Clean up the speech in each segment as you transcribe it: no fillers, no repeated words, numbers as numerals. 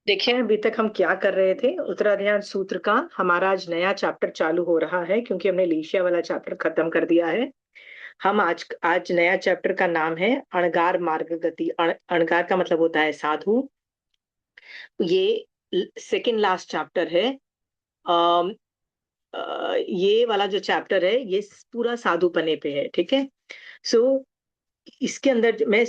देखिए, अभी तक हम क्या कर रहे थे, उत्तराधिकार सूत्र का हमारा आज नया चैप्टर चालू हो रहा है क्योंकि हमने लीशिया वाला चैप्टर खत्म कर दिया है। हम आज आज नया चैप्टर का नाम है अणगार मार्ग गति। अणगार का मतलब होता है साधु। ये सेकंड लास्ट चैप्टर है। अम, ये वाला जो चैप्टर है ये पूरा साधु पने पे है, ठीक है। सो इसके अंदर मैं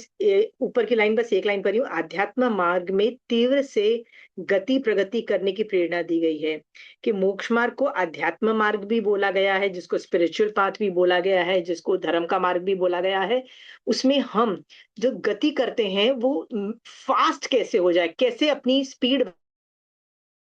ऊपर की लाइन बस एक लाइन पढ़ी हूँ। आध्यात्म मार्ग में तीव्र से गति प्रगति करने की प्रेरणा दी गई है कि मोक्ष मार्ग को अध्यात्म मार्ग भी बोला गया है, जिसको स्पिरिचुअल पाथ भी बोला गया है, जिसको धर्म का मार्ग भी बोला गया है। उसमें हम जो गति करते हैं वो फास्ट कैसे हो जाए, कैसे अपनी स्पीड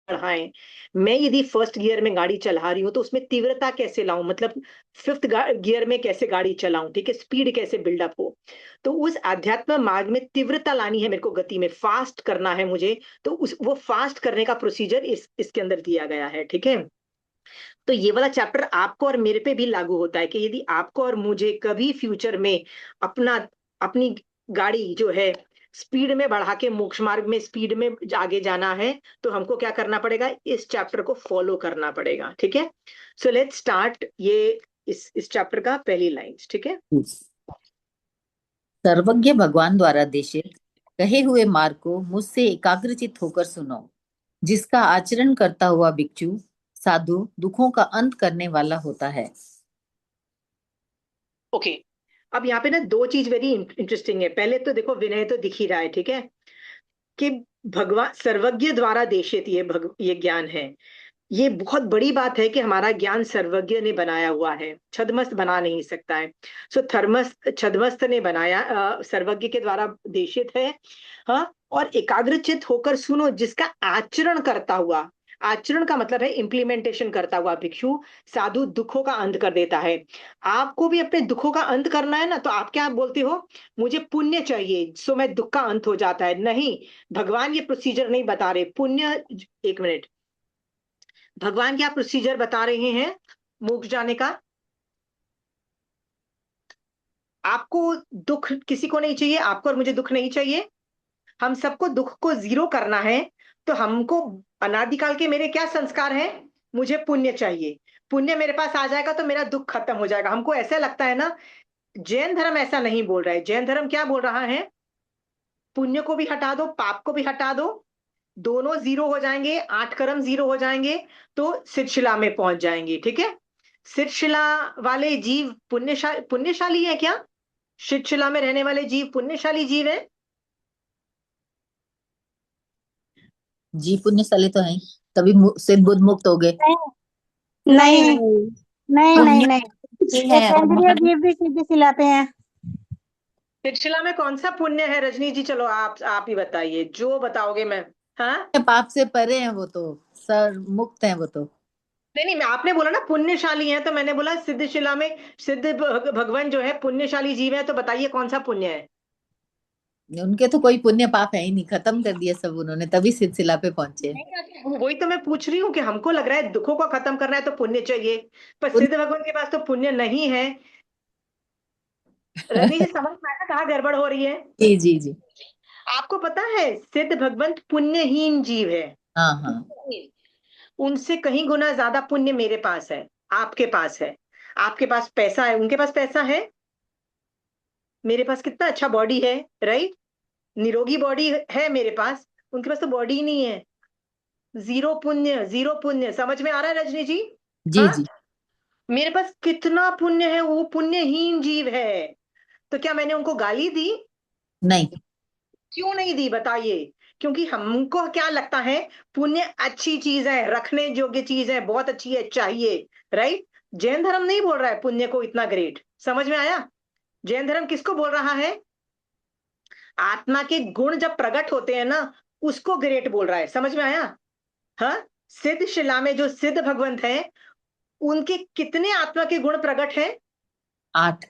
बढ़ाएं। मैं यदि फर्स्ट गियर में गाड़ी चला रही हूँ तो उसमें तीव्रता कैसे लाऊं, मतलब फिफ्थ गियर में कैसे गाड़ी चलाऊं, ठीक है, स्पीड कैसे बिल्डअप हो। तो उस आध्यात्म मार्ग में तीव्रता लानी है मेरे को, गति में फास्ट करना है मुझे। तो उस वो फास्ट करने का प्रोसीजर इसके अंदर दिया गया है, ठीक है। तो ये वाला चैप्टर आपको और मेरे पे भी लागू होता है कि यदि आपको और मुझे कभी फ्यूचर में अपना अपनी गाड़ी जो है स्पीड में बढ़ा के मोक्ष मार्ग में स्पीड में आगे जाना है, तो हमको क्या करना पड़ेगा, इस चैप्टर को फॉलो करना पड़ेगा, ठीक है। सो लेट्स स्टार्ट ये इस चैप्टर का पहली लाइंस, ठीक है। सर्वज्ञ भगवान द्वारा देशित कहे हुए मार्ग को मुझसे एकाग्रचित होकर सुनो, जिसका आचरण करता हुआ भिक्षु साधु दुखों का अंत करने वाला होता है। ओके, अब यहाँ पे ना दो चीज वेरी इंटरेस्टिंग है। पहले तो देखो, विनय तो दिख ही रहा है, ठीक है, कि भगवान सर्वज्ञ द्वारा देशित ये ज्ञान है। ये बहुत बड़ी बात है कि हमारा ज्ञान सर्वज्ञ ने बनाया हुआ है, छदमस्त बना नहीं सकता है। सो थर्मस्त छदमस्त ने बनाया, सर्वज्ञ के द्वारा देशित है। हाँ, और एकाग्रचित होकर सुनो, जिसका आचरण करता हुआ, आचरण का मतलब है इम्प्लीमेंटेशन करता हुआ भिक्षु साधु दुखों का अंत कर देता है। आपको भी अपने दुखों का अंत करना है ना, तो आप क्या बोलते हो, मुझे पुण्य चाहिए सो मैं दुख का अंत हो जाता है। नहीं, भगवान ये प्रोसीजर नहीं बता रहे। पुण्य, एक मिनट, भगवान क्या प्रोसीजर बता रहे हैं मोक्ष जाने का। आपको दुख किसी को नहीं चाहिए, आपको और मुझे दुख नहीं चाहिए। हम सबको दुख को जीरो करना है। तो हमको अनादिकाल के मेरे क्या संस्कार हैं, मुझे पुण्य चाहिए। पुण्य मेरे पास आ जाएगा तो मेरा दुख खत्म हो जाएगा, हमको ऐसा लगता है ना। जैन धर्म ऐसा नहीं बोल रहा है। जैन धर्म क्या बोल रहा है, पुण्य को भी हटा दो, पाप को भी हटा दो, दोनों जीरो हो जाएंगे, आठ कर्म जीरो हो जाएंगे, तो शिला में पहुंच जाएंगे, ठीक है। शिला वाले जीव पुण्यशाली है क्या, शिला में रहने वाले जीव पुण्यशाली जीव है। जी पुण्यशाली तो है, तभी से बुद्ध मुक्त हो गए। नहीं नहीं, नहीं नहीं नहीं पुण्य नहीं। भी ये है और केंद्रीय जीव भी सीधे सिलाते हैं। शिला में कौन सा पुण्य है रजनी जी, चलो आप ही बताइए, जो बताओगे मैं। हाँ, पाप से परे हैं वो तो, सर मुक्त हैं वो तो। नहीं नहीं, मैं आपने बोला ना पुण्यशाली है, तो मैंने बोला सिद्ध शिला में सिद्ध भगवान जो है पुण्यशाली जीव है, तो बताइए कौन सा पुण्य है। उनके तो कोई पुण्य पाप है ही नहीं, खत्म कर दिया सब उन्होंने, तभी सिलसिला पे पहुंचे। नहीं, वही तो मैं पूछ रही हूँ कि हमको लग रहा है दुखों को खत्म करना है तो पुण्य चाहिए, पर पुण्य। सिद्ध भगवान के पास तो पुण्य नहीं है। रजनी जी, समझ में आया कहाँ गड़बड़ हो रही है। जी जी जी। आपको पता है सिद्ध भगवंत पुण्यहीन जीव है। हाँ हाँ। उनसे कहीं गुना ज्यादा पुण्य मेरे पास है, आपके पास है। आपके पास पैसा है, उनके पास पैसा है। मेरे पास कितना अच्छा बॉडी है, राइट, निरोगी बॉडी है मेरे पास। उनके पास तो बॉडी ही नहीं है। जीरो पुण्य, जीरो पुण्य, समझ में आ रहा है रजनी जी। जी हाँ, जी। मेरे पास कितना पुण्य है, वो पुण्यहीन जीव है। तो क्या मैंने उनको गाली दी, नहीं। क्यों नहीं दी बताइए। क्योंकि हमको क्या लगता है, पुण्य अच्छी चीज है, रखने योग्य चीज है, बहुत अच्छी है, चाहिए, राइट। जैन धर्म नहीं बोल रहा है पुण्य को इतना ग्रेट, समझ में आया। जैन धर्म किसको बोल रहा है, आत्मा के गुण जब प्रकट होते हैं ना, उसको ग्रेट बोल रहा है, समझ में आया। हाँ, सिद्ध शिला में जो सिद्ध भगवंत है, उनके कितने आत्मा के गुण प्रकट हैं, 8।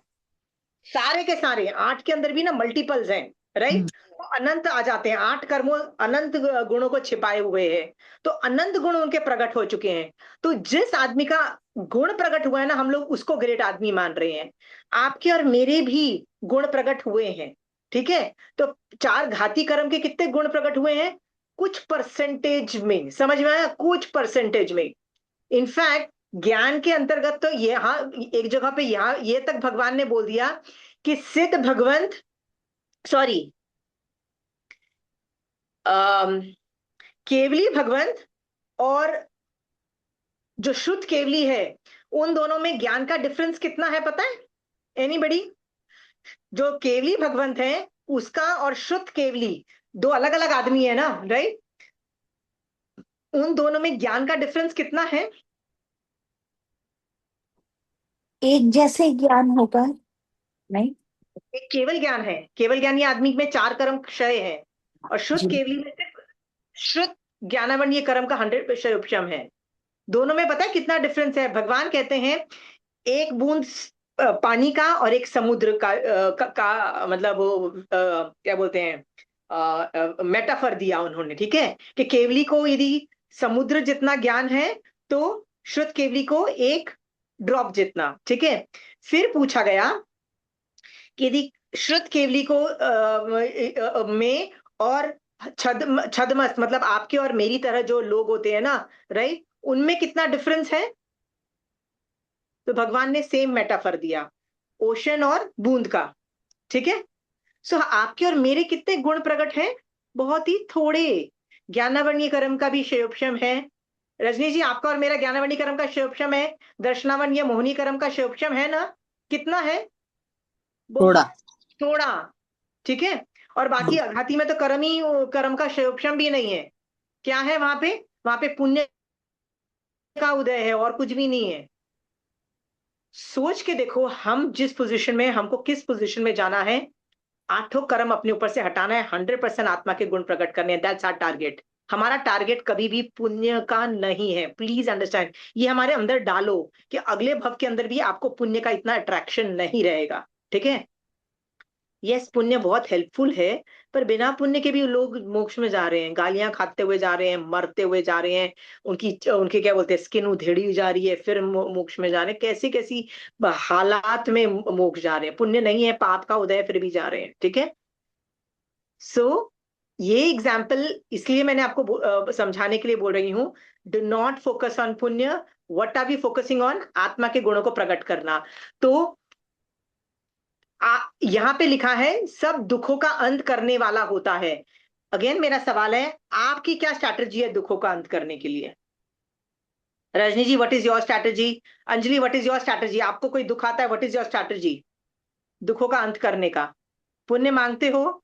सारे के सारे। आठ के अंदर भी ना मल्टीपल्स हैं, हम्म। राइट। तो अनंत आ जाते हैं, आठ कर्मों अनंत गुणों को छिपाए हुए हैं। तो अनंत गुण उनके प्रकट हो चुके हैं। तो जिस आदमी का गुण प्रकट हुआ है ना, हम लोग उसको ग्रेट आदमी मान रहे हैं। आपके और मेरे भी गुण प्रकट हुए हैं, ठीक है। तो चार घाती कर्म के कितने गुण प्रकट हुए हैं, कुछ परसेंटेज में, समझ में आया, कुछ परसेंटेज में। इनफैक्ट ज्ञान के अंतर्गत तो यहाँ एक जगह पे यहाँ ये तक भगवान ने बोल दिया कि सिद्ध भगवंत, सॉरी, केवली भगवंत और जो शुद्ध केवली है, उन दोनों में ज्ञान का डिफरेंस कितना है पता है एनीबडी? जो केवली भगवंत है उसका और शुद्ध केवली दो अलग अलग आदमी है ना, राइट? उन दोनों में ज्ञान का डिफरेंस कितना है? एक जैसे ज्ञान होगा नहीं? एक केवल ज्ञान है, केवल ज्ञान ये आदमी में 4 कर्म क्षय है, और शुद्ध जी। केवली में सिर्फ शुद्ध ज्ञानावरण कर्म का 100% उपशम है। दोनों में पता है कितना डिफरेंस है? भगवान कहते हैं एक बूंद पानी का और एक समुद्र का मतलब वो क्या बोलते हैं, मेटाफर दिया उन्होंने, ठीक है? कि केवली को यदि समुद्र जितना ज्ञान है तो शुद्ध केवली को एक ड्रॉप जितना, ठीक है? फिर पूछा गया कि यदि शुद्ध केवली को में और छदमस्त मतलब आपके और मेरी तरह जो लोग होते हैं ना, राइट, उनमें कितना डिफरेंस है? तो भगवान ने सेम मेटाफर दिया, ओशन और बूंद का, ठीक है? सो आपके और मेरे कितने गुण प्रकट हैं? बहुत ही थोड़े। ज्ञानावरणीय कर्म का भी क्षयोपशम है। रजनी जी, आपका और मेरा ज्ञानावरणीय कर्म का क्षयोपशम है, दर्शनावरणीय मोहनी कर्म का क्षयोपशम है ना? कितना है? थोड़ा। बहुत थोड़ा, ठीक है? और बाकी आघाती में तो कर्म का क्षयोपशम भी नहीं है। क्या है वहां पे? वहां पे पुण्य का उदय है और कुछ भी नहीं है। सोच के देखो, हम जिस पोजीशन में, हमको किस पोजीशन में जाना है? 8 कर्म अपने ऊपर से हटाना है, 100% आत्मा के गुण प्रकट करने हैं। That's our target. हमारा टारगेट कभी भी पुण्य का नहीं है, प्लीज अंडरस्टैंड। ये हमारे अंदर डालो कि अगले भव के अंदर भी आपको पुण्य का इतना अट्रैक्शन नहीं रहेगा, ठीक है? यस, पुण्य बहुत हेल्पफुल है, पर बिना पुण्य के भी लोग मोक्ष में जा रहे हैं, गालियां खाते हुए जा रहे हैं, मरते हुए जा रहे हैं, उनकी क्या बोलते हैं, स्किन उधेड़ी जा रही है, फिर मोक्ष में जा रहे हैं। कैसी कैसी हालात में मोक्ष जा रहे हैं। पुण्य नहीं है, पाप का उदय, फिर भी जा रहे हैं, ठीक है? सो ये एग्जाम्पल इसलिए मैंने आपको समझाने के लिए बोल रही हूँ। डू नॉट फोकस ऑन पुण्य, what are we focusing on? आत्मा के गुणों को प्रकट करना। तो यहां पे लिखा है सब दुखों का अंत करने वाला होता है। अगेन मेरा सवाल है, आपकी क्या स्ट्रैटेजी है दुखों का अंत करने के लिए? Rajni ji, what is your strategy? Anjali, what is your strategy? आपको कोई दुख आता है, व्हाट इज योर स्ट्रैटेजी दुखों का अंत करने का? पुण्य मांगते हो?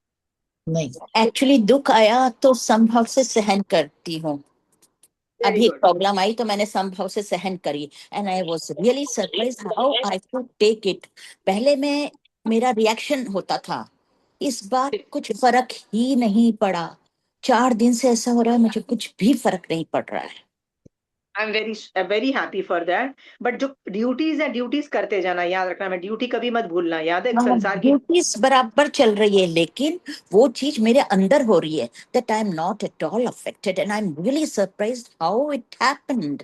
नहीं। एक्चुअली दुख आया तो संभव से सहन करती हूँ। वेरी अभी गुड। प्रॉब्लम आई तो मैंने संभव से सहन करी, and I was really surprise how I could take it. पहले में मेरा रिएक्शन होता था, इस बार कुछ फर्क ही नहीं पड़ा। 4 दिन से ऐसा हो रहा है, मुझे कुछ भी फर्क नहीं पड़ रहा है। I am very happy for that. But जो ड्यूटीज है, ड्यूटीज करते जाना, याद रखना, मैं ड्यूटी कभी मत भूलना, याद है? संसार की ड्यूटीज बराबर चल रही है, लेकिन वो चीज मेरे अंदर हो रही है, that I am not at all affected, and I am really surprised how it happened.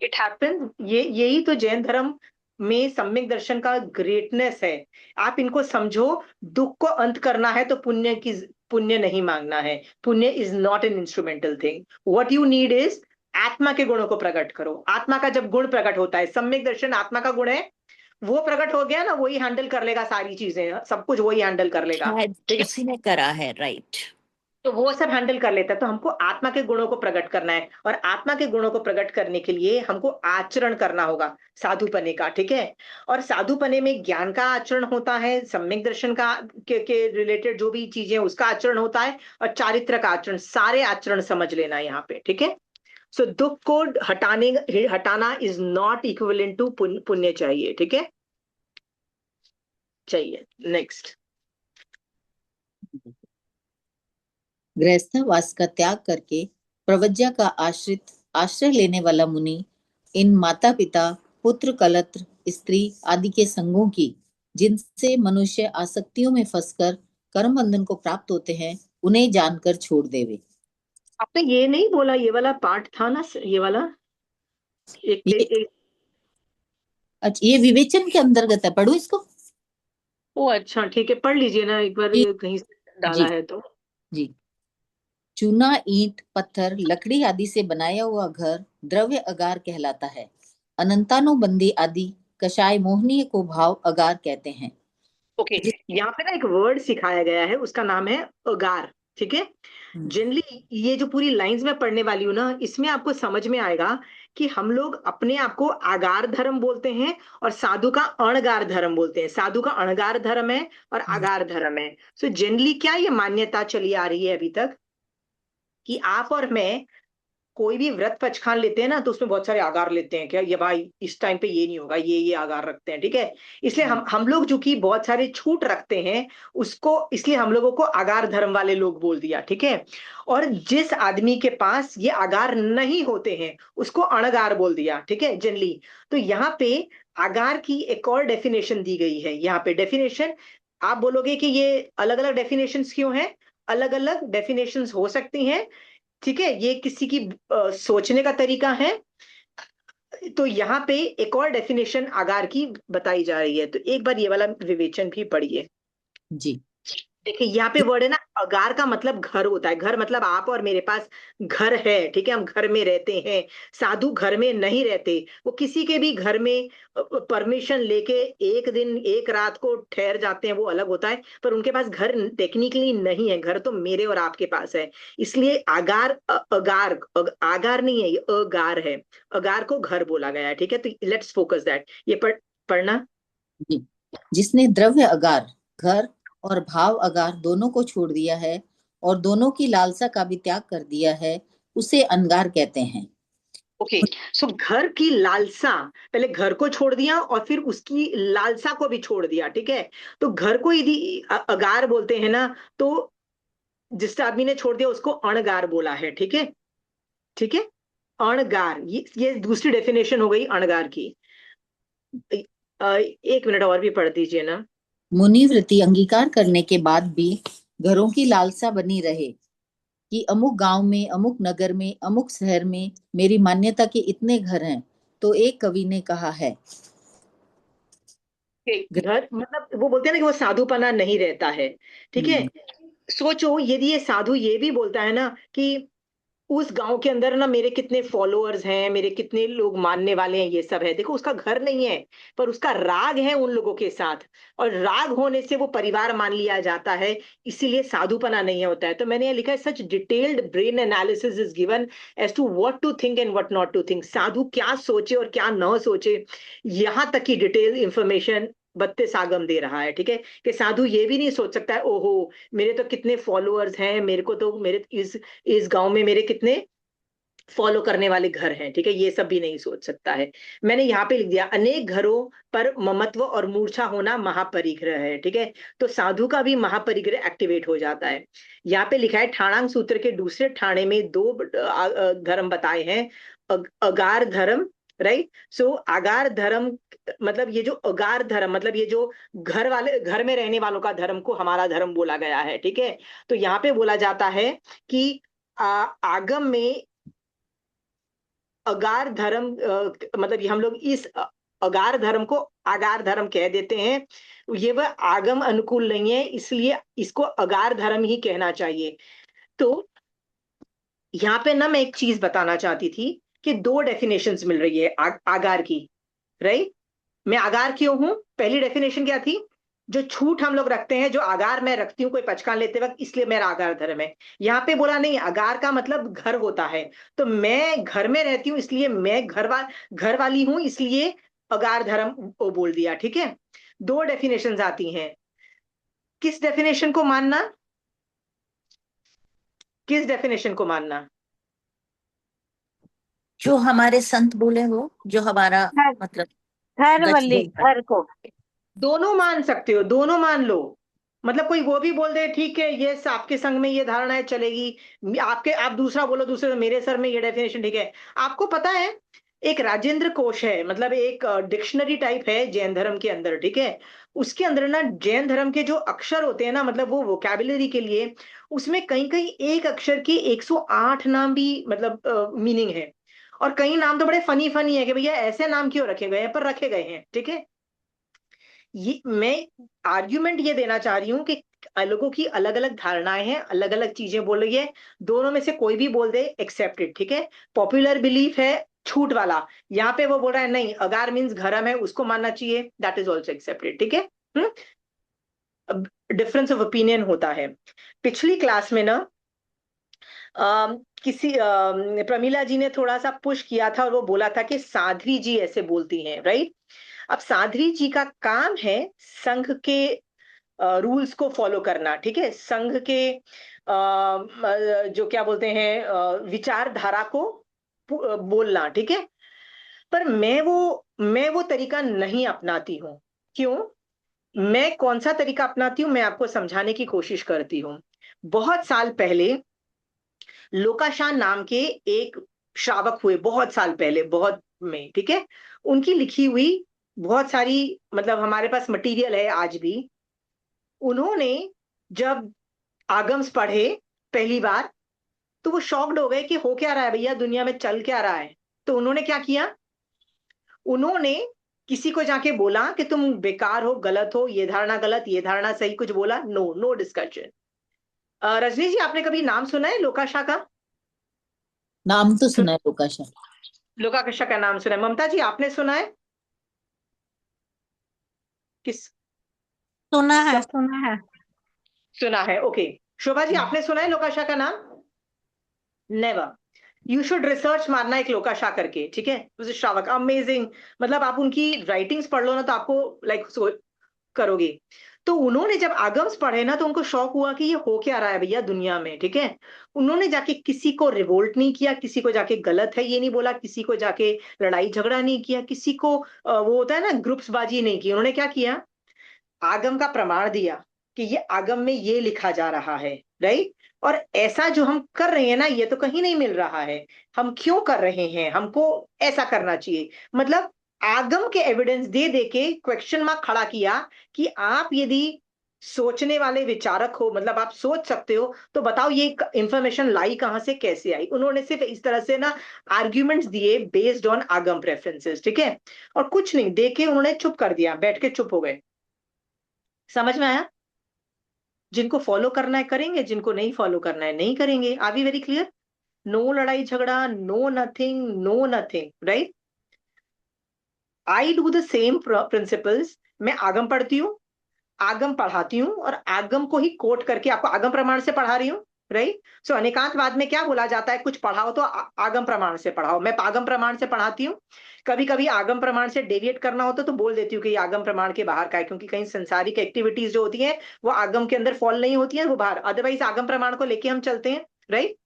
It happen. यही तो जैन धर्म में सम्यक दर्शन का ग्रेटनेस है। आप इनको समझो। दुख को अंत करना है तो पुण्य नहीं मांगना है। पुण्य is not an instrumental thing. What you need is आत्मा के गुणों को प्रकट करो। आत्मा का जब गुण प्रकट होता है, सम्यक दर्शन आत्मा का गुण है, वो प्रकट हो गया ना, वही हैंडल कर लेगा सारी चीजें, सब कुछ वही हैंडल कर लेगा, शायद ठीक है? उसी ने करा है, राइट। तो वो सब हैंडल कर लेता है। तो हमको आत्मा के गुणों को प्रकट करना है, और आत्मा के गुणों को प्रकट करने के लिए हमको आचरण करना होगा साधुपने का, ठीक है? और साधुपने में ज्ञान का आचरण होता है, सम्यक दर्शन का के रिलेटेड जो भी चीजें, उसका आचरण होता है, और चारित्र का आचरण, सारे आचरण समझ लेना यहाँ पे, ठीक है? सो दुख को हटाना इज नॉट इक्विवेलेंट टू पुण्य चाहिए, ठीक है? चाहिए। नेक्स्ट। गृहस्थावास का त्याग करके प्रव्रज्ञा का आश्रय लेने वाला मुनि इन माता पिता, पुत्र, कलत्र, स्त्री आदि के संगों की, जिनसे मनुष्य आसक्तियों में फंसकर कर्म बंधन को प्राप्त होते हैं, उन्हें जानकर छोड़ देवे। आपने ये नहीं बोला, ये वाला पार्ट था ना, ये वाला एक अच्छा, ये विवेचन के अंतर्गत है, पढ़ो इसको। ओ अच्छा, ठीक है, पढ़ लीजिए ना एक बार, जी ये कहीं से डाला जी है तो। जी। चूना, ईंट, पत्थर, लकड़ी आदि से बनाया हुआ घर द्रव्य अगार कहलाता है। अनंतानुबंधी आदि कषाय मोहनीय को भाव अगार कहते हैं। ओके, यहाँ पे ना एक वर्ड सिखाया गया है, उसका नाम है अगार। ठीक है, जनरली ये जो पूरी लाइंस में पढ़ने वाली हूँ ना, इसमें आपको समझ में आएगा कि हम लोग अपने आप को आगार धर्म बोलते हैं और साधु का अणगार धर्म बोलते हैं। साधु का अणगार धर्म है और आगार धर्म है। सो जनरली क्या ये मान्यता चली आ रही है अभी तक कि आप और मैं कोई भी व्रत पचखान लेते हैं ना, तो उसमें बहुत सारे आगार लेते हैं। क्या ये भाई इस टाइम पे ये नहीं होगा, ये आगार रखते हैं। ठीक है, इसलिए हम लोग जो कि बहुत सारे छूट रखते हैं उसको, इसलिए हम लोगों को आगार धर्म वाले लोग बोल दिया। ठीक है, और जिस आदमी के पास ये आगार नहीं होते हैं उसको अणगार बोल दिया। ठीक है, जनरली। तो यहाँ पे आगार की एक और डेफिनेशन दी गई है। यहाँ पे डेफिनेशन आप बोलोगे कि ये अलग अलग डेफिनेशंस क्यों हैं? अलग अलग डेफिनेशंस हो सकती हैं। ठीक है, ये किसी की सोचने का तरीका है। तो यहाँ पे एक और डेफिनेशन आगार की बताई जा रही है, तो एक बार ये वाला विवेचन भी पढ़िए। जी। देखिए यहाँ पे वर्ड है ना, अगार का मतलब घर होता है। घर मतलब आप और मेरे पास घर है। ठीक है, हम घर में रहते हैं। साधु घर में नहीं रहते, वो किसी के भी घर में परमिशन लेके एक दिन एक रात को ठहर जाते हैं, वो अलग होता है। पर उनके पास घर टेक्निकली नहीं है। घर तो मेरे और आपके पास है। इसलिए आगार आगार नहीं है, ये अगार है। अगार को घर बोला गया है। ठीक है, तो लेट्स फोकस दैट। ये पढ़ना। जी। जिसने द्रव्य अगार घर और भाव अगार दोनों को छोड़ दिया है और दोनों की लालसा का भी त्याग कर दिया है, उसे अनगार कहते हैं। ओके, सो घर की लालसा, पहले घर को छोड़ दिया और फिर उसकी लालसा को भी छोड़ दिया। ठीक है, तो घर को यदि अगार बोलते हैं ना, तो जिस आदमी ने छोड़ दिया उसको अणगार बोला है। ठीक है, ठीक है, अणगार, ये दूसरी डेफिनेशन हो गई अणगार की। एक मिनट और भी पढ़ दीजिए ना। मुनिवृत्ति अंगीकार करने के बाद भी घरों की लालसा बनी रहे कि अमुक गांव में, अमुक नगर में, अमुक शहर में मेरी मान्यता के इतने घर हैं, तो एक कवि ने कहा है। घर मतलब वो बोलते हैं ना कि वो साधुपना नहीं रहता है। ठीक है, सोचो यदि ये साधु ये भी बोलता है ना कि उस गांव के अंदर ना मेरे कितने फॉलोअर्स हैं, मेरे कितने लोग मानने वाले हैं, ये सब है। देखो उसका घर नहीं है, पर उसका राग है उन लोगों के साथ, और राग होने से वो परिवार मान लिया जाता है। इसीलिए साधुपना नहीं होता है। तो मैंने ये लिखा है, such detailed brain analysis is given as to what to think and what not to think. साधु क्या सोचे और क्या न सोचे, यहां तक की डिटेल इंफॉर्मेशन बत्तीस आगम दे रहा है। ठीक है, कि साधु ये भी नहीं सोच सकता है, ओहो मेरे तो कितने फॉलोअर्स हैं, मेरे को तो मेरे इस गांव में मेरे कितने फॉलो करने वाले घर हैं। ठीक है, ये सब भी नहीं सोच सकता है। मैंने यहाँ पे लिख दिया, अनेक घरों पर ममत्व और मूर्छा होना महापरिग्रह है। ठीक है, तो साधु का भी महापरिग्रह एक्टिवेट हो जाता है। यहाँ पे लिखा है, ठाणांग सूत्र के दूसरे ठाणे में दो धर्म बताए हैं, अगार धर्म, राइट। सो आगार धर्म मतलब ये जो अगार धर्म मतलब ये जो घर वाले, घर में रहने वालों का धर्म को हमारा धर्म बोला गया है। ठीक है, तो यहाँ पे बोला जाता है कि आगम में अगार धर्म मतलब ये हम लोग इस अगार धर्म को आगार धर्म कह देते हैं। ये वह आगम अनुकूल नहीं है, इसलिए इसको अगार धर्म ही कहना चाहिए। तो यहाँ पे ना मैं एक चीज बताना चाहती थी कि दो डेफिनेशंस मिल रही है आगार की, राइट। मैं आगार क्यों हूं? पहली डेफिनेशन क्या थी? जो छूट हम लोग रखते हैं, जो आगार मैं रखती हूँ कोई पचकान लेते वक्त, इसलिए मेरा आगार धर्म है। यहाँ पे बोला नहीं, आगार का मतलब घर होता है। तो मैं घर में रहती हूँ इसलिए मैं घर वाली हूं, इसलिए अगार धर्म वो बोल दिया। ठीक है, दो डेफिनेशंस आती हैं। किस डेफिनेशन को मानना? किस डेफिनेशन को मानना? जो हमारे संत बोले वो, जो हमारा घर मतलब घर गच वाली बोलता है। घर को। दोनों मान सकते हो, दोनों मान लो। मतलब कोई वो भी बोल दे ठीक है, ये आपके संग में ये धारणाएं चलेगी, आपके आप दूसरा बोलो, दूसरे मेरे सर में ये डेफिनेशन ठीक है। आपको पता है एक राजेंद्र कोश है, मतलब एक डिक्शनरी टाइप है जैन धर्म के अंदर। ठीक है, उसके अंदर ना जैन धर्म के जो अक्षर होते हैं ना, मतलब वो वोकैबुलरी के लिए उसमें कहीं कहीं एक अक्षर के 108 नाम भी मतलब मीनिंग है। और कई नाम तो बड़े फनी फनी है कि भैया ऐसे नाम क्यों रखे गए हैं, पर रखे गए हैं। ठीक है, ये मैं आर्ग्यूमेंट ये देना चाह रही हूँ कि लोगों की अलग अलग धारणाएं हैं, अलग अलग चीजें बोल रही है, दोनों में से कोई भी बोल दे एक्सेप्टेड, ठीक है। पॉपुलर बिलीफ है छूट वाला, यहाँ पे वो बोल रहा है नहीं, अगार मीन्स घरम है, उसको मानना चाहिए, दैट इज ऑल्सो एक्सेप्टेड, ठीक है। डिफरेंस ऑफ ओपिनियन होता है। पिछली क्लास में ना किसी प्रमीला जी ने थोड़ा सा पुश किया था और वो बोला था कि साध्वी जी ऐसे बोलती हैं, राइट। अब साध्वी जी का काम है संघ के रूल्स को फॉलो करना, ठीक है, संघ के जो क्या बोलते हैं विचारधारा को बोलना, ठीक है। पर मैं वो तरीका नहीं अपनाती हूँ। क्यों? मैं कौन सा तरीका अपनाती हूँ, मैं आपको समझाने की कोशिश करती हूँ। बहुत साल पहले लोकाशान नाम के एक श्रावक हुए, बहुत साल पहले, बहुत में, ठीक है। उनकी लिखी हुई बहुत सारी, मतलब हमारे पास मटेरियल है आज भी। उन्होंने जब आगम्स पढ़े पहली बार, तो वो शॉक्ड हो गए कि हो क्या रहा है भैया, दुनिया में चल क्या रहा है। तो उन्होंने क्या किया, उन्होंने किसी को जाके बोला कि तुम बेकार हो, गलत हो, ये धारणा गलत, ये धारणा सही, कुछ बोला, नो नो डिस्कशन। रजनी जी, आपने कभी नाम सुना है लोकाशा का? नाम तो सुन, सुना है लोकाशा। लोकाशा का नाम सुना है? ममता जी, आपने सुना है? किस? सब सुना है। सुना है, ओके। शोभा जी, आपने सुना है लोकाशा का नाम? नेवर। यू शुड रिसर्च मारना एक लोकाशा करके, ठीक है। श्रावक अमेजिंग, मतलब आप उनकी राइटिंग्स पढ़ लो ना तो आपको लाइक करोगे। तो उन्होंने जब आगम्स पढ़े ना, तो उनको शौक हुआ कि ये हो क्या रहा है भैया दुनिया में, ठीक है। उन्होंने जाके किसी को रिवोल्ट नहीं किया, किसी को जाके गलत है ये नहीं बोला, किसी को जाके लड़ाई झगड़ा नहीं किया, किसी को वो होता है ना ग्रुप्स बाजी नहीं की। उन्होंने क्या किया, आगम का प्रमाण दिया कि ये आगम में ये लिखा जा रहा है, राइट। और ऐसा जो हम कर रहे हैं ना, ये तो कहीं नहीं मिल रहा है, हम क्यों कर रहे हैं, हमको ऐसा करना चाहिए। मतलब आगम के एविडेंस दे दे के क्वेश्चन मार्क खड़ा किया कि आप यदि सोचने वाले विचारक हो, मतलब आप सोच सकते हो, तो बताओ ये इंफॉर्मेशन लाई कहां से, कैसे आई। उन्होंने सिर्फ इस तरह से ना आर्ग्यूमेंट्स दिए बेस्ड ऑन आगम प्रेफरेंसेस, ठीक है। और कुछ नहीं देके उन्होंने चुप कर दिया, बैठ के चुप हो गए। समझ में आया? जिनको फॉलो करना है करेंगे, जिनको नहीं फॉलो करना है नहीं करेंगे। Are we very clear? No लड़ाई झगड़ा, no nothing, no nothing, right. I do the same principles. मैं आगम पढ़ती हूँ, आगम पढ़ाती हूँ, और आगम को ही कोट करके आपको आगम प्रमाण से पढ़ा रही हूँ, राइट। सो अनेकांतवाद में क्या बोला जाता है, कुछ पढ़ाओ तो आगम प्रमाण से पढ़ाओ। मैं आगम प्रमाण से पढ़ाती हूँ। कभी कभी आगम प्रमाण से डेविएट करना होता तो बोल देती हूँ कि ये आगम प्रमाण के बाहर का है, क्योंकि कहीं संसारिक एक्टिविटीज जो होती हैं वो आगम के अंदर फॉल नहीं होती है, वो बाहर। अदरवाइज आगम प्रमाण को लेके हम चलते हैं, राइट।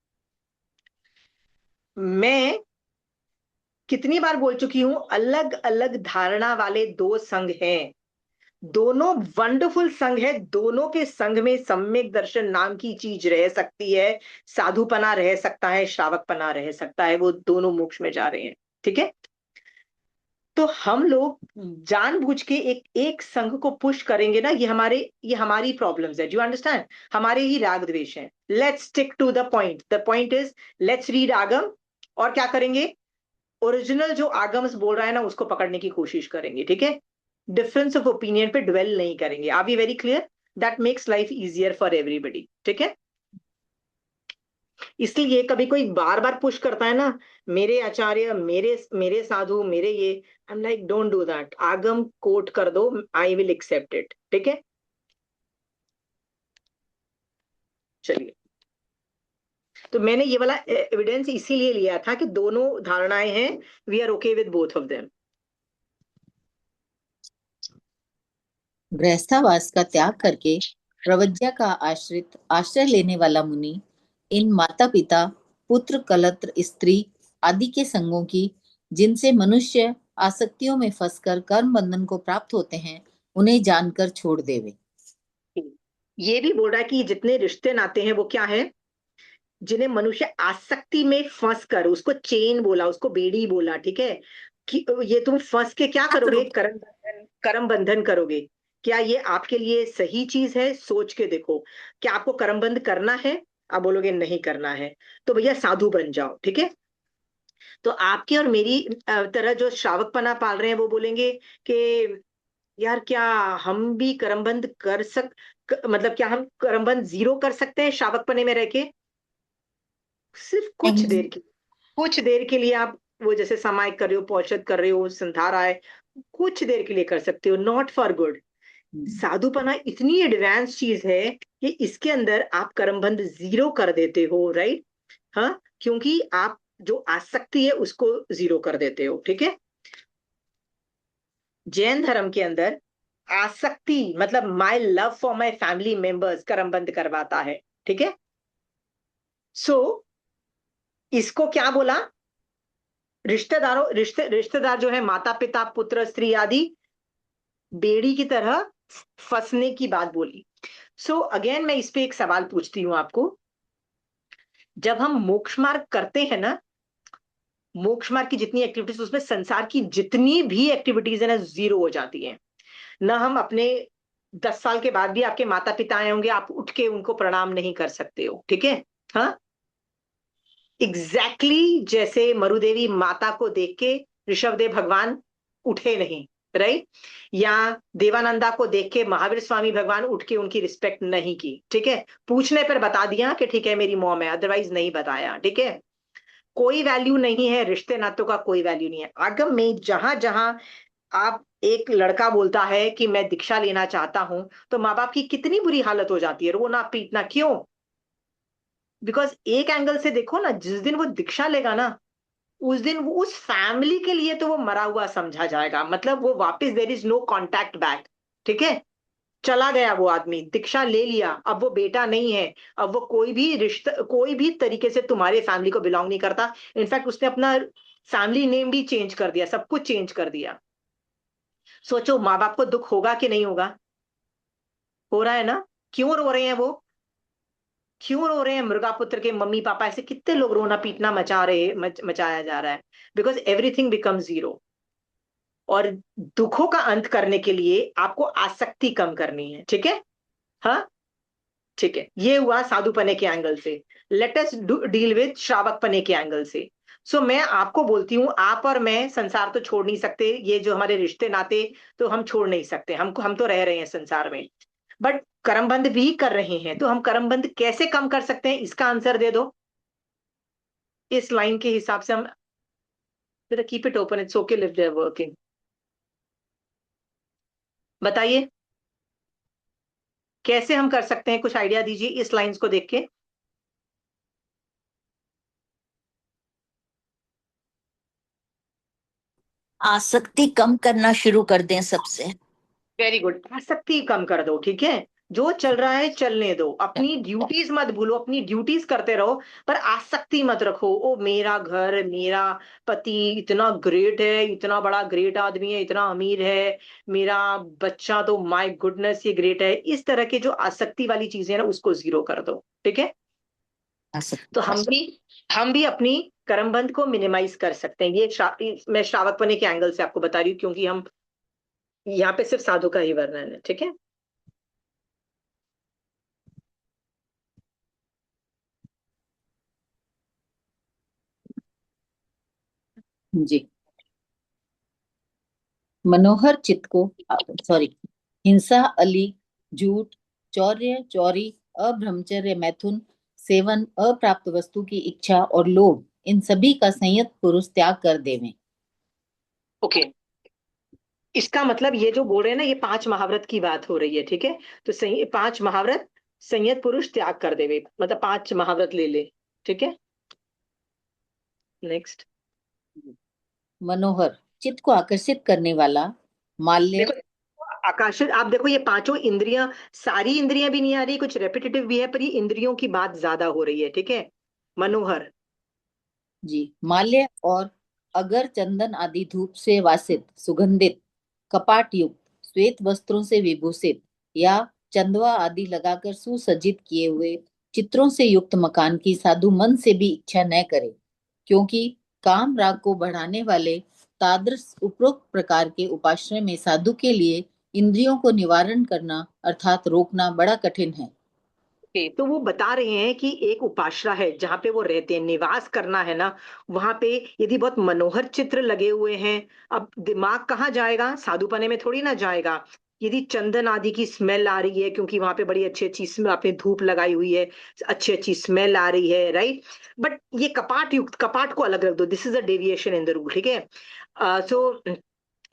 मैं कितनी बार बोल चुकी हूं, अलग अलग धारणा वाले दो संघ हैं, दोनों वंडरफुल संघ है। दोनों के संघ में सम्यक दर्शन नाम की चीज रह सकती है, साधुपना रह सकता है, श्रावकपना रह सकता है, वो दोनों मोक्ष में जा रहे हैं, ठीक है। तो हम लोग जानबूझ के एक एक संघ को पुश करेंगे ना, ये हमारी प्रॉब्लम्स है, डू यू अंडरस्टैंड? हमारे ही राग द्वेष है। Let's stick to the point. The point is, let's read आगम, और क्या करेंगे, ओरिजिनल जो आगम्स बोल रहा है ना उसको पकड़ने की कोशिश करेंगे, ठीक है। डिफरेंस ऑफ ओपिनियन पे ड्वेल नहीं करेंगे। Are we very clear? That makes life easier for everybody, ठीक है। इसलिए कभी कोई बार बार पुश करता है ना, मेरे आचार्य, मेरे मेरे साधु, मेरे ये, I am like don't do that. आगम कोट कर दो, आई विल एक्सेप्ट इट, ठीक है। चलिए, तो मैंने ये वाला एविडेंस इसीलिए लिया था कि दोनों धारणाएं हैं, we are okay with both of them. गृहस्थावास का त्याग करके प्रवज्ञा का आश्रय लेने वाला मुनि इन माता पिता, पुत्र, कलत्र, स्त्री आदि के संगों की, जिनसे मनुष्य आसक्तियों में फंसकर कर्म बंधन को प्राप्त होते हैं, उन्हें जानकर छोड़ देवे। ये भी बोल रहा है कि जितने रिश्ते नाते हैं वो क्या है, जिन्हें मनुष्य आसक्ति में फंस कर, उसको चेन बोला, उसको बेड़ी बोला, ठीक है। कि ये तुम फंस के क्या करोगे, कर्म बंधन करोगे। क्या ये आपके लिए सही चीज है? सोच के देखो, क्या आपको कर्म बंध करना है? आप बोलोगे नहीं करना है, तो भैया साधु बन जाओ, ठीक है। तो आपकी और मेरी तरह जो श्रावकपना पाल रहे हैं वो बोलेंगे कि यार क्या हम भी कर्मबंध मतलब क्या हम कर्मबंध 0 कर सकते हैं श्रावकपने में रह के? सिर्फ नहीं। कुछ देर के लिए आप वो जैसे समाय कर रहे हो, पौषध कर रहे हो, संधारा है, कुछ देर के लिए कर सकते हो, नॉट फॉर गुड। साधुपना इतनी एडवांस चीज है कि इसके अंदर आप कर्मबंध 0 कर देते हो, राइट? हाँ, क्योंकि आप जो आसक्ति है उसको 0 कर देते हो, ठीक है? जैन धर्म के अंदर आसक्ति मतलब my love for my family members कर्मबंध करवाता है, ठीक है? सो इसको क्या बोला? रिश्तेदार जो है, माता पिता पुत्र स्त्री आदि, बेड़ी की तरह फंसने की बात बोली। सो अगेन मैं इस पे एक सवाल पूछती हूं आपको। जब हम मोक्ष मार्ग करते हैं ना, मोक्ष मार्ग की जितनी एक्टिविटीज, उसमें संसार की जितनी भी एक्टिविटीज है ना 0 हो जाती है ना। हम अपने 10 साल के बाद भी आपके माता पिता आए होंगे, आप उठ के उनको प्रणाम नहीं कर सकते हो, ठीक है? हाँ, एग्जैक्टली जैसे मरुदेवी माता को देख के ऋषभदेव भगवान उठे नहीं, राइट? या देवानंदा को देख के महावीर स्वामी भगवान उठ के उनकी रिस्पेक्ट नहीं की, ठीक है? पूछने पर बता दिया कि ठीक है मेरी मॉम है, अदरवाइज नहीं बताया, ठीक है? कोई वैल्यू नहीं है, रिश्ते नातों का कोई वैल्यू नहीं है। आगम में जहां जहां आप एक लड़का बोलता है कि मैं दीक्षा लेना चाहता हूं, तो माँ बाप की कितनी बुरी हालत हो जाती है, रोना पीटना। क्यों? बिकॉज एक एंगल से देखो ना, जिस दिन वो दीक्षा लेगा ना, उस दिन वो उस फैमिली के लिए तो वो मरा हुआ समझा जाएगा। मतलब वो वापस, there is no contact back, ठीक है? चला गया वो आदमी, दीक्षा ले लिया, अब वो बेटा नहीं है, अब वो कोई भी रिश्ता, कोई भी तरीके से तुम्हारे फैमिली को बिलोंग नहीं करता। इनफैक्ट उसने अपना फैमिली नेम भी चेंज कर दिया, सब कुछ चेंज कर दिया। सोचो माँ बाप को दुख होगा कि नहीं होगा? हो रहा है ना? क्यों रो रहे हैं वो? क्यों रो रहे हैं मृगा पुत्र के मम्मी पापा? ऐसे कितने लोग रोना पीटना मचाया जा रहा है, बिकॉज एवरीथिंग बिकम 0। और दुखों का अंत करने के लिए आपको आसक्ति कम करनी है, ठीक है? हाँ, ठीक है। ये हुआ साधुपने के एंगल से। लेट अस डील विद श्रावकपने के एंगल से। सो मैं आपको बोलती हूं, आप और मैं संसार तो छोड़ नहीं सकते, ये जो हमारे रिश्ते नाते तो हम छोड़ नहीं सकते, हम तो रह रहे हैं संसार में, बट कर्मबंध भी कर रहे हैं। तो हम कर्मबंध कैसे कम कर सकते हैं, इसका आंसर दे दो। इस लाइन के हिसाब से हम, keep it open, it's okay, live there working. बताइए कैसे हम कर सकते हैं, कुछ आइडिया दीजिए इस लाइंस को देख के। आसक्ति कम करना शुरू कर दें सबसे। वेरी गुड, आसक्ति कम कर दो, ठीक है? जो चल रहा है चलने दो, अपनी ड्यूटीज मत भूलो, अपनी ड्यूटीज करते रहो, पर आसक्ति मत रखो। ओ मेरा घर, मेरा पति इतना ग्रेट है, इतना बड़ा ग्रेट आदमी है, इतना अमीर है, मेरा बच्चा तो माय गुडनेस ये ग्रेट है। इस तरह के जो आसक्ति वाली चीजें हैं ना, उसको 0 कर दो, ठीक है? तो हम भी अपनी कर्मबंध को मिनिमाइज कर सकते हैं। मैं श्रावकपने के एंगल से आपको बता रही हूँ, क्योंकि हम यहाँ पे सिर्फ साधु का ही वर्णन है, ठीक है? जी। मनोहर चित्त को, सॉरी, हिंसा, अली, झूठ, चौर्य, चोरी, अब्रह्मचर्य, मैथुन, सेवन, अप्राप्त वस्तु की इच्छा और लोभ, इन सभी का संयत पुरुष त्याग कर देवे। ओके, इसका मतलब ये जो बोल रहे हैं ना, ये 5 महाव्रत की बात हो रही है, ठीक है? तो सही 5 महाव्रत संयत पुरुष त्याग कर देवे, मतलब 5 महाव्रत ले ले, ठीक है? नेक्स्ट। मनोहर, चित्त को आकर्षित करने वाला, माल्य। देखो आकाशित, आप देखो ये पांचों इंद्रियां, सारी इंद्रियां भी नहीं आ रही, कुछ रेपिटेटिव भी है, पर ये इंद्रियों की बात ज्यादा हो रही है, ठीक है? मनोहर। जी, माल्य और अगर, चंदन आदि धूप से वासित, सुगंधित, कपाट युक्त, श्वेत वस्त्रों से विभूषित या चंदवा आदि लगाकर सुसज्जित किए हुए चित्रों से युक्त मकान की साधु मन से भी इच्छा न करे, क्योंकि काम राग को बढ़ाने वाले तादृश उपरोक्त प्रकार के उपाश्रय में साधु के लिए इंद्रियों को निवारण करना अर्थात रोकना बड़ा कठिन है। तो वो बता रहे हैं कि एक उपाश्रय है जहां पे वो रहते हैं, निवास करना है ना, वहां पे यदि बहुत मनोहर चित्र लगे हुए हैं, अब दिमाग कहाँ जाएगा? साधुपने में थोड़ी ना जाएगा। यदि चंदन आदि की स्मेल आ रही है, क्योंकि वहां पे बड़ी अच्छी अच्छी आपने धूप लगाई हुई है, अच्छी अच्छी स्मेल आ रही है, राइट। बट ये कपाट युक्त, कपाट को अलग रख दो, this is a deviation in the rule, ठीक है। सो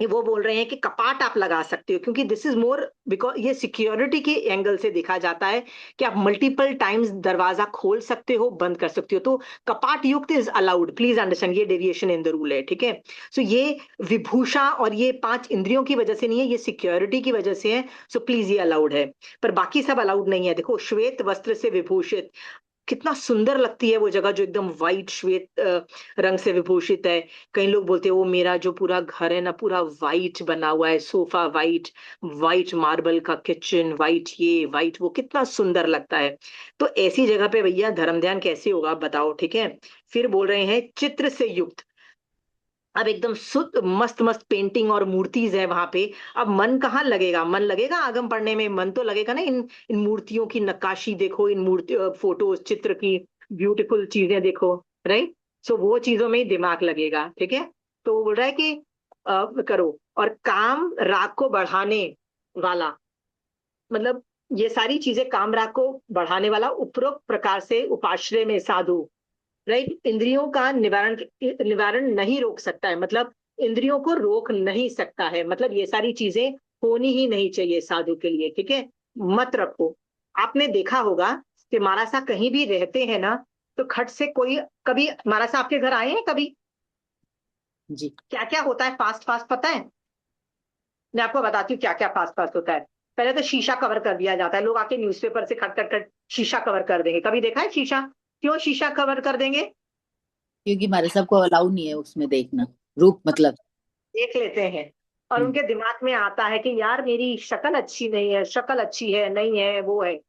वो बोल रहे हैं कि कपाट आप लगा सकते हो, क्योंकि दिस इज मोर, बिकॉज ये सिक्योरिटी के एंगल से देखा जाता है कि आप मल्टीपल टाइम्स दरवाजा खोल सकते हो, बंद कर सकते हो, तो कपाट युक्त इज अलाउड, प्लीज अंडरस्टैंड, ये डेविएशन इन द रूल है, ठीक है। सो ये विभूषा और ये 5 इंद्रियों की वजह से नहीं है, ये सिक्योरिटी की वजह से है, सो प्लीज ये अलाउड है। पर बाकी सब अलाउड नहीं है। देखो, श्वेत वस्त्र से विभूषित, कितना सुंदर लगती है वो जगह जो एकदम वाइट श्वेत रंग से विभूषित है। कई लोग बोलते हैं वो मेरा जो पूरा घर है ना, पूरा वाइट बना हुआ है, सोफा वाइट, वाइट मार्बल का किचन, वाइट ये वाइट वो, कितना सुंदर लगता है। तो ऐसी जगह पे भैया धर्म ध्यान कैसे होगा, आप बताओ, ठीक है। फिर बोल रहे हैं चित्र से युक्त, अब एकदम शुद्ध मस्त मस्त पेंटिंग और मूर्तिज है वहां पे। अब मन कहाँ लगेगा, मन लगेगा आगम पढ़ने में, मन तो लगेगा ना इन मूर्तियों की नक्काशी देखो, इन मूर्ति फोटोज चित्र की ब्यूटीफुल चीजें देखो, राइट। सो वो चीजों में ही दिमाग लगेगा, ठीक है। तो वो बोल रहा है कि करो। और काम राग को बढ़ाने वाला, मतलब ये सारी चीजें काम राग को बढ़ाने वाला उपरोक्त प्रकार से उपाश्रय में साधु, राइट, इंद्रियों का निवारण निवारण नहीं रोक सकता है, मतलब इंद्रियों को रोक नहीं सकता है, मतलब ये सारी चीजें होनी ही नहीं चाहिए साधु के लिए, ठीक है। मत रखो। आपने देखा होगा कि महाराज कहीं भी रहते हैं ना, तो खट से कोई, कभी महाराज आपके घर आए हैं कभी, जी। क्या क्या होता है फास्ट फास्ट पता है? मैं आपको बताती हूँ क्या क्या फास्ट फास्ट होता है। पहले तो शीशा कवर कर दिया जाता है, लोग आके न्यूज़पेपर से खट खट खट शीशा कवर कर देंगे, कभी देखा है शीशा? क्यों शीशा कवर कर देंगे? क्योंकि हमारे सबको अलाउ नहीं है उसमें देखना, रूप मतलब। देख लेते हैं, और हम्म। उनके दिमाग में आता है कि यार मेरी शक्ल अच्छी नहीं है, शक्ल अच्छी है नहीं है, वो है।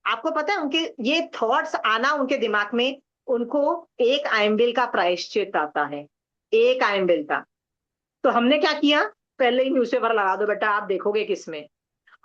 आपको पता है उनके ये थॉट्स आना उनके दिमाग में, उनको एक आयम्बिल का प्रायश्चित आता है, एक आयम्बिल का। तो हमने क्या किया, पहले ही न्यूज़पेपर लगा दो बेटा, आप देखोगे किसमें।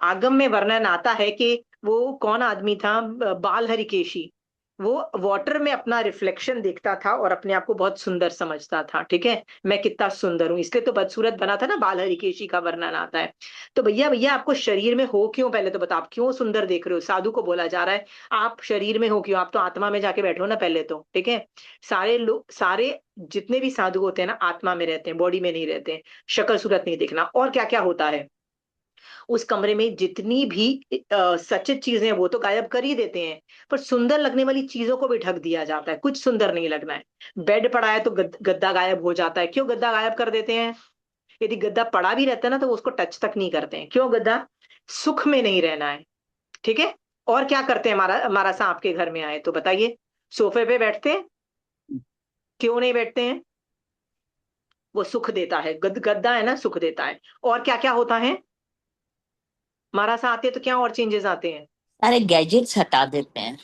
आगम में वर्णन आता है कि वो कौन आदमी था, बाल हरिकेशी, वो वाटर में अपना रिफ्लेक्शन देखता था और अपने आप को बहुत सुंदर समझता था, ठीक है, मैं कितना सुंदर हूं, इसलिए तो बदसूरत बना था ना, बाल हरिकेशी का वर्णन आता है। तो भैया भैया आपको शरीर में हो क्यों, पहले तो बताओ आप क्यों सुंदर देख रहे हो, साधु को बोला जा रहा है आप शरीर में हो क्यों, आप तो आत्मा में जाके बैठो ना पहले तो, ठीक है। सारे लोग, सारे जितने भी साधु होते हैं ना, आत्मा में रहते हैं, बॉडी में नहीं रहते हैं। शक्ल सूरत नहीं देखना। और क्या क्या होता है उस कमरे में, जितनी भी सचित चीजें हैं वो तो गायब कर ही देते हैं, पर सुंदर लगने वाली चीजों को भी ढक दिया जाता है, कुछ सुंदर नहीं लगना है। बेड पड़ा है तो गद्दा गायब हो जाता है, क्यों गद्दा गायब कर देते हैं? यदि गद्दा पड़ा भी रहता है ना तो वो उसको टच तक नहीं करते हैं, क्यों? गद्दा सुख में नहीं रहना है, ठीक है। और क्या करते हैं, हमारा हमारा सा आपके घर में आए तो बताइए, सोफे पे बैठते हैं, क्यों नहीं बैठते हैं? वो सुख देता है, गद्दा है ना, सुख देता है। और क्या क्या होता है, हमारा सा आते हैं तो क्या और चेंजेस आते हैं? सारे गैजेट्स हटा देते हैं।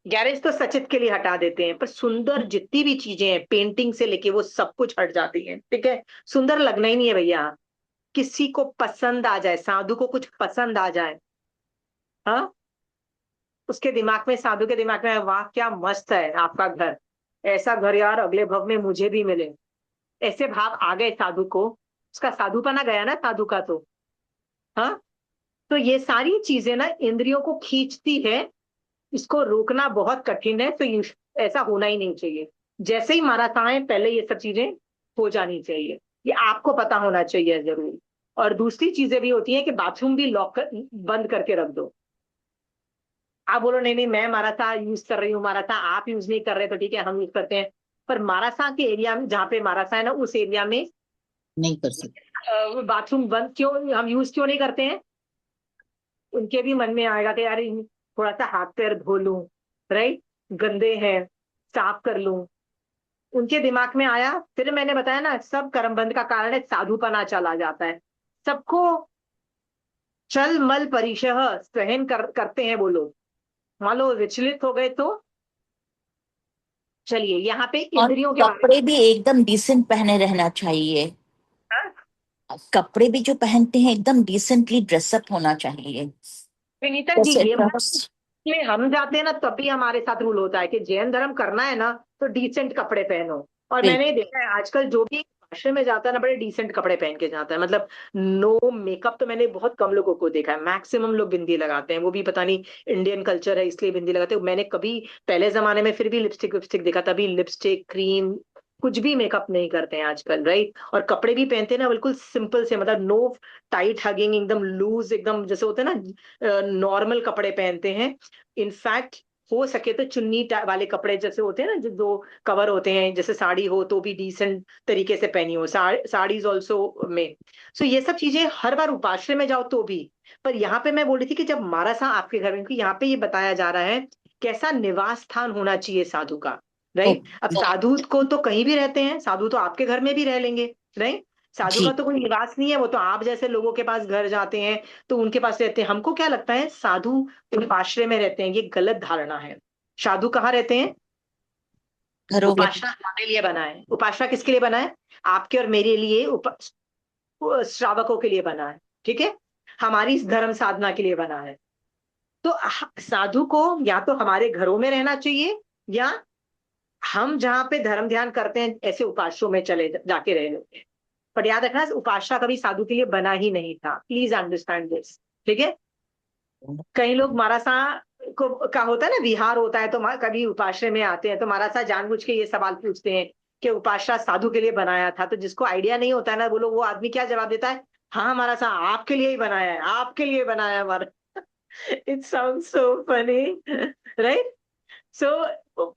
गैरेज तो सचित के लिए हटा देते हैं, पर सुंदर जितनी भी चीजें हैं, पेंटिंग से लेके वो सब कुछ हट जाती हैं, ठीक है। सुंदर लगना ही नहीं है भैया। किसी को पसंद आ जाए, साधु को कुछ पसंद आ जाए, हाँ, उसके दिमाग में, साधु के दिमाग में, वाह क्या मस्त है आपका घर, ऐसा घर यार अगले भव में मुझे भी मिले, ऐसे भाव आ गए साधु को, उसका साधुपना गया ना साधु का तो, हाँ। तो ये सारी चीजें ना इंद्रियों को खींचती है, इसको रोकना बहुत कठिन है, तो ऐसा होना ही नहीं चाहिए। जैसे ही मारा है पहले ये सब चीजें हो जानी चाहिए, ये आपको पता होना चाहिए जरूर। और दूसरी चीजें भी होती है कि बाथरूम भी लॉक कर, बंद करके रख दो। आप बोलो नहीं नहीं मैं मारासा यूज कर रही हूँ, मारासा आप यूज नहीं कर रहे तो ठीक है हम यूज करते हैं, पर मारासा के एरिया में जहाँ पे मारासा है ना, उस एरिया में नहीं कर सकते। बाथरूम बंद क्यों, हम यूज क्यों नहीं करते हैं? उनके भी मन में आएगा कि यार थोड़ा सा हाथ पैर धो लूं, राइट, गंदे हैं, साफ कर लूं। उनके दिमाग में आया, फिर मैंने बताया ना, सब कर्म बंध का कारण है, साधुपना चला जाता है सबको। चल मल परिशह सहन करते हैं वो लोग, मान लो विचलित हो गए तो। चलिए यहाँ पे और इंद्रियों के बारे कपड़े भी एकदम डिसेंट पहने रहना चाहिए। में। कपड़े भी जो पहनते हैं एकदम डिसेंटली ड्रेसअप होना चाहिए। विनीता जी जैसे ये में हम जाते हैं ना, तभी हमारे साथ रूल होता है कि जैन धर्म करना है ना तो डिसेंट कपड़े पहनो। और मैंने देखा है आजकल जो भी आश्रम में जाता है ना, बड़े डिसेंट कपड़े पहन के जाता है, मतलब नो मेकअप। तो मैंने बहुत कम लोगों को देखा है, मैक्सिमम लोग बिंदी लगाते हैं, वो भी पता नहीं इंडियन कल्चर है इसलिए बिंदी लगाते हैं। मैंने कभी पहले जमाने में फिर भी लिपस्टिक विपस्टिक देखा, तभी लिपस्टिक क्रीम कुछ भी मेकअप नहीं करते हैं आजकल, राइट। और कपड़े भी पहनते हैं ना बिल्कुल सिंपल से, मतलब नो टाइट हगिंग, एकदम लूज, एकदम जैसे होते हैं ना, नॉर्मल कपड़े पहनते हैं। इनफैक्ट हो सके तो चुन्नी वाले कपड़े जैसे होते हैं ना, जो दो कवर होते हैं, जैसे साड़ी हो तो भी डिसेंट तरीके से पहनी हो, साड़ीज ऑल्सो में। सो ये सब चीजें हर बार उपाश्रय में जाओ तो भी। पर यहाँ पे मैं बोल रही थी कि जब मारासा आपके घर में, क्योंकि यहाँ पे ये बताया जा रहा है कैसा निवास स्थान होना चाहिए साधु का, राइट। अब ओके साधु को तो कहीं भी रहते हैं, साधु तो आपके घर में भी रह लेंगे, राइट। साधु का जी। तो कोई निवास नहीं है, वो तो आप जैसे लोगों के पास घर जाते हैं तो उनके पास रहते हैं। हमको क्या लगता है साधु उपाश्रय में रहते हैं, ये गलत धारणा है। साधु कहाँ रहते हैं? घरों में। उपासना हमारे लिए बना है। उपासना किसके लिए बना है? आपके और मेरे लिए, श्रावकों के लिए बना है, ठीक है। हमारी इस धर्म साधना के लिए बना है। तो साधु को या तो हमारे घरों में रहना चाहिए, या हम जहाँ पे धर्म ध्यान करते हैं ऐसे उपासों में चले जाके रह लेते हैं। पर याद रखना, उपासना कभी साधु के लिए बना ही नहीं था, प्लीज अंडरस्टैंड दिस, ठीक है। कई लोग मारासा को का होता है ना, विहार होता है तो कभी उपाश्रय में आते हैं तो मारासा जानबूझ के ये सवाल पूछते हैं कि उपाश्रय साधु के लिए बनाया था। तो जिसको आइडिया नहीं होता है ना, बोलो वो आदमी क्या जवाब देता है? हाँ मारासा आपके लिए ही बनाया है, आपके लिए बनाया है हमारा। It sound so funny, right. So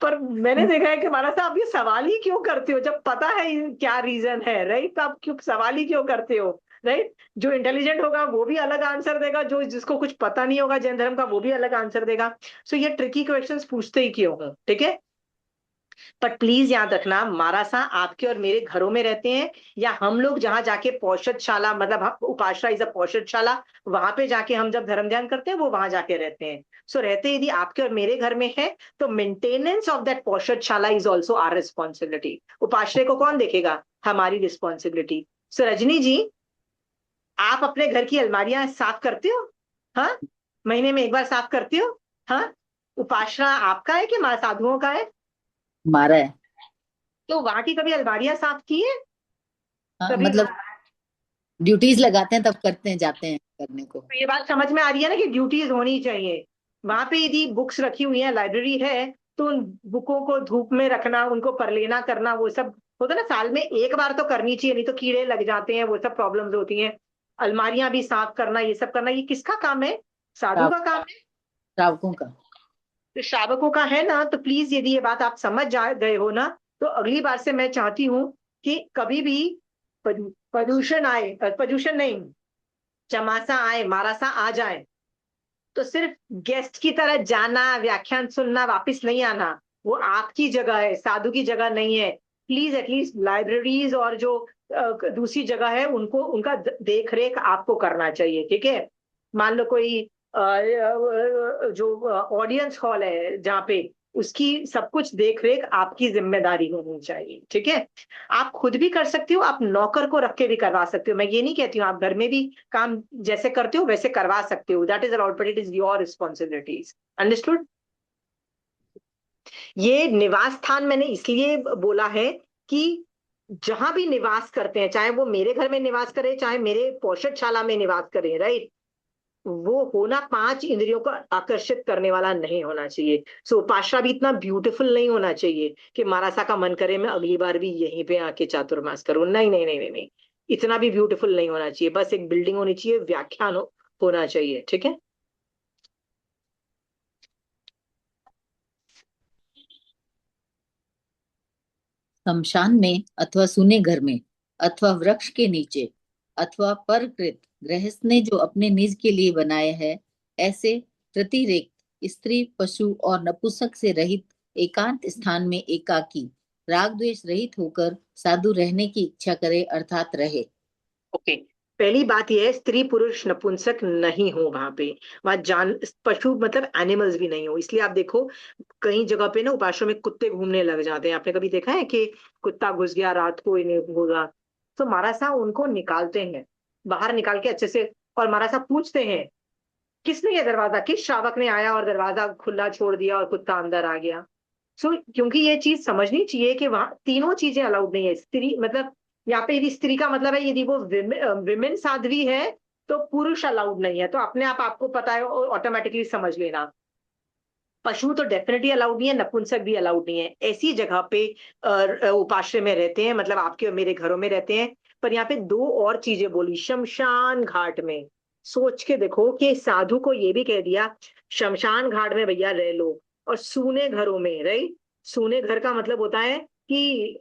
पर मैंने देखा है कि मारासा आप ये सवाल ही क्यों करते हो जब पता है क्या रीजन है, राइट। तो आप क्यों सवाल ही क्यों करते हो, राइट। जो इंटेलिजेंट होगा वो भी अलग आंसर देगा, जो जिसको कुछ पता नहीं होगा जैन धर्म का वो भी अलग आंसर देगा। सो ये ट्रिकी क्वेश्चंस पूछते ही क्यों हो, ठीक है। पर प्लीज याद रखना, मारासा आपके और मेरे घरों में रहते हैं, या हम लोग जहां जाके पौषधशाला, मतलब उपासना इज अ पौषधशाला, वहां पे जाके हम जब धर्म ध्यान करते हैं वो वहां जाके रहते हैं। सो रहते यदि आपके और मेरे घर में है तो मेंटेनेंस ऑफ दैट पौषधशाला इज ऑल्सो आर रिस्पॉन्सिबिलिटी। उपाश्रय को कौन देखेगा? हमारी रिस्पॉन्सिबिलिटी। सो रजनी जी, आप अपने घर की अलमारियां साफ करते हो? हाँ, महीने में एक बार साफ करते हो? हाँ। उपासना आपका है कि साधुओं का है? हमारा है। तो वहां की कभी अलमारियां साफ की है? हाँ, कभी मतलब ड्यूटीज लगाते हैं तब करते हैं, जाते हैं करने को। तो ये बात समझ में आ रही है ना कि ड्यूटीज होनी चाहिए। वहां पे यदि बुक्स रखी हुई है, लाइब्रेरी है, तो उन बुकों को धूप में रखना, उनको परलेना करना, वो सब होता है ना, साल में एक बार तो करनी चाहिए, नहीं तो कीड़े लग जाते हैं, वो सब प्रॉब्लम्स होती हैं। अलमारियां भी साफ करना, ये सब करना, ये किसका काम है? साधु श्राव- का काम है। श्रावकों का। तो श्रावकों का है ना। तो प्लीज यदि ये बात आप समझ जा गए हो ना, तो अगली बार से मैं चाहती हूँ कि कभी भी प्रदूषण आए, प्रदूषण नहीं, चमासा आए, मारासा आ जाए, तो सिर्फ गेस्ट की तरह जाना, व्याख्यान सुनना, वापस नहीं आना। वो आपकी जगह है, साधु की जगह नहीं है। प्लीज एटलीस्ट लाइब्रेरीज और जो दूसरी जगह है उनको, उनका देख रेख आपको करना चाहिए, ठीक है। मान लो कोई जो ऑडियंस हॉल है जहाँ पे, उसकी सब कुछ देख रेख आपकी जिम्मेदारी होनी चाहिए, ठीक है। आप खुद भी कर सकते हो, आप नौकर को रख के भी करवा सकते हो। मैं ये नहीं कहती हूँ, आप घर में भी काम जैसे करते हो वैसे करवा सकते हो, that is allowed, but it is your responsibilities. Understood? ये निवास स्थान मैंने इसलिए बोला है कि जहां भी निवास करते हैं, चाहे वो मेरे घर में निवास करे, चाहे मेरे पौषधशाला में निवास करे, राइट, वो होना पांच इंद्रियों को आकर्षित करने वाला नहीं होना चाहिए। सो उपासना भी इतना ब्यूटीफुल नहीं होना चाहिए कि मारासा का मन करे मैं अगली बार भी यहीं पे आके चातुर्मास करूं। नहीं नहीं नहीं नहीं नहीं, इतना भी ब्यूटीफुल नहीं होना चाहिए। बस एक बिल्डिंग होनी चाहिए, व्याख्यान होना चाहिए, ठीक है। शमशान में अथवा सूने घर में अथवा वृक्ष के नीचे अथवा परकृत गृहस्थ ने जो अपने निज के लिए बनाया है, ऐसे प्रतिरेक्त स्त्री पशु और नपुंसक से रहित एकांत स्थान में एकाकी राग द्वेष रहित होकर साधु रहने की इच्छा करे, अर्थात रहे। ओके, पहली बात यह है, स्त्री पुरुष नपुंसक नहीं हो वहां पे। वहां जान पशु मतलब एनिमल्स भी नहीं हो। इसलिए आप देखो कई जगह पे ना उपासों में कुत्ते घूमने लग जाते हैं। आपने कभी देखा है कि कुत्ता घुस गया रात को, इन्हें होगा, तो महाराज साहब उनको निकालते हैं, बाहर निकाल के अच्छे से, और महाराज साहब पूछते हैं किसने ये दरवाजा, किस श्रावक ने आया और दरवाजा खुला छोड़ दिया और कुत्ता अंदर आ गया। सो क्योंकि ये चीज समझनी चाहिए कि वहां तीनों चीजें अलाउड नहीं है। स्त्री मतलब यहाँ पे यदि स्त्री का मतलब है यदि वो विमेन साध्वी है तो पुरुष अलाउड नहीं है, तो अपने आप आपको पता है, ऑटोमेटिकली समझ लेना। पशु तो डेफिनेटली अलाउड नहीं है, नपुंसक भी अलाउड नहीं है। ऐसी जगह पे उपाश्रय में रहते हैं, मतलब आपके और मेरे घरों में रहते हैं। पर यहाँ पे दो और चीजें बोली शमशान घाट में। सोच के देखो कि साधु को ये भी कह दिया शमशान घाट में भैया रह लो, और सूने घरों में, राइट। सूने घर का मतलब होता है कि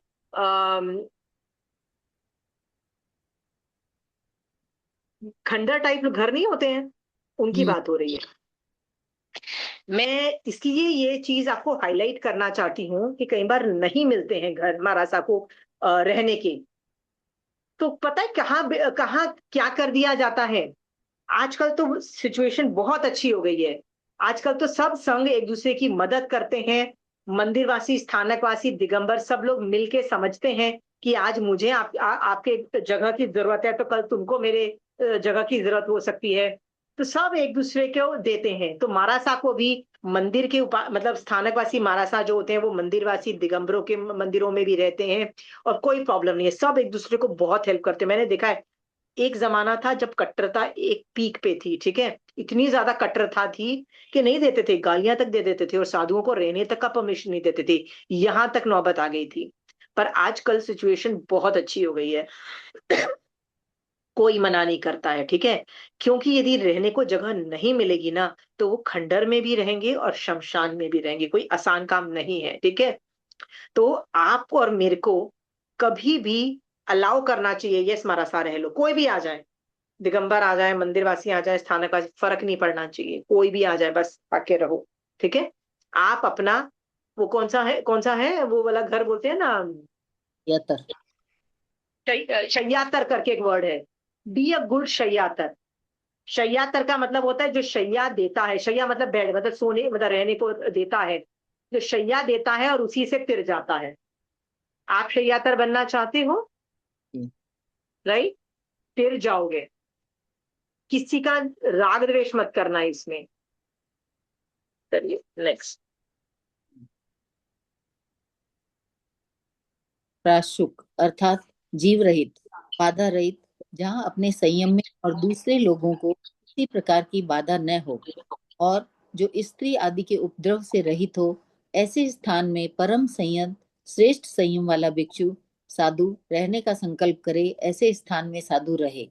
खंडर टाइप घर नहीं होते हैं, उनकी हम्म। बात हो रही है। मैं इसलिए ये चीज आपको हाईलाइट करना चाहती हूँ कि कई बार नहीं मिलते हैं घर महाराजा को रहने के, तो पता है कहाँ कहाँ क्या कर दिया जाता है। आजकल तो सिचुएशन बहुत अच्छी हो गई है। आजकल तो सब संघ एक दूसरे की मदद करते हैं। मंदिरवासी, स्थानकवासी, दिगंबर सब लोग मिलके समझते हैं कि आज मुझे आपके जगह की जरूरत है, तो कल तुमको मेरे जगह की जरूरत हो सकती है। तो सब एक दूसरे को देते हैं। तो महारासा को भी मंदिर के मतलब स्थानकवासी महारासा जो होते हैं वो मंदिरवासी दिगंबरों के मंदिरों में भी रहते हैं, और कोई प्रॉब्लम नहीं है। सब एक दूसरे को बहुत हेल्प करते हैं। मैंने देखा है एक जमाना था जब कट्टरता एक पीक पे थी, ठीक है। इतनी ज्यादा कट्टरता थी कि नहीं देते थे, गालियां तक दे देते थे, और साधुओं को रहने तक का परमिशन नहीं देते थे। यहां तक नौबत आ गई थी। पर आजकल सिचुएशन बहुत अच्छी हो गई है। कोई मना नहीं करता है, ठीक है। क्योंकि यदि रहने को जगह नहीं मिलेगी ना, तो वो खंडर में भी रहेंगे और शमशान में भी रहेंगे। कोई आसान काम नहीं है, ठीक है। तो आपको और मेरे को कभी भी अलाउ करना चाहिए, यस महाराज रह लो, कोई भी आ जाए, दिगंबर आ जाए, मंदिरवासी आ जाए, स्थानक फर्क नहीं पड़ना चाहिए, कोई भी आ जाए, बस आके रहो, ठीक है। आप अपना वो कौन सा है वो वाला घर बोलते हैं ना, यातर। शय्यातर करके एक वर्ड है। Be a good शय्यातर। शय्यातर का मतलब होता है जो शैया देता है। शैया मतलब बेड, मतलब सोने, मतलब रहने को देता है। जो शैया देता है और उसी से फिर जाता है। आप शय्यातर बनना चाहते हो, राइट। फिर जाओगे। किसी का राग द्वेष मत करना इसमें। चलिए नेक्स्ट। प्राशुक अर्थात जीव रहित, बाधा रहित, जहाँ अपने संयम में और दूसरे लोगों को किसी प्रकार की बाधा न हो, और जो स्त्री आदि के उपद्रव से रहित हो, ऐसे स्थान में परम संयम, श्रेष्ठ संयम वाला भिक्षु साधु रहने का संकल्प करे, ऐसे स्थान में साधु रहे।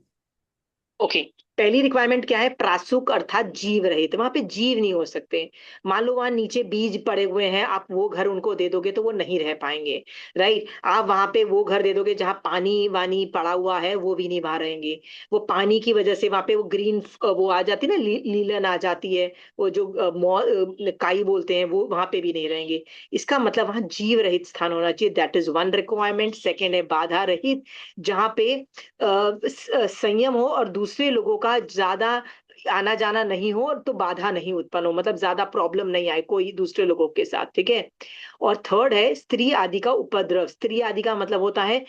ओके, पहली रिक्वायरमेंट क्या है? प्रासुक अर्थात जीव रहित। वहां पे जीव नहीं हो सकते। मान लो वहां नीचे बीज पड़े हुए हैं, आप वो घर उनको दे दोगे तो वो नहीं रह पाएंगे, राइट। आप वहां पे वो घर दे दोगे जहां पानी वानी पड़ा हुआ है, वो भी नहीं वहां रहेंगे। वो पानी की वजह से वहां पे वो ग्रीन वो आ जाती है ना, लीलन आ जाती है। वो जो काई बोलते हैं, वो वहां पे भी नहीं रहेंगे। इसका मतलब वहां जीव रहित स्थान होना चाहिए। That is one requirement. Second है बाधा रहित, जहां पे संयम हो और दूसरे लोगों का ज्यादा आना जाना नहीं हो, तो बाधा नहीं उत्पन्न हो, मतलब ज्यादा प्रॉब्लम नहीं आए कोई दूसरे लोगों के साथ, ठीक है। और थर्ड है स्त्री आदि का उपद्रव। स्त्री आदि का मतलब होता है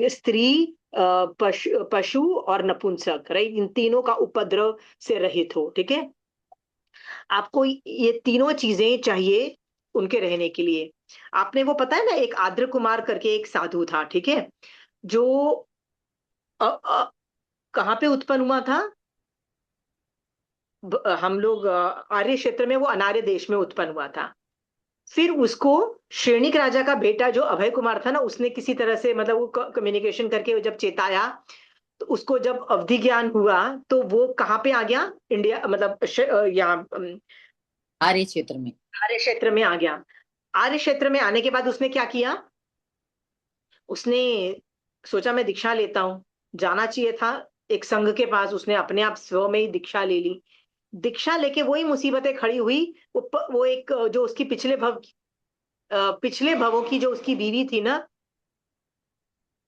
स्त्री, पशु और नपुंसक, राइट। इन तीनों का उपद्रव से रहित हो, ठीक है। आपको ये तीनों चीजें चाहिए उनके रहने के लिए। आपने वो पता है ना, एक आद्र कुमार करके एक साधु था, ठीक है, जो कहाँ पे उत्पन्न हुआ था? हम लोग आर्य क्षेत्र में, वो अनार्य देश में उत्पन्न हुआ था। फिर उसको श्रेणिक राजा का बेटा जो अभय कुमार था ना, उसने किसी तरह से मतलब वो कम्युनिकेशन करके जब चेताया, तो उसको जब अवधि ज्ञान हुआ, तो वो कहाँ पे आ गया? इंडिया, मतलब यहाँ आर्य क्षेत्र में। आर्य क्षेत्र में आ गया। आर्य क्षेत्र में आने के बाद उसने क्या किया? उसने सोचा मैं दीक्षा लेता हूँ। जाना चाहिए था एक संघ के पास, उसने अपने आप स्व में ही दीक्षा ले ली। दीक्षा लेके वही मुसीबतें खड़ी हुई। वो एक जो उसकी पिछले भवों की जो उसकी बीवी थी ना,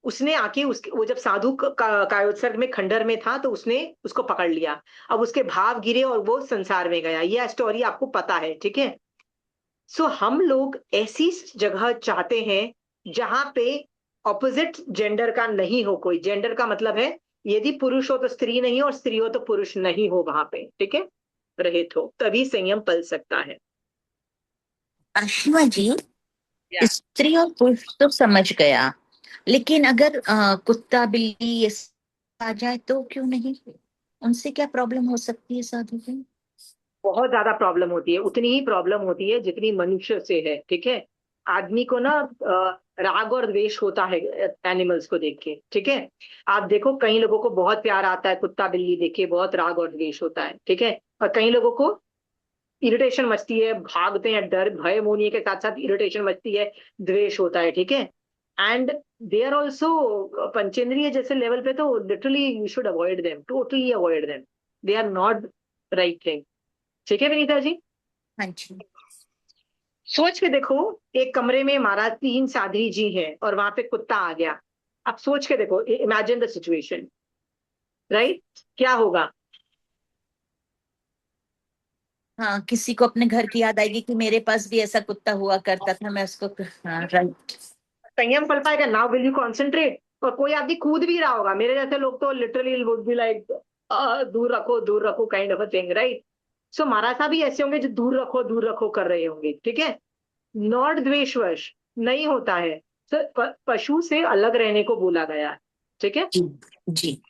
उसने आके उसके वो जब साधु कायोत्सर्ग में खंडर में था, तो उसने उसको पकड़ लिया। अब उसके भाव गिरे और वो संसार में गया। यह स्टोरी आपको पता है, ठीक है। सो हम लोग ऐसी जगह चाहते हैं जहां पे ऑपोजिट जेंडर का नहीं हो कोई। जेंडर का मतलब है यदि पुरुष हो तो स्त्री नहीं हो, और स्त्री हो तो पुरुष नहीं हो वहां पे, ठीक है। रहित हो, तभी संयम पल सकता है। शिवा जी, या स्त्री और पुरुष तो समझ गया, लेकिन अगर कुत्ता बिल्ली ये आ जाए तो क्यों नहीं, उनसे क्या प्रॉब्लम हो सकती है साधु को? बहुत ज्यादा प्रॉब्लम होती है, उतनी ही प्रॉब्लम होती है जितनी मनुष्य से है, ठीक है। आदमी को ना राग और द्वेष होता है एनिमल्स को देख के, ठीक है। आप देखो कई लोगों को बहुत प्यार आता है कुत्ता बिल्ली देख के, बहुत राग और द्वेष होता है, ठीक है। और कई लोगों को इरिटेशन मचती है, भागते हैं, डर भय मोनिए के साथ साथ इरिटेशन मचती है, द्वेष होता है, ठीक है। एंड दे आर ऑल्सो पंचेंद्रिय जैसे लेवल पे तो literally you should avoid them, totally avoid them. They are not right thing, ठीक है विनीता जी। हाँ जी। सोच के देखो, एक कमरे में महाराज 3 साध्वी जी हैं और वहां पे कुत्ता आ गया। अब सोच के देखो, इमेजिन द सिचुएशन, राइट, क्या होगा? हाँ, किसी को अपने घर की याद आएगी कि मेरे पास भी ऐसा कुत्ता हुआ करता था, मैं उसको, हाँ राइट। संयम पल पाएगा? Now will you concentrate? और कोई आदमी कूद भी रहा होगा, मेरे जैसे लोग तो लिटरली वुड बी लाइक दूर रखो kind of a thing, right. So महाराज साहब भी ऐसे होंगे जो दूर रखो कर रहे होंगे, ठीक है। नॉट द्वेषवश, नहीं होता है। पशु से अलग रहने को बोला गया है, ठीक है। जी जी।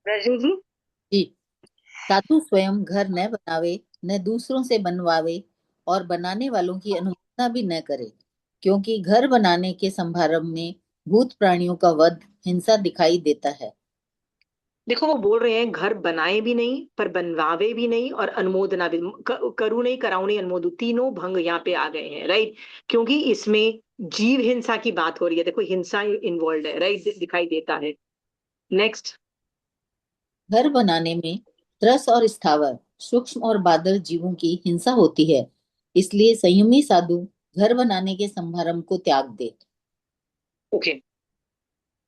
रजनी जी। जी। साधु स्वयं घर न बनावे, न दूसरों से बनवावे, और बनाने वालों की अनुमोदना भी न करे, क्योंकि घर बनाने के समारंभ में भूत प्राणियों का वध, हिंसा दिखाई देता है। देखो वो बोल रहे हैं घर बनाए भी नहीं पर बनवावे भी नहीं और अनुमोदना भी, करू नहीं कराऊ नहीं अनुमोदू, तीनों भंग यहाँ पे आ गए हैं, राइट। क्योंकि इसमें जीव हिंसा की बात हो रही है, देखो हिंसा इन्वॉल्व है, राइट, दिखाई देता है। नेक्स्ट। घर बनाने में त्रस और स्थावर, सूक्ष्म और बादल जीवों की हिंसा होती है, इसलिए संयमी साधु घर बनाने के समारंभ को त्याग दे। ओके,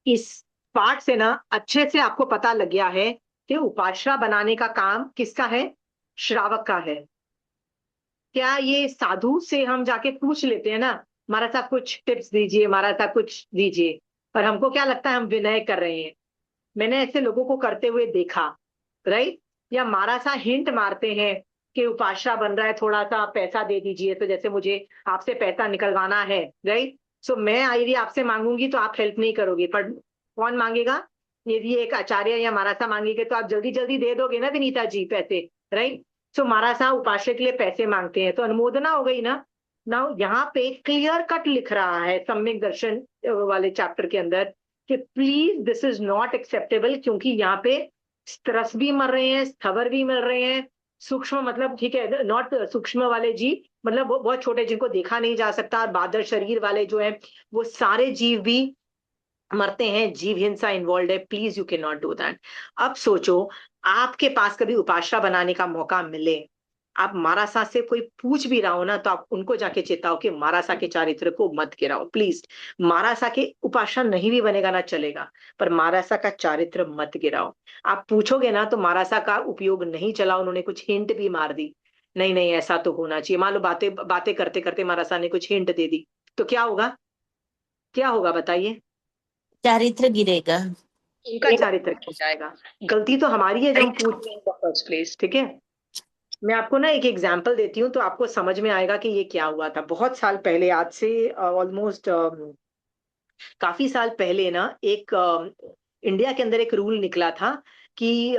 इस पाठ से ना अच्छे से आपको पता लग गया है कि उपाश्रा बनाने का काम किसका है? श्रावक का है। क्या ये साधु से हम जाके पूछ लेते हैं ना, महाराज साहब कुछ टिप्स दीजिए, महाराज साहब कुछ दीजिए, पर हमको क्या लगता है हम विनय कर रहे हैं। मैंने ऐसे लोगों को करते हुए देखा, राइट। या मारा सा हिंट मारते हैं कि उपाश्रा बन रहा है, थोड़ा सा पैसा दे दीजिए, तो जैसे मुझे आपसे पैसा निकलवाना है, राइट। सो मैं यदि आपसे मांगूंगी तो आप हेल्प नहीं करोगे, पर कौन मांगेगा? यदि एक आचार्य या महाराजा मांगेंगे तो आप जल्दी जल्दी दे दोगे ना विनीता जी पैसे, राइट। सो महाराजा उपाश्रय के लिए पैसे मांगते हैं तो अनुमोदना हो गई ना। ना यहाँ पे क्लियर कट लिख रहा है सम्यक दर्शन वाले चैप्टर के अंदर कि please this is not acceptable, क्योंकि यहाँ पे त्रस भी मर रहे हैं, स्थवर भी मर रहे हैं, सूक्ष्म मतलब ठीक है, नॉट सूक्ष्म वाले जीव मतलब बहुत छोटे जिनको देखा नहीं जा सकता, और बादल शरीर वाले जो है वो सारे जीव भी मरते हैं, जीव हिंसा इन्वॉल्व है, please you can not do that. अब सोचो, आपके पास कभी उपाश्रा बनाने का मौका मिले, आप मारासा से कोई पूछ भी रहा हो ना, तो आप उनको जाके चेताओ कि मारासा के चारित्र को मत गिराओ प्लीज। मारासा के उपाश्रा नहीं भी बनेगा ना चलेगा, पर मारासा का चारित्र मत गिराओ। आप पूछोगे ना तो मारासा का उपयोग नहीं चला, उन्होंने कुछ हिंट भी मार दी, नहीं नहीं ऐसा तो होना चाहिए, मान लो बातें बातें करते करते मारासा ने कुछ हिंट दे दी, तो क्या होगा? क्या होगा बताइए? चारित्र गिरेगा। उनका चारित्र हो जाएगा। गलती तो हमारी है जब हम पूछ रहे हैं फर्स्ट प्लेस, ठीक है। मैं आपको ना एक एग्जांपल देती हूँ तो आपको समझ में आएगा कि ये क्या हुआ था बहुत साल पहले, आज से ऑलमोस्ट काफी साल पहले ना, एक इंडिया के अंदर एक रूल निकला था कि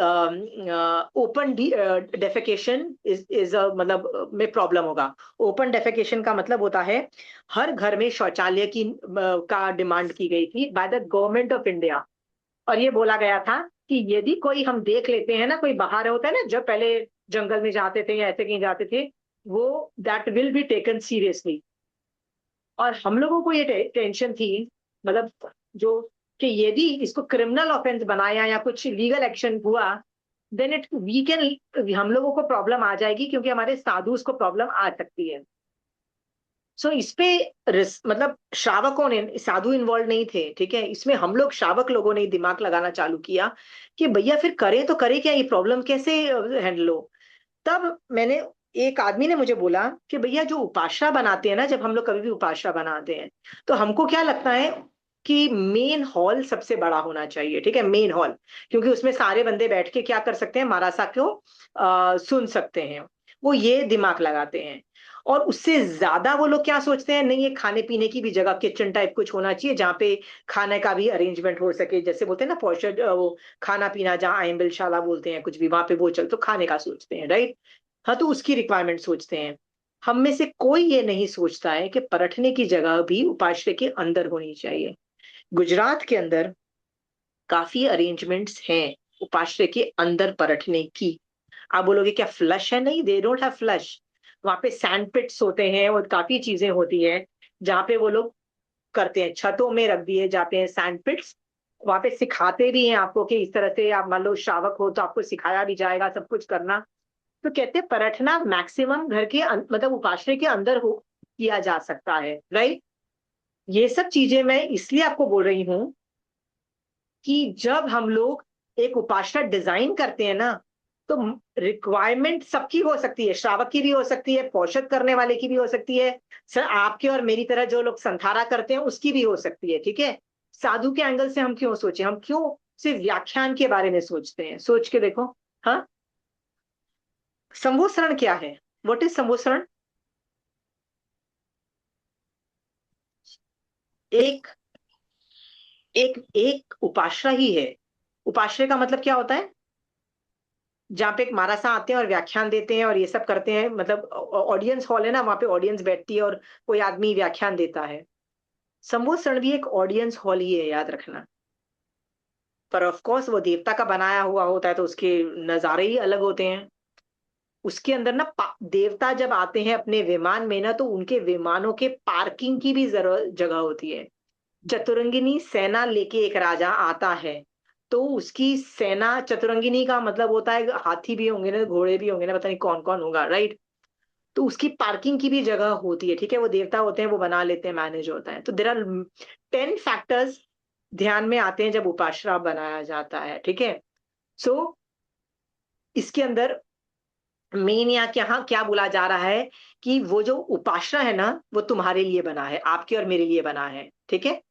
ओपन डेफेकेशन इज मतलब में प्रॉब्लम होगा। ओपन डेफेकेशन का मतलब होता है हर घर में शौचालय की का डिमांड की गई थी by the government of India. और ये बोला गया था कि यदि कोई हम देख लेते हैं ना, कोई बाहर होता है ना, जब पहले जंगल में जाते थे या ऐसे कहीं जाते थे, वो that will be taken seriously. और हम लोगों को ये टेंशन थी, मतलब जो, कि यदि इसको क्रिमिनल ऑफेंस बनाया या कुछ लीगल एक्शन हुआ, देन इट वी कैन, हम लोगों को प्रॉब्लम आ जाएगी, क्योंकि हमारे साधु को प्रॉब्लम आ सकती है। सो इस पे मतलब श्रावकों ने, साधु इन्वॉल्व नहीं थे, ठीक है, इसमें हम लोग श्रावक लोगों ने दिमाग लगाना चालू किया कि भैया फिर करें तो करें क्या, ये प्रॉब्लम कैसे हैंडल हो। तब मैंने एक आदमी ने मुझे बोला कि भैया जो उपाश्रा बनाते हैं ना, जब हम लोग कभी भी उपाश्रा बनाते हैं तो हमको क्या लगता है कि मेन हॉल सबसे बड़ा होना चाहिए, ठीक है, मेन हॉल, क्योंकि उसमें सारे बंदे बैठ के क्या कर सकते हैं, मारासा को सुन सकते हैं। वो ये दिमाग लगाते हैं। और उससे ज्यादा वो लोग क्या सोचते हैं, नहीं ये खाने पीने की भी जगह, किचन टाइप कुछ होना चाहिए जहाँ पे खाने का भी अरेंजमेंट हो सके, जैसे बोलते हैं ना पौषध, वो खाना पीना जहाँ आयम्बिलशाला बोलते हैं कुछ भी, वहां पे वो चल तो खाने का सोचते हैं, राइट। हाँ, तो उसकी रिक्वायरमेंट सोचते हैं। हम में से कोई ये नहीं सोचता है कि परखने की जगह भी उपाश्रय के अंदर होनी चाहिए। गुजरात के अंदर काफी अरेंजमेंट्स हैं उपाश्रय के अंदर परखने की। आप बोलोगे क्या फ्लश है? नहीं, दे डोंट हैव फ्लश। वहां पे सैंड पिट्स होते हैं और काफी चीजें होती है जहाँ पे वो लोग करते हैं, छतों में रख दिए जाते हैं सैंड पिट्स। वहां पे सिखाते भी हैं आपको कि इस तरह से आप मान लो श्रावक हो तो आपको सिखाया भी जाएगा सब कुछ करना। तो कहते हैं परखना मैक्सिमम घर के मतलब उपाश्रय के अंदर हो किया जा सकता है, राइट। ये सब चीजें मैं इसलिए आपको बोल रही हूँ कि जब हम लोग एक उपासना डिजाइन करते हैं ना, तो रिक्वायरमेंट सबकी हो सकती है, श्रावक की भी हो सकती है, पौषध करने वाले की भी हो सकती है, सर आपके और मेरी तरह जो लोग संथारा करते हैं उसकी भी हो सकती है, ठीक है। साधु के एंगल से हम क्यों सोचे, हम क्यों सिर्फ व्याख्यान के बारे में सोचते हैं? सोच के देखो। हाँ, संवोसरण क्या है? व्हाट इज संवोसरण? एक एक एक उपाश्रय ही है। उपाश्रय का मतलब क्या होता है? जहाँ पे एक मारासा आते हैं और व्याख्यान देते हैं और ये सब करते हैं, मतलब ऑडियंस हॉल है ना, वहां पे ऑडियंस बैठती है और कोई आदमी व्याख्यान देता है। संवोत्सरण भी एक ऑडियंस हॉल ही है, याद रखना। पर ऑफ कोर्स वो देवता का बनाया हुआ होता है तो उसके नजारे ही अलग होते हैं। उसके अंदर ना देवता जब आते हैं अपने विमान में ना, तो उनके विमानों के पार्किंग की भी जरूरत जगह होती है। चतुरंगिनी सेना लेके एक राजा आता है तो उसकी सेना, चतुरंगिनी का मतलब होता है हाथी भी होंगे ना, घोड़े भी होंगे ना, पता नहीं कौन कौन होगा, राइट। तो उसकी पार्किंग की भी जगह होती है, ठीक है। वो देवता होते हैं, वो बना लेते हैं, मैनेज होता है। तो देर आर 10 फैक्टर्स ध्यान में आते हैं जब उपाश्रय बनाया जाता है, ठीक है। सो इसके अंदर मेन यहाँ क्या क्या बोला जा रहा है कि वो जो उपाश्रय है ना, वो तुम्हारे लिए बना है, आपके और मेरे लिए बना है, ठीक है।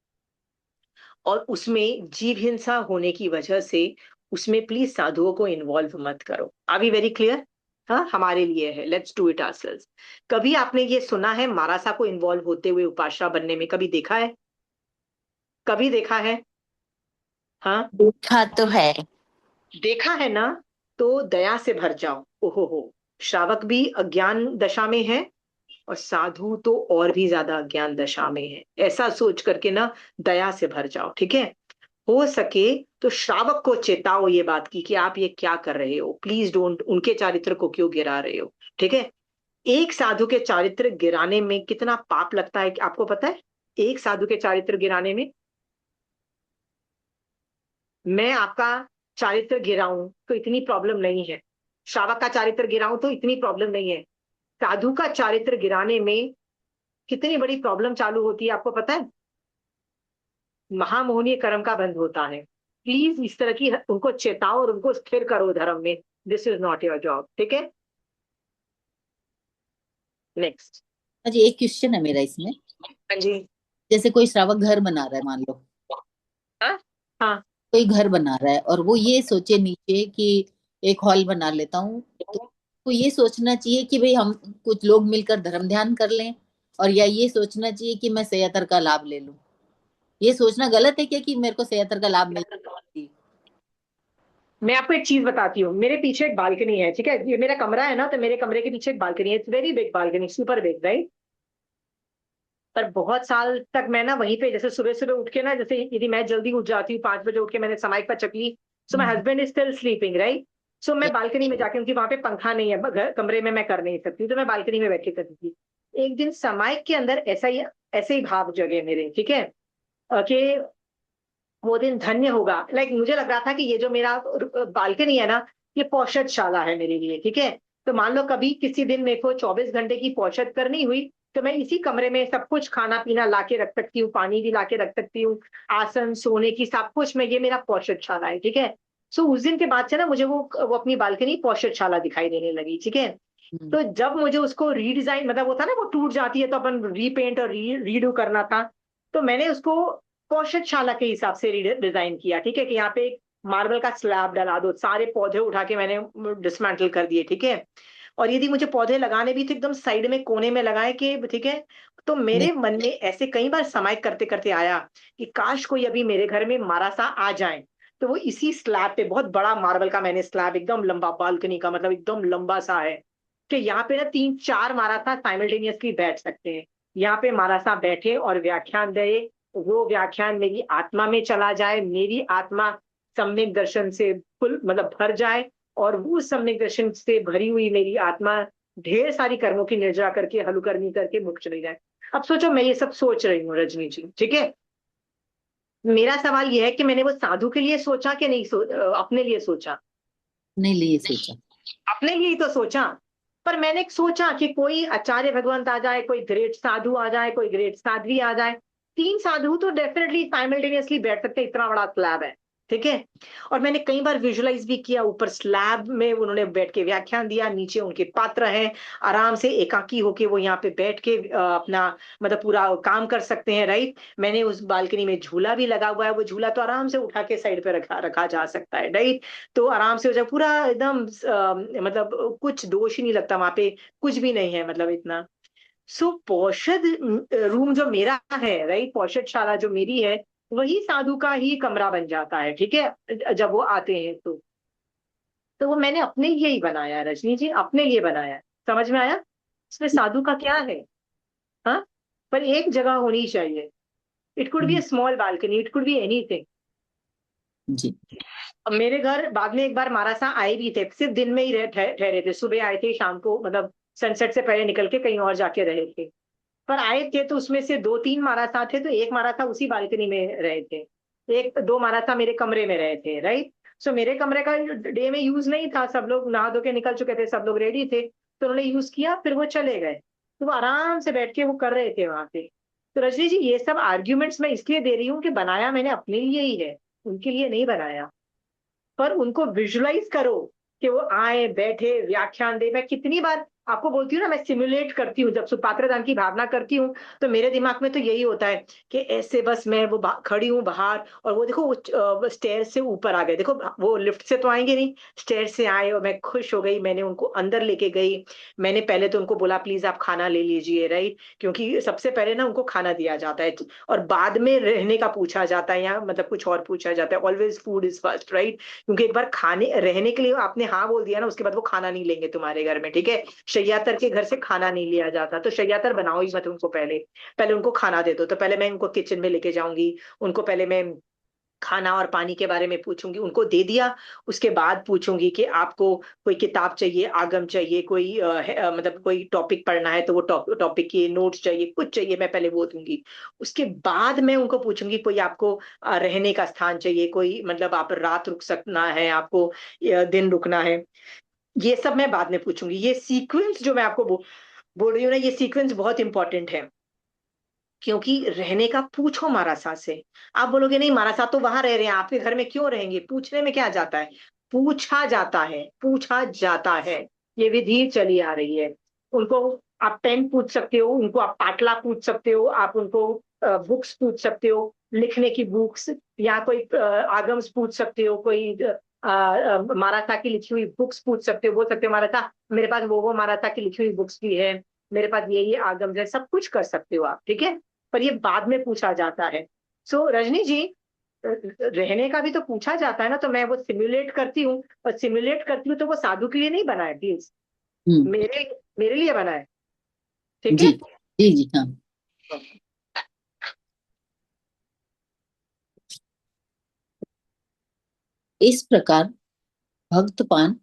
और उसमें जीव हिंसा होने की वजह से उसमें प्लीज साधुओं को इन्वॉल्व मत करो। Are we very clear? हाँ, हमारे लिए है, लेट्स डू इट आवरसेल्व्स। कभी आपने ये सुना है मारासा को इन्वॉल्व होते हुए उपाश्रय बनने में? कभी देखा है? कभी देखा है? हाँ, देखा तो है। देखा है ना। तो दया से भर जाओ। ओहो हो, श्रावक भी अज्ञान दशा में है और साधु तो और भी ज्यादा अज्ञान दशा में है, ऐसा सोच करके ना दया से भर जाओ, ठीक है। हो सके तो श्रावक को चेताओ ये बात की कि आप ये क्या कर रहे हो, प्लीज डोंट, उनके चारित्र को क्यों गिरा रहे हो, ठीक है। एक साधु के चारित्र गिराने में कितना पाप लगता है आपको पता है? एक साधु के चारित्र गिराने में, मैं आपका चारित्र गिराऊं तो इतनी प्रॉब्लम नहीं है, श्रावक का चारित्र गिराऊं तो इतनी प्रॉब्लम नहीं है। साधु का चारित्र गिराने में कितनी बड़ी प्रॉब्लम चालू होती है आपको पता है? महामोहनीय कर्म का बंध होता है। प्लीज इस तरह की उनको चेताओ और उनको स्थिर करो धर्म में। This is not your job, ठीक है। नेक्स्ट। जी एक क्वेश्चन है मेरा इसमें। हाँ जी। जैसे कोई श्रावक घर बना रहा है, मान लो हाँ हाँ। कोई घर बना रहा है और वो ये सोचे नीचे कि एक हॉल बना लेता हूँ, तो ये सोचना चाहिए कि भाई हम कुछ लोग मिलकर धर्म ध्यान कर लें, और या ये सोचना चाहिए कि मैं सेयातर का लाभ ले लूं? ये सोचना गलत है क्या कि मेरे को सेयातर का लाभ मिल? मैं आपको एक चीज बताती हूँ, मेरे पीछे एक बालकनी है, ठीक है, ये मेरा कमरा है ना, तो मेरे कमरे के पीछे एक बालकनी है, it's very big balcony, super big, right. पर बहुत साल तक मैं ना वहीं पे, जैसे सुबह सुबह उठ के ना, जैसे यदि मैं जल्दी उठ जाती हूँ 5 बजे उठ के, मैंने समाई पर चकली, so my husband is still sleeping, right. So मैं बालकनी में जाके, उनकी वहां पे पंखा नहीं है, कमरे में मैं कर नहीं सकती, तो मैं बालकनी में बैठ के करती थी। एक दिन समाई के अंदर ऐसे ही भाव जगे मेरे, ठीक है, कि वो दिन धन्य होगा। लाइक मुझे लग रहा था कि ये जो मेरा बालकनी है ना, ये पौषधशाला है मेरे लिए, ठीक है। तो मान लो कभी किसी दिन मेरे को 24 घंटे की पौषध करनी हुई, तो मैं इसी कमरे में सब कुछ खाना पीना ला के रख सकती हूँ, पानी भी ला के रख सकती हूँ, आसन सोने की सब कुछ में, ये मेरा पौषधशाला है, ठीक है। सो उस दिन के बाद से ना मुझे वो अपनी बालकनी पौषधशाला दिखाई देने लगी, ठीक है। तो जब मुझे उसको रीडिजाइन, मतलब वो था ना, वो टूट जाती है तो अपन रीपेंट और रीडू करना था, तो मैंने उसको पौषधशाला के हिसाब से डिजाइन किया, ठीक है, कि यहाँ पे एक मार्बल का स्लैब डला दो, सारे पौधे उठा के मैंने डिसमेंटल कर दिए, ठीक है। और यदि मुझे पौधे लगाने भी थे एकदम साइड में कोने में लगाए के, ठीक है, तो मेरे मन में ऐसे कई बार समाई करते करते आया कि काश कोई अभी मेरे घर में मारा सा आ जाए, तो वो इसी स्लैब पे, बहुत बड़ा मार्बल का मैंने स्लैब, एकदम लंबा बालकनी का, मतलब एकदम लंबा सा है, कि यहाँ पे ना 3-4 माराथा साइमल्टेनियसली बैठ सकते हैं। यहाँ पे माराथा बैठे और व्याख्यान दे, वो व्याख्यान मेरी आत्मा में चला जाए, मेरी आत्मा सम्यक दर्शन से फुल मतलब भर जाए, और वो सम्यक दर्शन से भरी हुई मेरी आत्मा ढेर सारी कर्मों की निर्जरा करके, हलुकर्मी करके मुक्त चली जाए। अब सोचो, मैं ये सब सोच रही हूँ रजनी जी, ठीक है। मेरा सवाल ये है कि मैंने वो साधु के लिए सोचा कि नहीं, अपने लिए सोचा? नहीं लिए सोचा। अपने लिए ही तो सोचा। पर मैंने सोचा कि कोई आचार्य भगवंत आ जाए, कोई ग्रेट साधु आ जाए, कोई ग्रेट साध्वी आ जाए, 3 साधु तो डेफिनेटली साइमल्टेनियसली बैठ सकते हैं, इतना बड़ा स्लैब है, ठीक है। और मैंने कई बार विजुलाइज भी किया, ऊपर स्लैब में उन्होंने बैठ के व्याख्यान दिया, नीचे उनके पात्र हैं, आराम से एकाकी होके वो यहाँ पे बैठ के अपना मतलब पूरा काम कर सकते हैं, राइट। मैंने उस बालकनी में झूला भी लगा हुआ है, वो झूला तो आराम से उठा के साइड पे रखा रखा जा सकता है, राइट। तो आराम से हो जाए पूरा एकदम, मतलब कुछ दोष ही नहीं लगता वहां पे, कुछ भी नहीं है, मतलब इतना। सो पौषध रूम जो मेरा है, राइट, पौषधशाला जो मेरी है, वही साधु का ही कमरा बन जाता है, ठीक है, जब वो आते हैं तो वो मैंने अपने लिए ही बनाया है रजनी जी, अपने लिए बनाया है। समझ में आया? इसमें साधु का क्या है? हाँ, पर एक जगह होनी चाहिए। It could be a small balcony, it could be anything. जी। अब मेरे घर बाद में एक बार मारासा आए भी थे, सिर्फ दिन में ही ठहरे थे, सुबह आए थे, शाम को मतलब सनसेट से पहले निकल के कहीं और जाके रहे थे। पर आए थे तो उसमें से 2-3 मारासा थे, तो एक मारासा उसी बालकनी में रहे थे, 1-2 मारासा मेरे कमरे में रहे थे, राइट। सो मेरे कमरे का डे में यूज नहीं था, सब लोग नहा धो के निकल चुके थे, सब लोग रेडी थे, तो उन्होंने यूज किया, फिर वो चले गए, तो वो आराम से बैठ के वो कर रहे थे वहां पे। तो रजनी जी, ये सब आर्ग्यूमेंट्स मैं इसलिए दे रही हूँ कि बनाया मैंने अपने लिए ही है, उनके लिए नहीं बनाया। पर उनको विजुलाइज करो कि वो आए, बैठे, व्याख्यान दे। मैं कितनी बार आपको बोलती हूँ ना, मैं सिमुलेट करती हूँ, जब सुपात्र दान की भावना करती हूँ, तो मेरे दिमाग में तो यही होता है कि ऐसे बस मैं वो खड़ी हूँ बाहर, और वो देखो वो स्टेयर से ऊपर आ गए, देखो वो लिफ्ट से तो आएंगे नहीं, स्टेयर से आए, और मैं खुश हो गई, मैंने उनको अंदर लेके गई। मैंने पहले तो उनको बोला प्लीज आप खाना ले लीजिए, राइट, क्योंकि सबसे पहले ना उनको खाना दिया जाता है, और बाद में रहने का पूछा जाता है, या मतलब कुछ और पूछा जाता है, always food is first, right. क्योंकि एक बार खाने रहने के लिए आपने हाँ बोल दिया ना, उसके बाद वो खाना नहीं लेंगे तुम्हारे घर में, ठीक है। शैयातर के घर से खाना नहीं लिया जाता, तो शैयातर बनाओ ही मत उनको, पहले पहले उनको खाना दे दो। तो पहले मैं उनको किचन में लेके जाऊंगी, उनको पहले मैं खाना और पानी के बारे में पूछूंगी, उनको दे दिया, उसके बाद पूछूंगी कि आपको कोई किताब चाहिए, आगम चाहिए, कोई मतलब कोई टॉपिक पढ़ना है तो वो टॉपिक की नोट्स चाहिए, कुछ चाहिए, मैं पहले वो दूंगी। उसके बाद मैं उनको पूछूंगी कोई आपको रहने का स्थान चाहिए, कोई मतलब आप रात रुक सकना है आपको, दिन रुकना है, ये सब मैं बाद में पूछूंगी। ये सीक्वेंस जो मैं आपको बोल रही हूँ ना, ये सीक्वेंस बहुत इंपॉर्टेंट है, क्योंकि रहने का पूछो मारासा से। आप बोलोगे नहीं मारासा तो वहां रह रहे हैं, आपके घर में क्यों रहेंगे, पूछने में क्या जाता है, पूछा जाता है, पूछा जाता है। ये विधि चली आ रही है। उनको आप पेन पूछ सकते हो, उनको आप पाटला पूछ सकते हो, आप उनको बुक्स पूछ सकते हो, लिखने की बुक्स, या कोई आगम्स पूछ सकते हो, कोई माराठा की लिखी हुई बुक्स पूछ सकते हो, बोल सकते हो माराठा मेरे पास वो माराठा की लिखी हुई बुक्स भी है, मेरे पास ये आगम है, सब कुछ कर सकते हो आप, ठीक है। पर ये बाद में पूछा जाता है। सो रजनी जी, रहने का भी तो पूछा जाता है ना, तो मैं वो सिमुलेट करती हूँ, और सिमुलेट करती हूँ तो वो साधु के लिए नहीं बना है प्लीज, मेरे मेरे लिए बना है, ठीक जी है। जी जी हाँ। इस प्रकार भक्तपान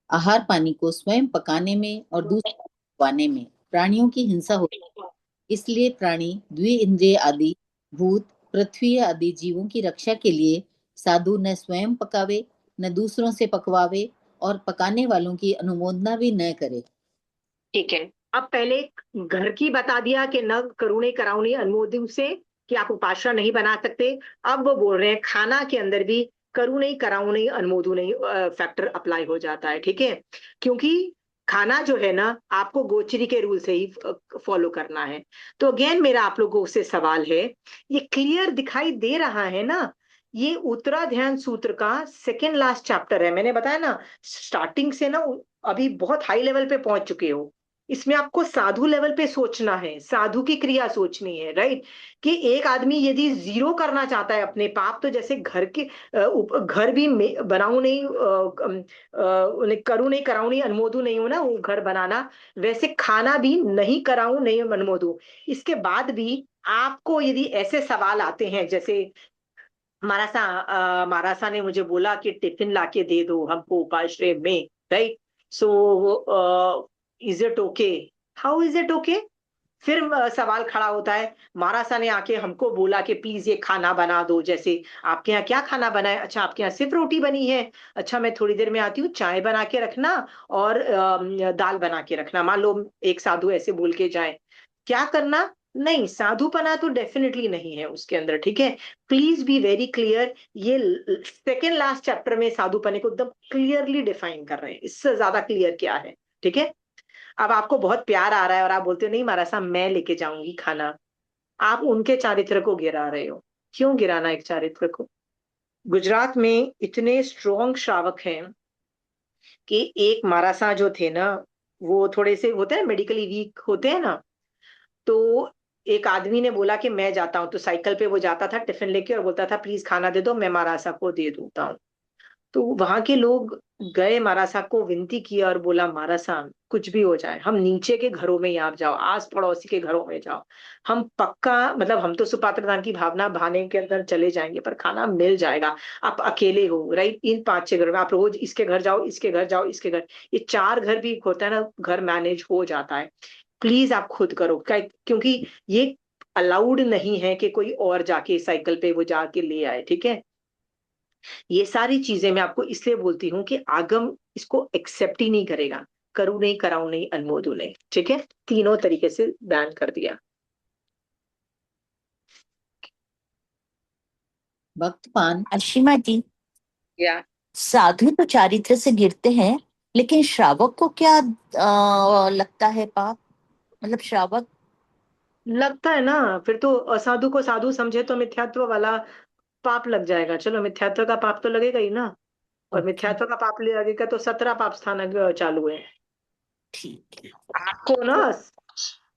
आहार पानी को स्वयं पकाने में और दूसरों को खवाने में प्राणियों की हिंसा होती है। इसलिए प्राणी द्विइंद्रिय आदि भूत पृथ्वी आदि जीवों की रक्षा के लिए साधु न स्वयं पकावे न दूसरों से पकवावे और पकाने वालों की अनुमोदना भी न करे। ठीक है, अब पहले घर की बता दिया कि न करुणे कराउनी अनुमोदन से, कि आप उपासना नहीं बना सकते। अब वो बोल रहे हैं खाना के अंदर भी करुणे कराउनी अनुमोदन फैक्टर अप्लाई हो जाता है, ठीक है। क्योंकि खाना जो है ना आपको गोचरी के रूल से ही फॉलो करना है। तो अगेन मेरा आप लोगों से सवाल है, ये क्लियर दिखाई दे रहा है ना, ये उत्तराध्यान सूत्र का सेकेंड लास्ट चैप्टर है। मैंने बताया ना स्टार्टिंग से ना अभी बहुत हाई लेवल पे पहुंच चुके हो। इसमें आपको साधु लेवल पे सोचना है, साधु की क्रिया सोचनी है, राइट। कि एक आदमी यदि जीरो करना चाहता है अपने पाप, तो जैसे घर के घर भी बनाऊ नहीं, उन्हें करूँ नहीं कराऊं नहीं अनमोदू नहीं हो ना वो घर बनाना, वैसे खाना भी नहीं कराऊं नहीं अनमोदू। इसके बाद भी आपको यदि ऐसे सवाल आते हैं, जैसे मारासा ने मुझे बोला कि टिफिन लाके दे दो हमको उपाश्रय में, right. So is it okay, how is it okay? फिर सवाल खड़ा होता है, मारासा ने आके हमको बोला कि प्लीज ये खाना बना दो, जैसे आपके यहाँ क्या खाना बना है? अच्छा आपके यहाँ सिर्फ रोटी बनी है, अच्छा मैं थोड़ी देर में आती हूँ, चाय बना के रखना और दाल बना के रखना। मान लो एक साधु ऐसे बोल के जाए, क्या करना? नहीं, साधुपना तो डेफिनेटली नहीं है उसके अंदर, ठीक है। प्लीज बी वेरी क्लियर, ये सेकेंड लास्ट चैप्टर में साधुपने को एकदम क्लियरली डिफाइन कर रहे हैं, इससे ज्यादा क्लियर क्या है, ठीक है। अब आपको बहुत प्यार आ रहा है और आप बोलते हो नहीं महाराज साहब मैं लेके जाऊंगी खाना, आप उनके चारित्र को गिरा रहे हो। क्यों गिराना एक चारित्र को? गुजरात में इतने स्ट्रॉन्ग श्रावक हैं कि एक मारासा जो थे ना, वो थोड़े से होते हैं मेडिकली वीक होते हैं ना, तो एक आदमी ने बोला कि मैं जाता हूँ, तो साइकिल पे वो जाता था टिफिन लेके और बोलता था प्लीज खाना दे दो, मैं मारासा को दे देता हूँ। तो वहां के लोग गए, महाराज साहब को विनती किया और बोला महाराज साहब कुछ भी हो जाए, हम नीचे के घरों में ही आप जाओ, आस पड़ोसी के घरों में जाओ, हम पक्का मतलब हम तो सुपात्र दान की भावना भाने के अंदर चले जाएंगे, पर खाना मिल जाएगा। आप अकेले हो, राइट, इन 5-6 घरों में आप रोज इसके घर जाओ, इसके घर जाओ, इसके घर, ये 4 घर भी होता है ना, घर मैनेज हो जाता है। प्लीज आप खुद करो, क्योंकि ये अलाउड नहीं है कि कोई और जाके साइकिल पे वो जाके ले आए, ठीक है। ये सारी चीजें मैं आपको इसलिए बोलती हूँ कि आगम इसको एक्सेप्ट ही नहीं करेगा, करूँ नहीं कराऊं नहीं अनमोदू नहीं, ठीक है। तीनों तरीके से बैन कर दिया। भक्तपान। अशीमा जी, या साधु तो चारित्र से गिरते हैं, लेकिन श्रावक को क्या लगता है पाप? मतलब श्रावक। लगता है ना, फिर तो असाधु को साधु समझे तो मिथ्यात्व वाला पाप लग जाएगा। चलो मिथ्यात्व का पाप तो लगेगा ही ना, और ओके, मिथ्यात्व का पाप लगेगा तो 17 पाप स्थान चालू है ठीक है। आपको ना।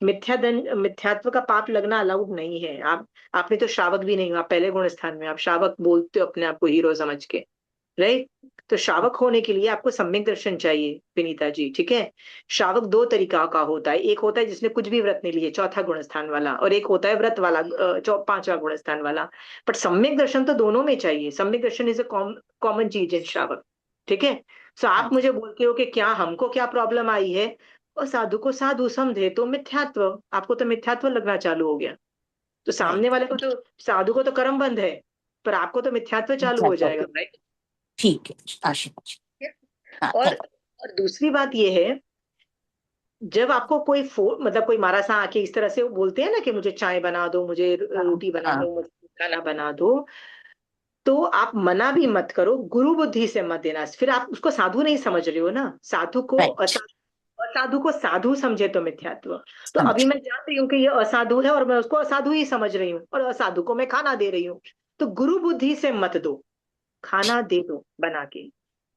मिथ्यात्व का पाप लगना अलाउड नहीं है। आपने तो श्रावक भी नहीं हो, आप पहले गुण स्थान में, आप श्रावक बोलते हो अपने आप को हीरो समझ के, राइट। तो श्रावक होने के लिए आपको सम्यक दर्शन चाहिए विनीता जी, ठीक है। श्रावक 2 तरीका का होता है, एक होता है जिसने कुछ भी व्रत नहीं लिए, चौथा गुण स्थान वाला, और एक होता है व्रत वाला, 5वां गुण स्थान वाला। बट सम्यक दर्शन तो दोनों में चाहिए, सम्यक दर्शन इज अ कॉमन चीज है श्रावक, ठीक है। सो हाँ आप मुझे बोलते हो कि क्या हमको क्या प्रॉब्लम आई है, और साधु को साधु समझे तो मिथ्यात्व, आपको तो मिथ्यात्व लगना चालू हो गया। तो सामने राइट, वाले को तो, साधु को तो कर्म बंद है, पर आपको तो मिथ्यात्व चालू हो जाएगा, राइट। ठीक है आशीमा जी। हाँ और थैंक। और दूसरी बात ये है, जब आपको कोई मतलब कोई मारा सा आके इस तरह से वो बोलते हैं ना कि मुझे चाय बना दो, मुझे हाँ रोटी बना हाँ, दो, मुझे खाना बना दो, तो आप मना भी मत करो, गुरु बुद्धि से मत देना। फिर आप उसको साधु नहीं समझ रहे हो ना, साधु को राइट, असाधु को साधु समझे तो मिथ्यात्व। तो अभी समझ। मैं जान रही हूँ कि ये असाधु है और मैं उसको असाधु ही समझ रही हूँ, और असाधु को मैं खाना दे रही हूँ। तो गुरु बुद्धि से मत दो, खाना दे दो बना के।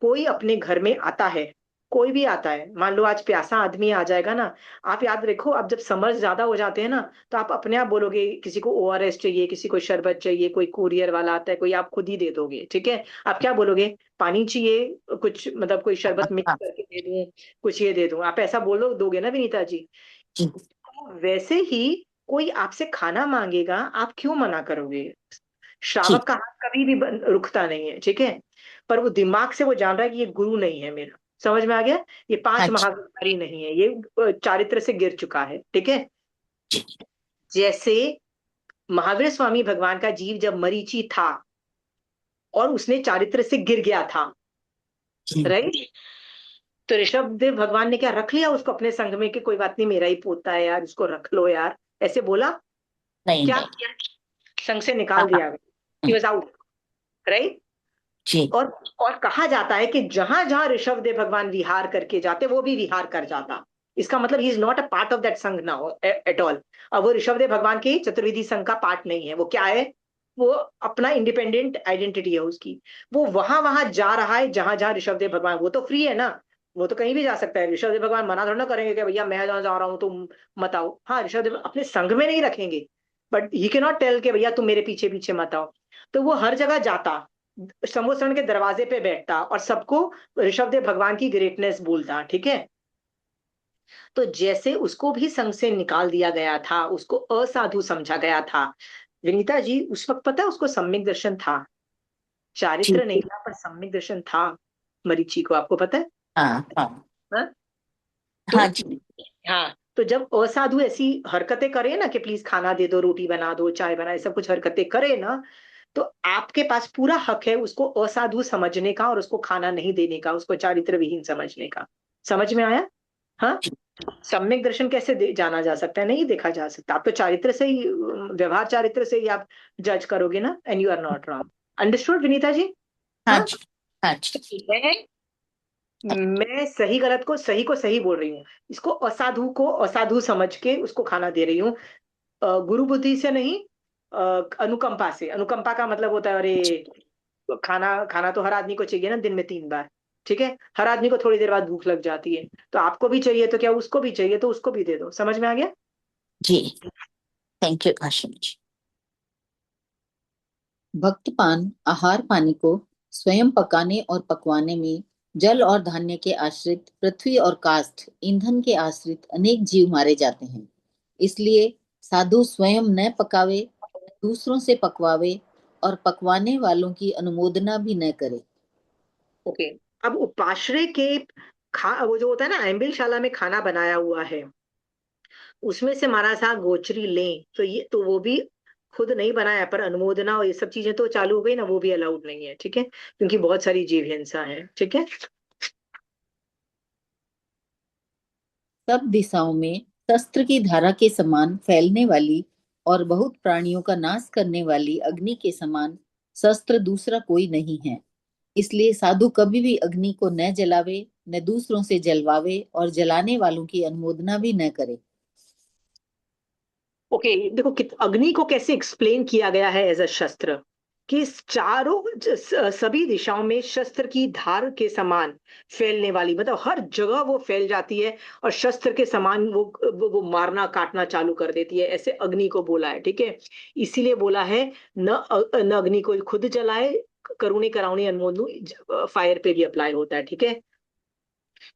कोई अपने घर में आता है, कोई भी आता है, मान लो आज प्यासा आदमी आ जाएगा ना, आप याद रखो, अब जब समर ज्यादा हो जाते हैं ना, तो आप अपने आप बोलोगे किसी को ओआरएस चाहिए, किसी को शरबत चाहिए, कोई कुरियर वाला आता है, कोई आप खुद ही दे दोगे, ठीक है। आप क्या बोलोगे? पानी चाहिए, कुछ मतलब कोई हाँ शरबत मिक्स हाँ, करके दे दूं, कुछ ये दे दूं, आप ऐसा बोलो दोगे ना विनीता जी। जी, वैसे ही कोई आपसे खाना मांगेगा, आप क्यों मना करोगे? ठीक। श्रावक का हाथ कभी भी रुकता नहीं है, ठीक है। पर वो दिमाग से वो जान रहा है कि ये गुरु नहीं है मेरा, समझ में आ गया? ये हाँ 5 जी, महाविकारी नहीं है, ये चारित्र से गिर चुका है, ठीक है। जी, जैसे महावीर स्वामी भगवान का जीव जब मरीची था और उसने चारित्र से गिर गया था, जी। राइट। तो ऋषभ देव भगवान ने क्या रख लिया उसको अपने संग में कि कोई बात नहीं मेरा ही पोता है यार, इसको रख लो यार, ऐसे बोला? नहीं क्या नहीं। किया? संग से हाँ निकाल हाँ, दिया, ही हम्म, वाज आउट, राइट। जी और कहा जाता है कि जहां जहां ऋषभदेव भगवान विहार करके जाते वो भी विहार कर जाता। इसका मतलब he is not a part of that संघ नाउ एट ऑल। अब वो ऋषभदेव भगवान के चतुर्विधि संघ का पार्ट नहीं है। वो क्या है? वो अपना इंडिपेंडेंट आइडेंटिटी है उसकी। वो वहां वहां जा रहा है जहां जहां ऋषभदेव भगवान। वो तो फ्री है ना, वो तो कहीं भी जा सकता है। ऋषभदेव भगवान मना थोड़ा ना करेंगे कि भैया मैं जहां जा रहा हूं तुम मत आओ। हाँ, ऋषभदेव अपने संघ में नहीं रखेंगे, but he can not tell के भैया तुम मेरे पीछे पीछे मत आओ। तो वो हर जगह जाता, समोसरण के दरवाजे पे बैठता और सबको ऋषभदेव भगवान की ग्रेटनेस बोलता। ठीक है, तो जैसे उसको भी संघ से निकाल दिया गया था, उसको असाधु समझा गया था, विनीता जी उस वक्त पता है उसको सम्यक दर्शन था। जी। चारित्र नहीं था पर सम्यक दर्शन था मरीचि को, आपको पता है? हाँ हाँ हाँ? हाँ तो जी। हाँ, तो जब असाधु ऐसी हरकतें करे ना कि प्लीज खाना दे दो, रोटी बना दो, चाय बना, सब कुछ हरकतें करे ना, तो आपके पास पूरा हक है उसको असाधु समझने का और उसको खाना नहीं देने का, उसको चारित्र विहीन समझने का। समझ में आया? हाँ। सम्यक दर्शन कैसे जाना जा सकता है? नहीं देखा जा सकता। आप तो चारित्र से ही, व्यवहार चारित्र से ही आप जज करोगे ना, and you are not wrong. Understood Vinita ji? हाँ हाँ, जी। हाँ जी। मैं सही को सही बोल रही हूँ। इसको असाधु को असाधु समझ के उसको खाना दे रही हूँ, गुरु बुद्धि से नहीं, अनुकंपा से। अनुकंपा का मतलब होता है अरे खाना खाना तो हर आदमी को चाहिए ना दिन में 3 बार। ठीक है, हर आदमी को थोड़ी देर बाद भूख लग जाती है, तो आपको भी चाहिए तो क्या उसको भी चाहिए, तो उसको भी दे दो। समझ में आ गया? जी थैंक यू काशी जी। भक्तपान आहार पानी को स्वयं पकाने और पकवाने में जल और धान्य के आश्रित, पृथ्वी और काष्ठ ईंधन के आश्रित अनेक जीव मारे जाते हैं। इसलिए साधु स्वयं न पकावे, दूसरों से पकवावे और पकवाने वालों की अनुमोदना भी न करे। ओके। अब उपाश्रय के वो जो होता है ना, एम्बिल में खाना बनाया हुआ है, उसमें से महाराज साहब गोचरी लें तो ये तो वो भी खुद नहीं बनाया, पर अनुमोदना और ये सब चीजें तो चालू हो गई ना, वो भी अलाउड नहीं है। ठीक है, क्योंकि बहुत सारी जीव हिंसा है। ठीक है। सब दिशाओं में शस्त्र की धारा के समान फैलने वाली और बहुत प्राणियों का नाश करने वाली अग्नि के समान शस्त्र दूसरा कोई नहीं है। इसलिए साधु कभी भी अग्नि को न जलावे, न दूसरों से जलवावे और जलाने वालों की अनुमोदना भी न करे। ओके, देखो अग्नि को कैसे एक्सप्लेन किया गया है एज अ शस्त्र, कि सभी दिशाओं में शस्त्र की धार के समान फैलने वाली, मतलब हर जगह वो फैल जाती है और शस्त्र के समान वो मारना काटना चालू कर देती है, ऐसे अग्नि को बोला है। ठीक है, इसीलिए बोला है न अग्नि को खुद जलाए, करुणे कराउनी अनुमोदन फायर पे भी अप्लाई होता है। ठीक है,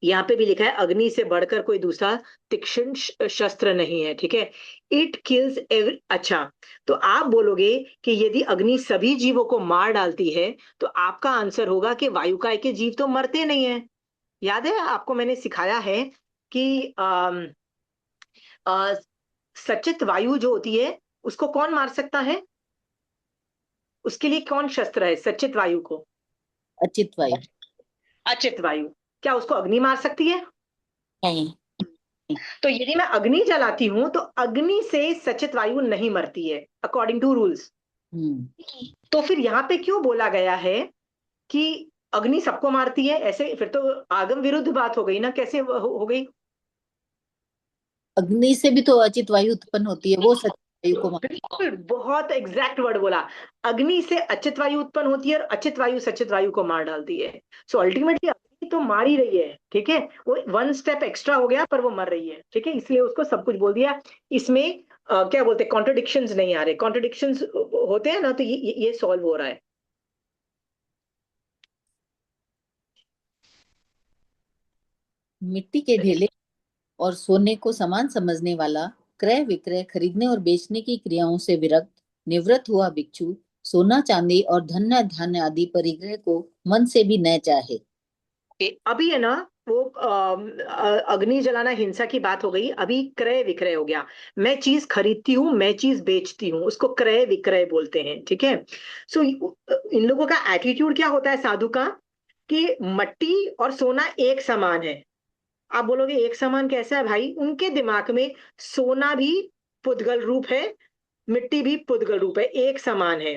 यहाँ पे भी लिखा है अग्नि से बढ़कर कोई दूसरा तीक्ष्ण शस्त्र नहीं है। ठीक है, इट किल्स एवरी। अच्छा, तो आप बोलोगे कि यदि अग्नि सभी जीवों को मार डालती है, तो आपका आंसर होगा कि वायुकाय के जीव तो मरते नहीं है। याद है आपको मैंने सिखाया है कि अ, सचित वायु जो होती है उसको कौन मार सकता है? उसके लिए कौन शस्त्र है सचित वायु को? अचित वायु। अचित वायु। क्या उसको अग्नि मार सकती है? नहीं। तो यदि मैं अग्नि जलाती हूं तो अग्नि से सचित वायु नहीं मरती है अकॉर्डिंग टू रूल्स। हम्म। तो फिर यहाँ पे क्यों बोला गया है कि अग्नि सबको मारती है? ऐसे फिर तो आगम विरुद्ध बात हो गई ना, कैसे हो गई? अग्नि से भी तो अचित वायु उत्पन्न होती है, वो सचित वायु को बिल्कुल, बहुत एग्जैक्ट वर्ड बोला। अग्नि से अचित वायु उत्पन्न होती है और अचित वायु सचित वायु को मार डालती है। सो अल्टीमेटली अग्नि तो मार ही रही है। ठीक है, वो वन स्टेप एक्स्ट्रा हो गया पर वो मर रही है। ठीक है, इसलिए उसको सब कुछ बोल दिया। इसमें क्या बोलते हैं, कॉन्ट्रडिक्शंस नहीं आ रहे। कॉन्ट्रडिक्शंस होते हैं ना तो ये सॉल्व हो रहा है। मिट्टी के ढेले और सोने को समान समझने वाला, क्रय विक्रय खरीदने और बेचने की क्रियाओं से विरक्त निवृत्त हुआ भिक्षु सोना चांदी और धन्य धान्य आदि परिग्रह को मन से भी न चाहे। अभी है ना, वो अग्नि जलाना हिंसा की बात हो गई, अभी क्रय विक्रय हो गया। मैं चीज खरीदती हूँ, मैं चीज बेचती हूँ, उसको क्रय विक्रय बोलते हैं। ठीक है, सो इन लोगों का एटीट्यूड क्या होता है साधु का, कि मट्टी और सोना एक समान है। आप बोलोगे एक समान कैसा है भाई? उनके दिमाग में सोना भी पुद्गल रूप है, मिट्टी भी पुद्गल रूप है, एक समान है।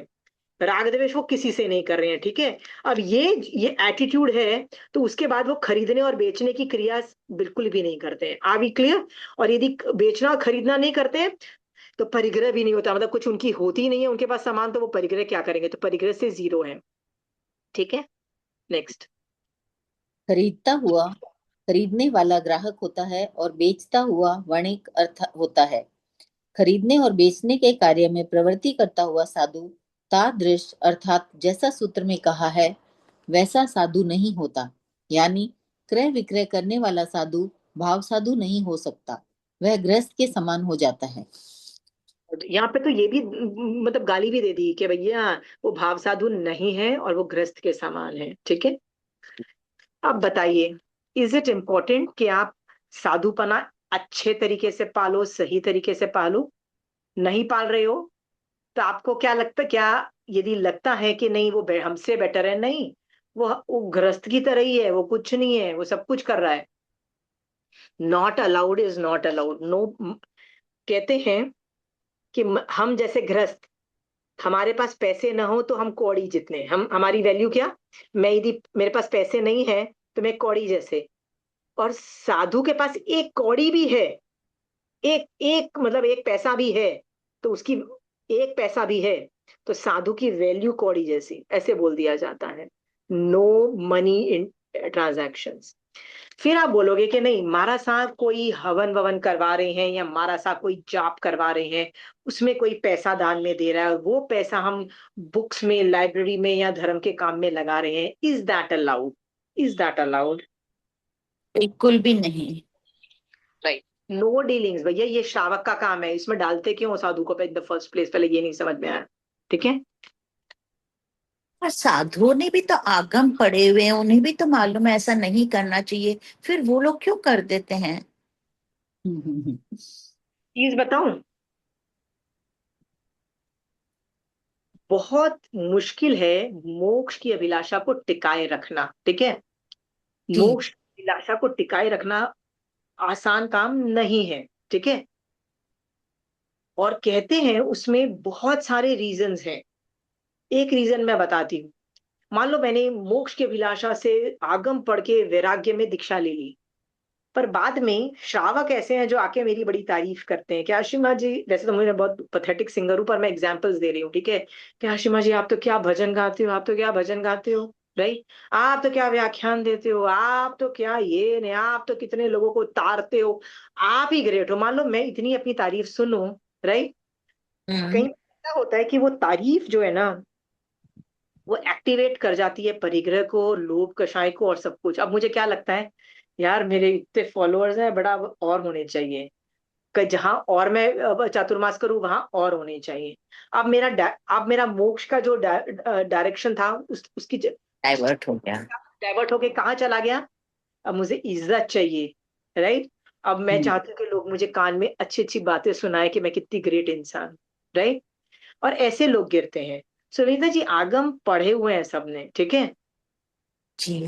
राग द्वेष वो किसी से नहीं कर रहे हैं, ठीक है। अब ये एटीट्यूड है, तो उसके बाद वो खरीदने और बेचने की क्रिया बिल्कुल भी नहीं करते हैं। Are we clear? और यदि बेचना और खरीदना नहीं करते तो परिग्रह भी नहीं होता, मतलब कुछ उनकी होती नहीं है उनके पास सामान, तो वो परिग्रह क्या करेंगे? तो परिग्रह से जीरो है, ठीक है। नेक्स्ट। खरीदता हुआ खरीदने वाला ग्राहक होता है और बेचता हुआ वणिक अर्थ होता है। खरीदने और बेचने के कार्य में प्रवृत्ति करता हुआ साधु तादृश अर्थात जैसा सूत्र में कहा है वैसा साधु नहीं होता। यानी क्रय विक्रय करने वाला साधु भाव साधु नहीं हो सकता, वह गृहस्थ के समान हो जाता है। यहाँ पे तो ये भी मतलब गाली भी दे दी कि भैया वो भाव साधु नहीं है और वो गृहस्थ के समान है, ठीक है। अब बताइए, इज इट इम्पोर्टेंट कि आप साधुपना अच्छे तरीके से पालो, सही तरीके से पालो? नहीं पाल रहे हो तो आपको क्या लगता, क्या यदि लगता है कि नहीं वो हमसे बेटर है, नहीं, वो गृहस्थ की तरह ही है, वो कुछ नहीं है, वो सब कुछ कर रहा है। Not allowed is not allowed, no. कहते हैं कि हम जैसे गृहस्थ, हमारे पास पैसे ना हो तो हम कौड़ी जितने, हम हमारी वैल्यू क्या? मैं यदि मेरे पास पैसे नहीं है तो मैं कौड़ी जैसे, और साधु के पास एक कौड़ी भी है, एक एक मतलब एक पैसा भी है, तो उसकी एक पैसा भी है तो साधु की वैल्यू कौड़ी जैसी, ऐसे बोल दिया जाता है। No money in transactions. फिर आप बोलोगे कि नहीं, मारा साहब कोई हवन ववन करवा रहे हैं या मारा साहब कोई जाप करवा रहे हैं, उसमें कोई पैसा दान में दे रहा है और वो पैसा हम बुक्स में, लाइब्रेरी में या धर्म के काम में लगा रहे हैं, is that allowed? Is that allowed? बिल्कुल भी नहीं। राइट। नो डीलिंग्स भैया, ये श्रावक का काम है, इसमें डालते क्यों हो साधु को इन द फर्स्ट प्लेस? पहले ये नहीं समझ में आया, ठीक है। और साधुओं ने भी तो आगम पढ़े हुए हैं, उन्हें भी तो मालूम है ऐसा नहीं करना चाहिए, फिर वो लोग क्यों कर देते हैं? चीज बताऊं, बहुत मुश्किल है मोक्ष की अभिलाषा को टिकाए रखना, ठीक है। जी। मोक्ष की अभिलाषा को टिकाए रखना आसान काम नहीं है, ठीक है। और कहते हैं उसमें बहुत सारे रीजंस हैं। एक रीजन मैं बताती हूँ। मान लो मैंने मोक्ष की अभिलाषा से आगम पढ़ के वैराग्य में दीक्षा ले ली, पर बाद में श्रावक ऐसे हैं जो आके मेरी बड़ी तारीफ करते हैं कि आशिमा जी, वैसे तो मुझे बहुत पथेटिक सिंगर हूं पर मैं एग्जांपल्स दे रही हूँ, ठीक है, कि आशिमा जी आप तो क्या भजन गाते हो, आप तो क्या भजन गाते हो, राइट, आप तो क्या व्याख्यान देते हो, आप तो क्या ये ने, आप तो कितने लोगों को तारते हो, आप ही ग्रेट हो। मान लो मैं इतनी अपनी तारीफ सुनूं, राइट, कहीं हम्म। ऐसा होता है कि वो तारीफ जो है ना, वो एक्टिवेट कर जाती है परिग्रह को, लोभ कषाय को और सब कुछ। अब मुझे क्या लगता है, यार मेरे इतने फॉलोअर्स हैं, बड़ा और होने चाहिए, कि जहां और मैं अब चातुर्मास करूं वहां और होने चाहिए। अब मेरा मोक्ष का जो डायरेक्शन था उसकी डाइवर्ट हो गया। डाइवर्ट होके कहाँ चला गया? अब मुझे इज्जत चाहिए, राइट। अब मैं चाहती हूँ कि लोग मुझे कान में अच्छी अच्छी बातें सुनाए कि मैं कितनी ग्रेट इंसान, राइट। और ऐसे लोग गिरते हैं। सुनीता जी आगम पढ़े हुए हैं सबने, ठीक है, जी।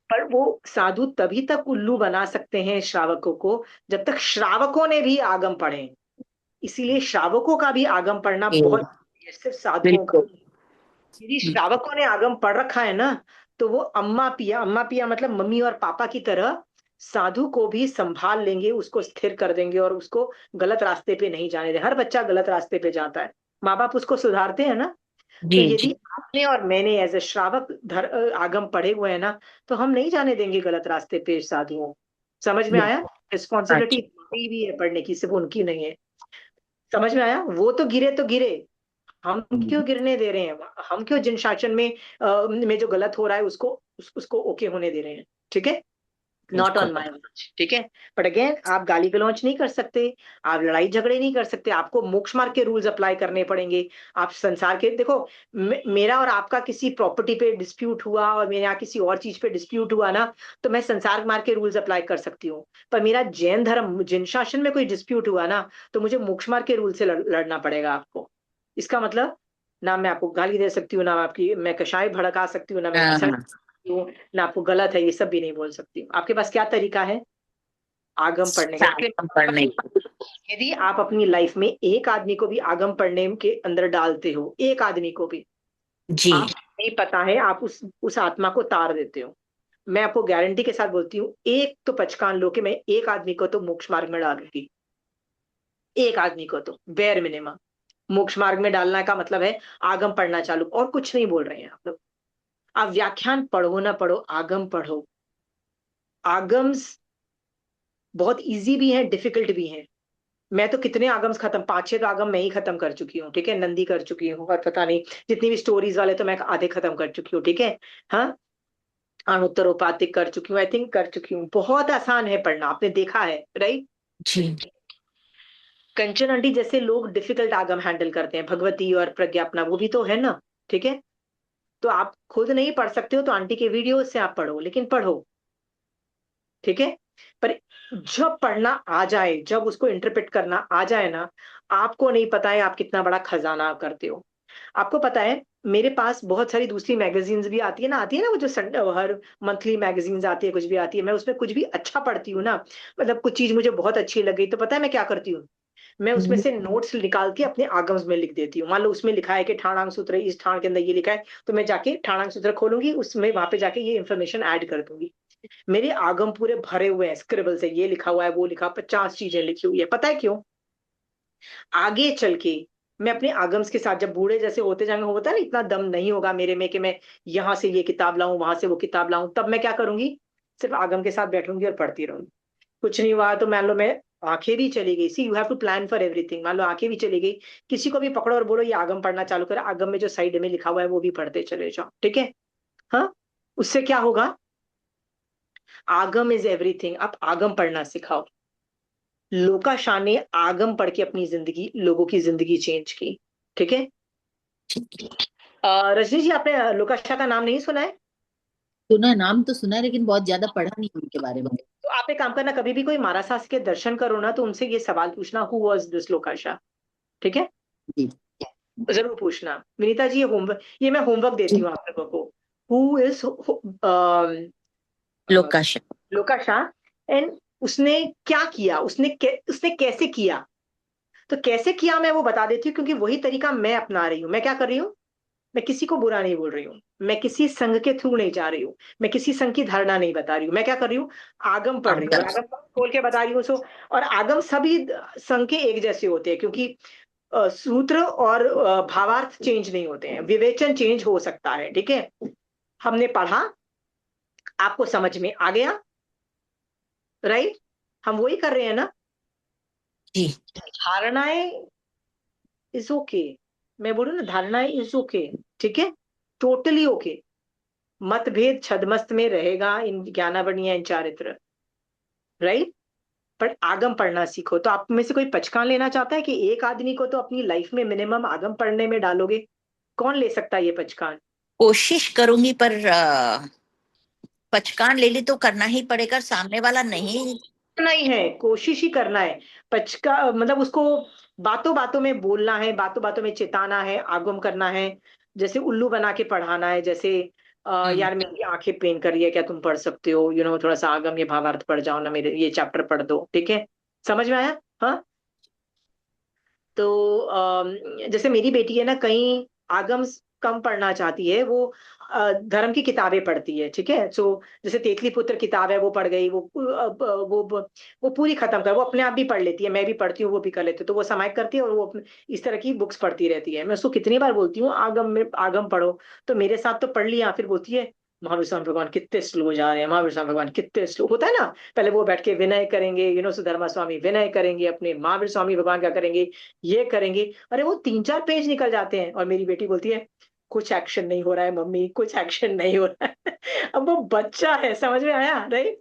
पर वो साधु तभी तक उल्लू बना सकते हैं श्रावकों को जब तक श्रावकों ने भी आगम पढ़े। इसीलिए श्रावकों का भी आगम पढ़ना जी, बहुत जरूरी है, सिर्फ साधुओं का। बिल्कुल। यदि श्रावकों ने आगम पढ़ रखा है ना, तो वो अम्मा पिया मतलब मम्मी और पापा की तरह साधु को भी संभाल लेंगे, उसको स्थिर कर देंगे और उसको गलत रास्ते पे नहीं जाने दें। हर बच्चा गलत रास्ते पे जाता है, माँ बाप उसको सुधारते हैं ना। तो जी। यदि जी। आपने और मैंने एज ए श्रावक आगम पढ़े हुए हैं ना, तो हम नहीं जाने देंगे गलत रास्ते पे साधुओं। समझ में आया? रिस्पॉन्सिबिलिटी अच्छा। हमारी भी है पढ़ने की, सिर्फ उनकी नहीं है। समझ में आया? वो तो गिरे तो गिरे, हम क्यों गिरने दे रहे हैं? हम क्यों जिन शासन में जो गलत हो रहा है उसको ओके होने दे रहे हैं, ठीक है। नॉट बिल्कुल। ऑन माई वॉच, ठीक है। बट अगेन आप गाली गलौज नहीं कर सकते, आप लड़ाई झगड़े नहीं कर सकते, आपको मोक्ष मार्ग के रूल्स अप्लाई करने पड़ेंगे। आप संसार के देखो, मेरा और आपका किसी प्रॉपर्टी पे डिस्प्यूट हुआ और मेरे यहाँ किसी और चीज पे डिस्प्यूट हुआ ना, तो मैं संसार मार्ग के रूल्स अप्लाई कर सकती हूँ। पर मेरा जैन धर्म जिन शासन में कोई डिस्प्यूट हुआ ना, तो मुझे मोक्ष मार्ग के रूल से लड़ना पड़ेगा आपको। इसका मतलब, ना मैं आपको गाली दे सकती हूँ, ना आपकी मैं कषाय भड़का सकती हूँ, ना मैं हाँ, अच्छा हाँ। हूँ, ना आपको गलत है, ये सब भी नहीं बोल सकती हूँ। आपके पास क्या तरीका है? आगम पढ़ने का। आगम पढ़ने की। यदि आप अपनी लाइफ में एक आदमी को भी आगम पढ़ने के अंदर डालते हो, एक आदमी को भी, जी आप नहीं पता है, आप उस आत्मा को तार देते हो। मैं आपको गारंटी के साथ बोलती हूँ, एक तो पचकान लो कि मैं एक आदमी को तो मोक्ष मार्ग में डालूंगी, एक आदमी को तो बेर मिनिमम मोक्ष मार्ग में डालना का मतलब है आगम पढ़ना चालू, और कुछ नहीं बोल रहे हैं आप लोग। आप व्याख्यान पढ़ो ना पढ़ो, आगम पढ़ो। आगम्स बहुत इजी भी है, डिफिकल्ट भी है। मैं तो कितने आगम्स खत्म, 5-6 तो आगम मैं ही खत्म कर चुकी हूँ, ठीक है। नंदी कर चुकी हूँ, और पता नहीं जितनी भी स्टोरीज वाले तो मैं आधे खत्म कर चुकी हूँ, ठीक है। हाँ, अणुत्तरोपातिक कर चुकी हूँ, आई थिंक कर चुकी हूँ। बहुत आसान है पढ़ना, आपने देखा है, राइट। जी कंचन आंटी जैसे लोग डिफिकल्ट आगम हैंडल करते हैं, भगवती और प्रज्ञापना, वो भी तो है ना, ठीक है। तो आप खुद नहीं पढ़ सकते हो तो आंटी के वीडियो से आप पढ़ो, लेकिन पढ़ो, ठीक है। पर जब पढ़ना आ जाए, जब उसको इंटरप्रेट करना आ जाए ना, आपको नहीं पता है आप कितना बड़ा खजाना करते हो। आपको पता है, मेरे पास बहुत सारी दूसरी मैगजीन्स भी आती है ना, आती है ना वो जो हर मंथली मैगजीन्स आती है, कुछ भी आती है, मैं उसमें कुछ भी अच्छा पढ़ती हूँ ना, मतलब कुछ चीज मुझे बहुत अच्छी लग गई, तो पता है मैं क्या करती हूँ, मैं उसमें से नोट्स निकाल के अपने आगम्स में लिख देती हूँ। मान लो उसमें लिखा है कि ठाणांग सूत्र, इस ठाण के अंदर ये लिखा है, तो मैं जाके ठाणांग सूत्र खोलूंगी, उसमें वहां पे जाके ये इन्फॉर्मेशन ऐड कर दूंगी। मेरे आगम पूरे भरे हुए हैं स्क्रिबल से, ये लिखा हुआ है, वो लिखा, 50 चीजें लिखी हुई है। पता है क्यों? आगे चल के मैं अपने आगम्स के साथ जब बूढ़े जैसे होते जाएंगे, होता है ना, इतना दम नहीं होगा मेरे में कि मैं यहाँ से ये किताब लाऊं, वहां से वो किताब लाऊं, तब मैं क्या करूंगी, सिर्फ आगम के साथ बैठूंगी और पढ़ती रहूंगी। कुछ नहीं हुआ तो मान लो मैं, आंखें भी चली गई, see you have to plan for everything, मान लो आंखें भी चली गई, किसी को भी पकड़ो और बोलो ये आगम पढ़ना चालू करे, आगम में जो साइड में लिखा हुआ है वो भी पढ़ते चले जाओ, ठीक है। हाँ, उससे क्या होगा, आगम इज एवरीथिंग, आप आगम पढ़ना सिखाओ। लोका शाह ने आगम पढ़ के अपनी जिंदगी, लोगों की जिंदगी चेंज की, ठीक है। ठीक रजनी जी, आपने लोका शाह का नाम नहीं सुना है? सुना, नाम तो सुना है, लेकिन बहुत ज्यादा पढ़ा नहीं उनके बारे में। तो आप एक काम करना, कभी भी कोई महाराज साहब के दर्शन करो ना, तो उनसे ये सवाल पूछना, हु वॉज दिस लोका शाह, ठीक है। जी जरूर पूछना। विनीता जी, ये होमवर्क, ये मैं होमवर्क देती जी। हूँ आप लोगों को। हु इज लोकाश लोका शाह, एंड उसने क्या किया, उसने कैसे किया। तो कैसे किया मैं वो बता देती हूँ, क्योंकि वही तरीका मैं अपना रही हूँ। मैं क्या कर रही हूँ, मैं किसी को बुरा नहीं बोल रही हूँ, मैं किसी संघ के थ्रू नहीं जा रही हूँ, मैं किसी संघ की धारणा नहीं बता रही हूँ, मैं क्या कर रही हूँ, आगम पढ़ रही हूँ, और आगम आगम खोल के बता रही हूँ। सो और आगम सभी संघ के एक जैसे होते हैं, क्योंकि सूत्र और भावार्थ चेंज नहीं होते हैं, विवेचन चेंज हो सकता है, ठीक है। हमने पढ़ा, आपको समझ में आ गया, राइट। हम वही कर रहे हैं ना। जी धारणाएं इज ओके, मैं बोलूँ ना, धारणाएं इज ओके, ठीक है, टोटली ओके। मतभेद छदमस्त में रहेगा इन ज्ञानावरणीय, इन चारित्र, राइट। पर आगम पढ़ना सीखो। तो आप में से कोई पचकान लेना चाहता है कि एक आदमी को तो अपनी लाइफ में मिनिमम आगम पढ़ने में डालोगे? कौन ले सकता है ये पचकान? कोशिश करूंगी, पर पचकान ले ली तो करना ही पड़ेगा, सामने वाला नहीं। नहीं है, कोशिश ही करना है। पचका मतलब उसको बातों बातों में बोलना है, बातों बातों में चिताना है, आगम करना है, जैसे उल्लू बना के पढ़ाना है, जैसे हम्म यार मेरी आंखें पेन कर रही है, क्या तुम पढ़ सकते हो, थोड़ा सा आगम ये भावार्थ पढ़ जाओ ना, मेरे ये चैप्टर पढ़ दो, ठीक है। समझ में आया? हाँ। तो जैसे मेरी बेटी है ना, कहीं आगम कम पढ़ना चाहती है, वो धर्म की किताबें पढ़ती है, ठीक है। सो जैसे तेतली पुत्र किताब है, वो पढ़ गई, वो पूरी खत्म कर, वो अपने आप भी पढ़ लेती है, मैं भी पढ़ती हूँ, वो भी कर लेती है, तो वो समायिक करती है, और वो इस तरह की बुक्स पढ़ती रहती है। मैं उसको कितनी बार बोलती हूँ आगम में आगम पढ़ो, तो मेरे साथ तो पढ़ लिया, फिर बोलती है महावीर स्वामी भगवान कितने स्लो जा रहे हैं, महावीर स्वामी भगवान कितने स्लो, होता है ना। पहले वो बैठ के विनय करेंगे, सुधर्मा स्वामी विनय करेंगे, अपने महावीर स्वामी भगवान क्या करेंगे, ये करेंगे। अरे वो 3-4 पेज निकल जाते हैं, और मेरी बेटी बोलती है कुछ एक्शन नहीं हो रहा है मम्मी, कुछ एक्शन नहीं हो रहा है। अब वो बच्चा है, समझ में आया, राइट।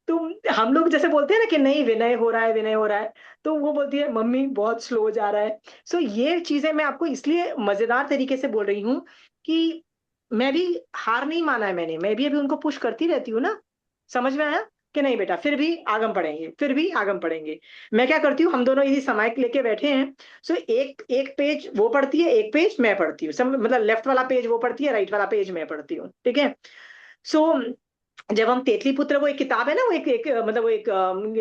तो हम लोग जैसे बोलते हैं ना कि नहीं विनय हो रहा है, विनय हो रहा है, तो वो बोलती है मम्मी बहुत स्लो जा रहा है। सो ये चीजें मैं आपको इसलिए मजेदार तरीके से बोल रही हूँ कि मैं भी हार नहीं माना है मैंने, मैं भी अभी उनको पुश करती रहती हूँ ना। समझ में आया कि नहीं बेटा, फिर भी आगम पढ़ेंगे, फिर भी आगम पढ़ेंगे। मैं क्या करती हूँ, हम दोनों यदि समायिक लेके बैठे हैं, सो एक एक पेज वो पढ़ती है, एक पेज मैं पढ़ती हूँ, सब मतलब लेफ्ट वाला पेज वो पढ़ती है, राइट वाला पेज मैं पढ़ती हूँ, ठीक है। सो जब हम तेतली पुत्र, वो एक किताब है ना, वो एक मतलब वो एक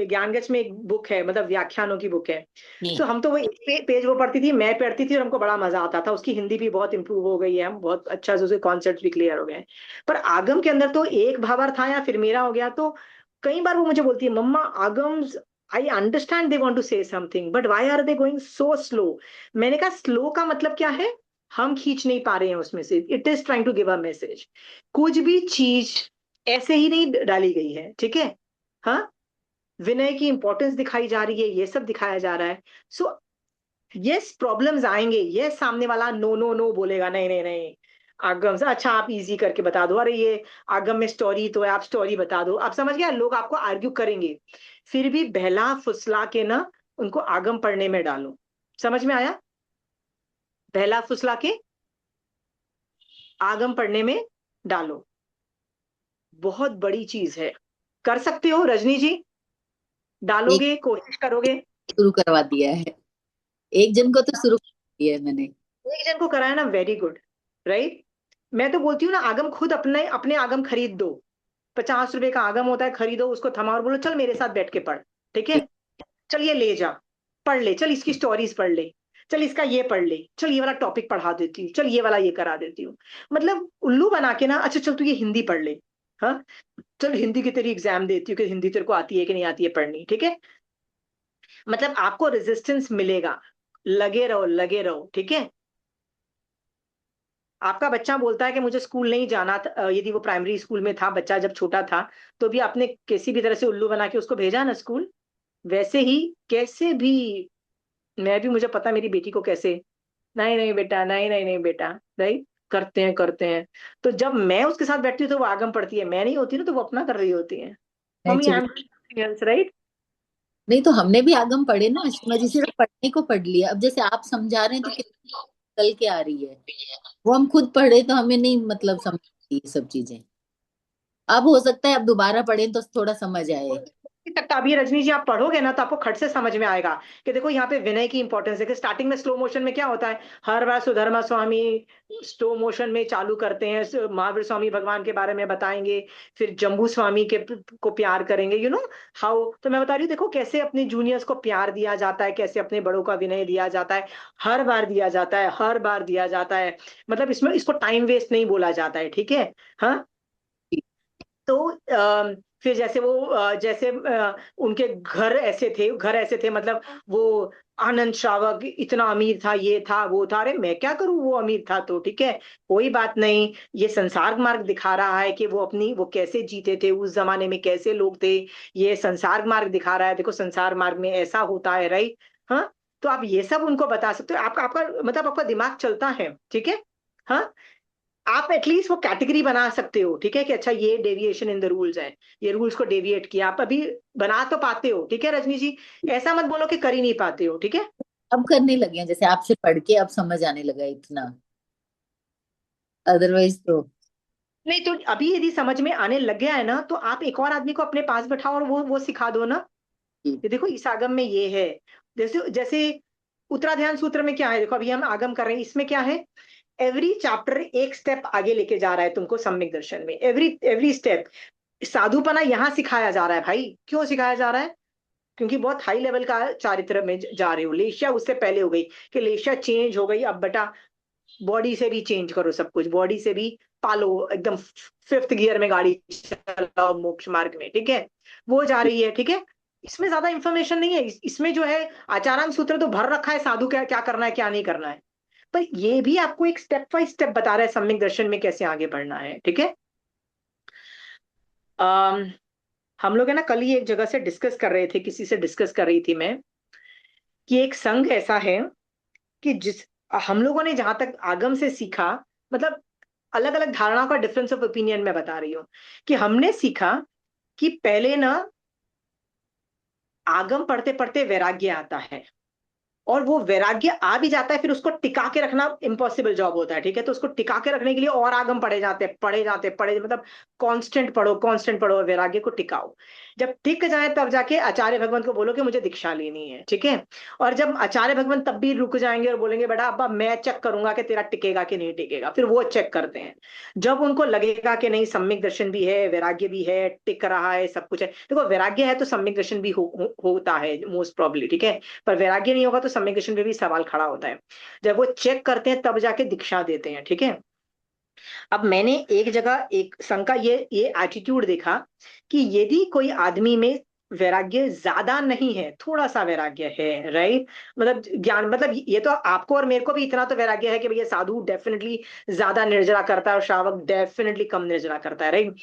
ज्ञानगच्छ में एक बुक है, मतलब व्याख्यानों की बुक है। जी तो हम तो वो एक पेज वो पढ़ती थी, मैं पढ़ती थी और हमको बड़ा मजा आता था। उसकी हिंदी भी बहुत इंप्रूव हो गई है, हम बहुत अच्छा से उसके कॉन्सेप्ट भी क्लियर हो गए हैं। पर आगम के अंदर तो एक भावार्थ था या फिर मेरा हो गया, तो कई बार वो मुझे बोलती है, मम्मा आगम्स I understand they want to say something but why are they going so slow. मैंने कहा स्लो का मतलब क्या है, हम खींच नहीं पा रहे हैं उसमें से, it is trying to give a message. कुछ भी चीज ऐसे ही नहीं डाली गई है, ठीक है। हाँ, विनय की इंपॉर्टेंस दिखाई जा रही है, ये सब दिखाया जा रहा है। सो यस, प्रॉब्लम्स आएंगे, यस, सामने वाला नो नो नो बोलेगा, नहीं नहीं नहीं, आगम से अच्छा आप इजी करके बता दो, अरे ये आगम में स्टोरी तो है, आप स्टोरी बता दो, आप समझ गया, लोग आपको आर्ग्यू करेंगे। फिर भी बहला फुसला के ना उनको आगम पढ़ने में डालो। समझ में आया? बहला फुसला के आगम पढ़ने में डालो, बहुत बड़ी चीज है। कर सकते हो रजनी जी? एक डालोगे, कोशिश करोगे? शुरू करवा दिया है, एक जन को तो शुरू कर दिया है मैंने। एक जन को कराया ना, वेरी गुड, राइट। मैं तो बोलती हूँ ना, आगम खुद अपने अपने आगम खरीद दो। 50 रुपए का आगम होता है, खरीदो उसको, थमा और बोलो चल मेरे साथ बैठ के पढ़, ठीक है। चल ये ले जा, पढ़ ले, चल इसकी स्टोरीज पढ़ ले, चल इसका ये पढ़ ले, चल ये वाला टॉपिक पढ़ा देती हूँ, चल ये वाला ये करा देती हूँ। मतलब उल्लू बना के ना, अच्छा चल तू ये हिंदी पढ़ ले, हाँ, चल हिंदी की तेरी एग्जाम देती हूँ कि हिंदी तेरे को आती है कि नहीं आती है पढ़नी, ठीक है। मतलब आपको रेजिस्टेंस मिलेगा, लगे रहो लगे रहो, ठीक है। आपका बच्चा बोलता है कि मुझे स्कूल नहीं जाना, यदि वो प्राइमरी स्कूल में था बच्चा जब छोटा था, तो भी आपने किसी भी तरह से उल्लू बना के उसको भेजा ना स्कूल। वैसे ही कैसे भी, मैं भी, मुझे पता मेरी बेटी को कैसे, नहीं नहीं बेटा, नहीं नहीं नहीं बेटा, राइट, करते हैं करते हैं। तो जब मैं उसके साथ बैठती हूँ तो वो आगम पढ़ती है, मैं नहीं होती ना तो वो अपना कर रही होती है, mummy I natural. Am, right. नहीं तो हमने भी आगम पढ़े ना, सीमा जी, सिर्फ पढ़ने को पढ़ लिया। अब जैसे आप समझा रहे हैं तो निकल के आ रही है, वो हम खुद पढ़े तो हमें नहीं मतलब समझ ये सब चीजें। अब हो सकता है अब दोबारा पढ़ें तो थोड़ा समझ आए। तक अभी रजनी जी आप पढ़ोगे ना तो आपको खट से समझ में आएगा कि देखो यहाँ पे विनय की इंपॉर्टेंस है। कि स्टार्टिंग में स्लो मोशन में क्या होता है, हर बार सुधर्मा स्वामी स्लो मोशन में चालू करते हैं, महावीर स्वामी भगवान के बारे में बताएंगे, फिर जम्बू स्वामी के को प्यार करेंगे, यू नो हाउ। तो मैं बता रही हूँ, देखो कैसे अपने जूनियर्स को प्यार दिया जाता है, कैसे अपने बड़ों का विनय दिया जाता है, हर बार दिया जाता है, हर बार दिया जाता है। मतलब इसमें इसको टाइम वेस्ट नहीं बोला जाता है, ठीक है। हाँ, तो फिर जैसे वो जैसे उनके घर ऐसे थे, घर ऐसे थे, मतलब वो आनंद श्रावक इतना अमीर था, ये था वो था, अरे मैं क्या करूं, वो अमीर था तो ठीक है, कोई बात नहीं। ये संसार मार्ग दिखा रहा है कि वो अपनी, वो कैसे जीते थे उस जमाने में, कैसे लोग थे। ये संसार मार्ग दिखा रहा है, देखो संसार मार्ग में ऐसा होता है, राइट। हाँ, तो आप ये सब उनको बता सकते हो, आपका आपका मतलब आपका दिमाग चलता है, ठीक है। हाँ, आप एटलीस्ट वो कैटेगरी बना सकते हो, ठीक है, कि अच्छा ये डेविएशन इन द रूल्स है, ये रूल्स को डेविएट किया, आप अभी बना तो पाते हो, ठीक है रजनी जी। ऐसा मत बोलो कि कर ही नहीं पाते हो, ठीक है। अब करने लगे हैं, जैसे आपसे पढ़ के अब समझ आने लगा इतना, अदरवाइज तो। नहीं तो अभी यदि समझ में आने लग गया है ना, तो आप एक और आदमी को अपने पास बैठाओ और वो सिखा दो ना। ये देखो इस आगम में ये है, जैसे जैसे उत्तराध्यान सूत्र में क्या है, देखो अभी हम आगम कर रहे हैं, इसमें क्या है, एवरी चैप्टर एक स्टेप आगे लेके जा रहा है तुमको सम्यक दर्शन में, एवरी एवरी स्टेप। साधुपना यहाँ सिखाया जा रहा है भाई, क्यों सिखाया जा रहा है? क्योंकि बहुत हाई लेवल का चारित्र में जा रहे हो। लेशिया उससे पहले हो गई, कि लेशिया चेंज हो गई, अब बेटा बॉडी से भी चेंज करो सब कुछ, बॉडी से भी पालो एकदम, फिफ्थ गियर में गाड़ी चलाओ मोक्ष मार्ग में, ठीक है। वो जा रही है, ठीक है। इसमें ज्यादा इंफॉर्मेशन नहीं है, इसमें जो है आचारांग सूत्र तो भर रखा है, साधु क्या क्या करना है क्या नहीं करना है। पर ये भी आपको एक स्टेप बाय स्टेप बता रहा है सम्यक दर्शन में कैसे आगे बढ़ना है, ठीक है। अम, हम लोग है ना कल ही एक जगह से डिस्कस कर रहे थे, किसी से डिस्कस कर रही थी मैं, कि एक संघ ऐसा है कि जिस, हम लोगों ने जहां तक आगम से सीखा, मतलब अलग अलग धारणाओं का डिफरेंस ऑफ ओपिनियन में बता रही हूँ, कि हमने सीखा कि पहले ना आगम पढ़ते पढ़ते वैराग्य आता है, और वो वैराग्य आ भी जाता है, फिर उसको टिका के रखना इम्पॉसिबल जॉब होता है, ठीक है। तो उसको टिका के रखने के लिए और आगम पढ़े जाते हैं, पढ़े जाते पढ़े, मतलब कांस्टेंट पढ़ो, कांस्टेंट पढ़ो, वैराग्य को टिकाओ। जब टिक जाए तब जाके आचार्य भगवंत को बोलो कि मुझे दीक्षा लेनी है, ठीक है। और जब आचार्य भगवंत तब भी रुक जाएंगे और बोलेंगे बेटा अब मैं चेक करूंगा कि तेरा टिकेगा कि नहीं टिकेगा, फिर वो चेक करते हैं। जब उनको लगेगा कि नहीं सम्यक दर्शन भी है, वैराग्य भी है, टिक रहा है, सब कुछ है, देखो वैराग्य है तो सम्यक दर्शन भी होता है मोस्ट प्रॉब्ली, ठीक है। पर वैराग्य नहीं होगा तो सम्यक दर्शन पे भी सवाल खड़ा होता है। जब वो चेक करते हैं तब जाके दीक्षा देते हैं, ठीक है। अब मैंने एक जगह एक संघ का ये एटीट्यूड देखा कि यदि कोई आदमी में वैराग्य ज्यादा नहीं है, थोड़ा सा वैराग्य है, राइट, मतलब ज्ञान, मतलब ये तो आपको और मेरे को भी इतना तो वैराग्य है कि भैया साधु डेफिनेटली ज्यादा निर्जरा करता है और श्रावक डेफिनेटली कम निर्जरा करता है, राइट।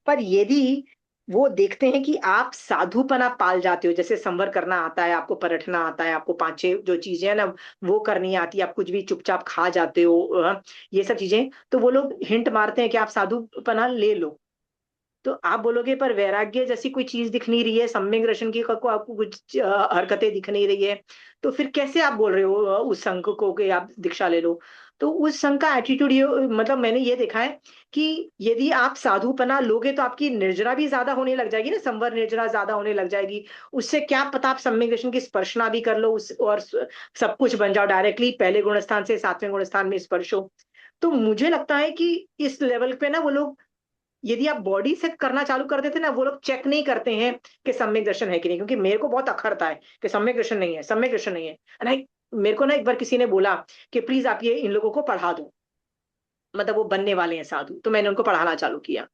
पर यदि वो देखते हैं कि आप साधुपना पाल जाते हो, जैसे संवर करना आता है आपको, परखना आता है आपको, पांच छह जो चीजें हैं ना वो करनी आती है, आप कुछ भी चुपचाप खा जाते हो, ये सब चीजें, तो वो लोग हिंट मारते हैं कि आप साधुपना ले लो। तो आप बोलोगे पर वैराग्य जैसी कोई चीज दिख नहीं रही है, सम्यक दर्शन की को आपको कुछ हरकतें दिख नहीं रही है, तो फिर कैसे आप बोल रहे हो उस संघ को कि आप दीक्षा ले लो। तो उस संघ का एटीट्यूड ये, मतलब मैंने ये देखा है कि यदि आप साधुपना लोगे तो आपकी निर्जरा भी ज्यादा होने लग जाएगी ना, संवर निर्जरा ज्यादा होने लग जाएगी। उससे क्या पता आप सम्यक दर्शन की स्पर्शना भी कर लो उस और सब कुछ बन जाओ डायरेक्टली, पहले गुणस्थान से सातवें गुणस्थान में स्पर्श हो। तो मुझे लगता है कि इस लेवल पे ना वो लोग, यदि आप बॉडी से करना चालू कर देते ना, वो लोग चेक नहीं करते हैं कि सम्यक दर्शन है कि नहीं, क्योंकि मेरे को बहुत अखरता है कि सम्यक दर्शन नहीं है, सम्यक दर्शन नहीं है। नहीं, मेरे को ना एक बार किसी ने बोला कि प्लीज आप ये इन लोगों को पढ़ा दो, मतलब वो बनने वाले हैं साधु, तो मैंने उनको पढ़ाना चालू किया।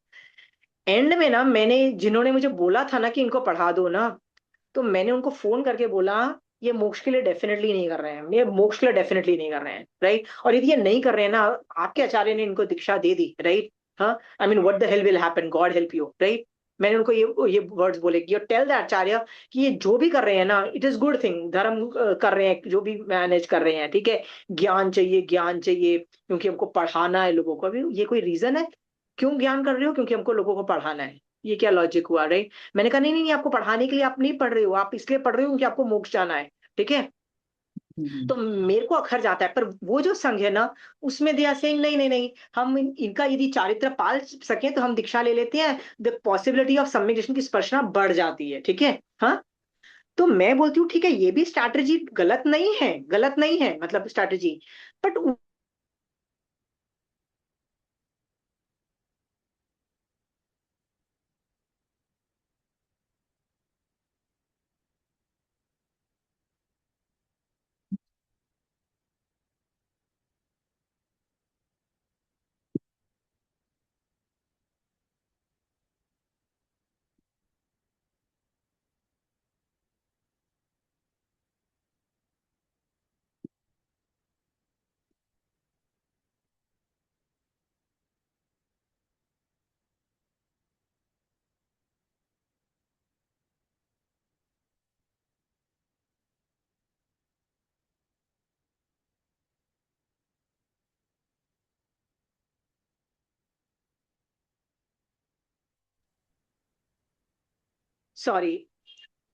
एंड में ना मैंने, जिन्होंने मुझे बोला था ना कि इनको पढ़ा दो ना, तो मैंने उनको फोन करके बोला ये मोक्ष के लिए डेफिनेटली नहीं कर रहे हैं, ये मोक्ष के लिए डेफिनेटली नहीं कर रहे हैं, राइट। और यदि ये नहीं कर रहे हैं ना, आपके आचार्य ने इनको दीक्षा दे दी, राइट, हाँ, I mean what the hell will happen, God help you, right. मैंने उनको ये वर्ड्स बोले कि टेल द आचार्य कि ये जो भी कर रहे हैं ना, इट इज गुड थिंग, धर्म कर रहे हैं, जो भी मैनेज कर रहे हैं, ठीक है। ज्ञान चाहिए, ज्ञान चाहिए, क्योंकि हमको पढ़ाना है लोगों को। अभी ये कोई रीजन है क्यों ज्ञान कर रहे हो? क्योंकि हमको लोगों को पढ़ाना है। ये क्या लॉजिक हुआ, राइट। मैंने कहा नहीं नहीं नहीं, आपको पढ़ाने के लिए आप नहीं पढ़ रहे हो, आप इसलिए पढ़ रहे हो कि आपको मोक्ष जाना है, ठीक है। तो मेरे को अखर जाता है, पर वो जो संघ है ना, उसमें दिया सेइंग नहीं नहीं नहीं, हम इनका यदि चारित्र पाल सके तो हम दीक्षा ले लेते हैं, द पॉसिबिलिटी ऑफ सम्यक दर्शन की स्पर्शना बढ़ जाती है, ठीक है, हाँ। तो मैं बोलती हूँ ठीक है, ये भी स्ट्रैटेजी गलत नहीं है, गलत नहीं है, मतलब स्ट्रैटेजी, बट सॉरी,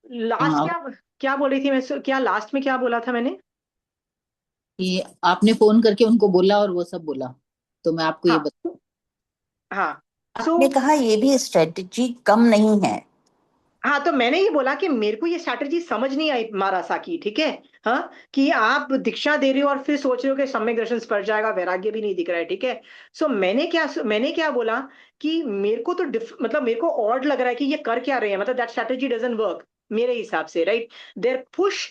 लास्ट हाँ, क्या, क्या बोल रही थी मैं, क्या लास्ट में क्या बोला था मैंने? ये आपने फोन करके उनको बोला और वो सब बोला, तो मैं आपको ये हाँ हाँ, सो आपने कहा ये भी स्ट्रेटजी कम नहीं है। हाँ, तो मैंने ये बोला कि मेरे को ये स्ट्रैटेजी समझ नहीं आई मारासा की, ठीक है, हाँ, कि आप दीक्षा दे रहे हो और फिर सोच रहे हो कि सम्यक दर्शन स्पर्श जाएगा, वैराग्य भी नहीं दिख रहा है, ठीक है। सो मैंने क्या बोला कि मेरे को तो मतलब मेरे को ऑड लग रहा है कि ये कर क्या रहे हैं, मतलब दैट स्ट्रैटेजी डजंट वर्क मेरे हिसाब से, राइट। देयर पुश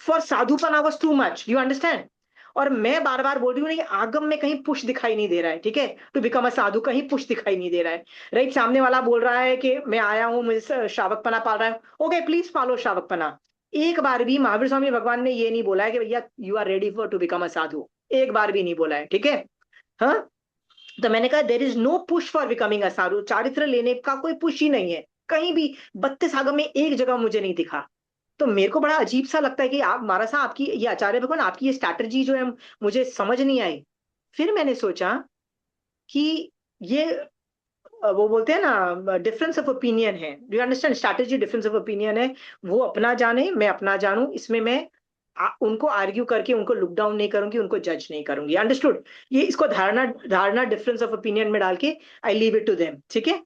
फॉर साधुपना was too much, you understand. और मैं बार बार बोल रही हूँ नहीं, आगम में कहीं पुश दिखाई नहीं दे रहा है, ठीक है, टू बिकम अ साधु कहीं पुश दिखाई नहीं दे रहा है, राइट। सामने वाला बोल रहा है कि मैं आया हूं, मुझे श्रावकपना पाल रहा है, ओके प्लीज फॉलो श्रावकपना। एक बार भी महावीर स्वामी भगवान ने ये नहीं बोला है कि भैया you are ready for to become a साधु, एक बार भी नहीं बोला है, ठीक है, हाँ। तो मैंने कहा there is no push for becoming a साधु, चारित्र लेने का कोई पुश ही नहीं है कहीं भी, 32 आगम में एक जगह मुझे नहीं दिखा। तो मेरे को बड़ा अजीब सा लगता है कि आप मारा सा, आपकी ये आचार्य भगवान, आपकी ये स्ट्रैटेजी जो है मुझे समझ नहीं आई। फिर मैंने सोचा कि ये वो बोलते हैं ना डिफरेंस ऑफ ओपिनियन है, do you understand, strategy difference of opinion है। वो अपना जाने, मैं अपना जानूं, इसमें मैं उनको आर्ग्यू करके उनको लुक डाउन नहीं करूंगी, उनको जज नहीं करूंगी, अंडरस्टूड। ये इसको धारणा धारणा डिफरेंस ऑफ ओपिनियन में डाल के I leave it to them, ठीक है।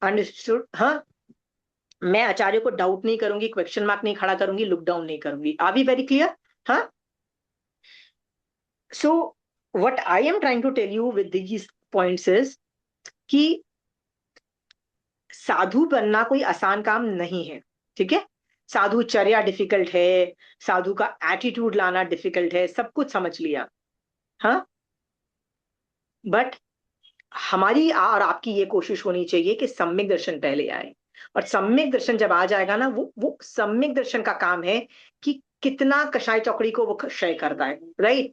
अंडरस्टूड? हाँ, मैं आचार्य को डाउट नहीं करूंगी, क्वेश्चन मार्क नहीं खड़ा करूंगी, लुक डाउन नहीं करूंगी। Are we very clear? हाँ। So what I am trying to tell you with these points is कि साधु बनना कोई आसान काम नहीं है, ठीक है? साधुचर्या डिफिकल्ट है, साधु का एटीट्यूड लाना डिफिकल्ट है, सब कुछ समझ लिया। हाँ, बट हमारी और आपकी ये कोशिश होनी चाहिए कि सम्यक दर्शन पहले आए, और सम्यक दर्शन जब आ जाएगा ना, वो सम्यक दर्शन का काम है कि कितना कषाय चौकड़ी को वो क्षय करता है, राइट?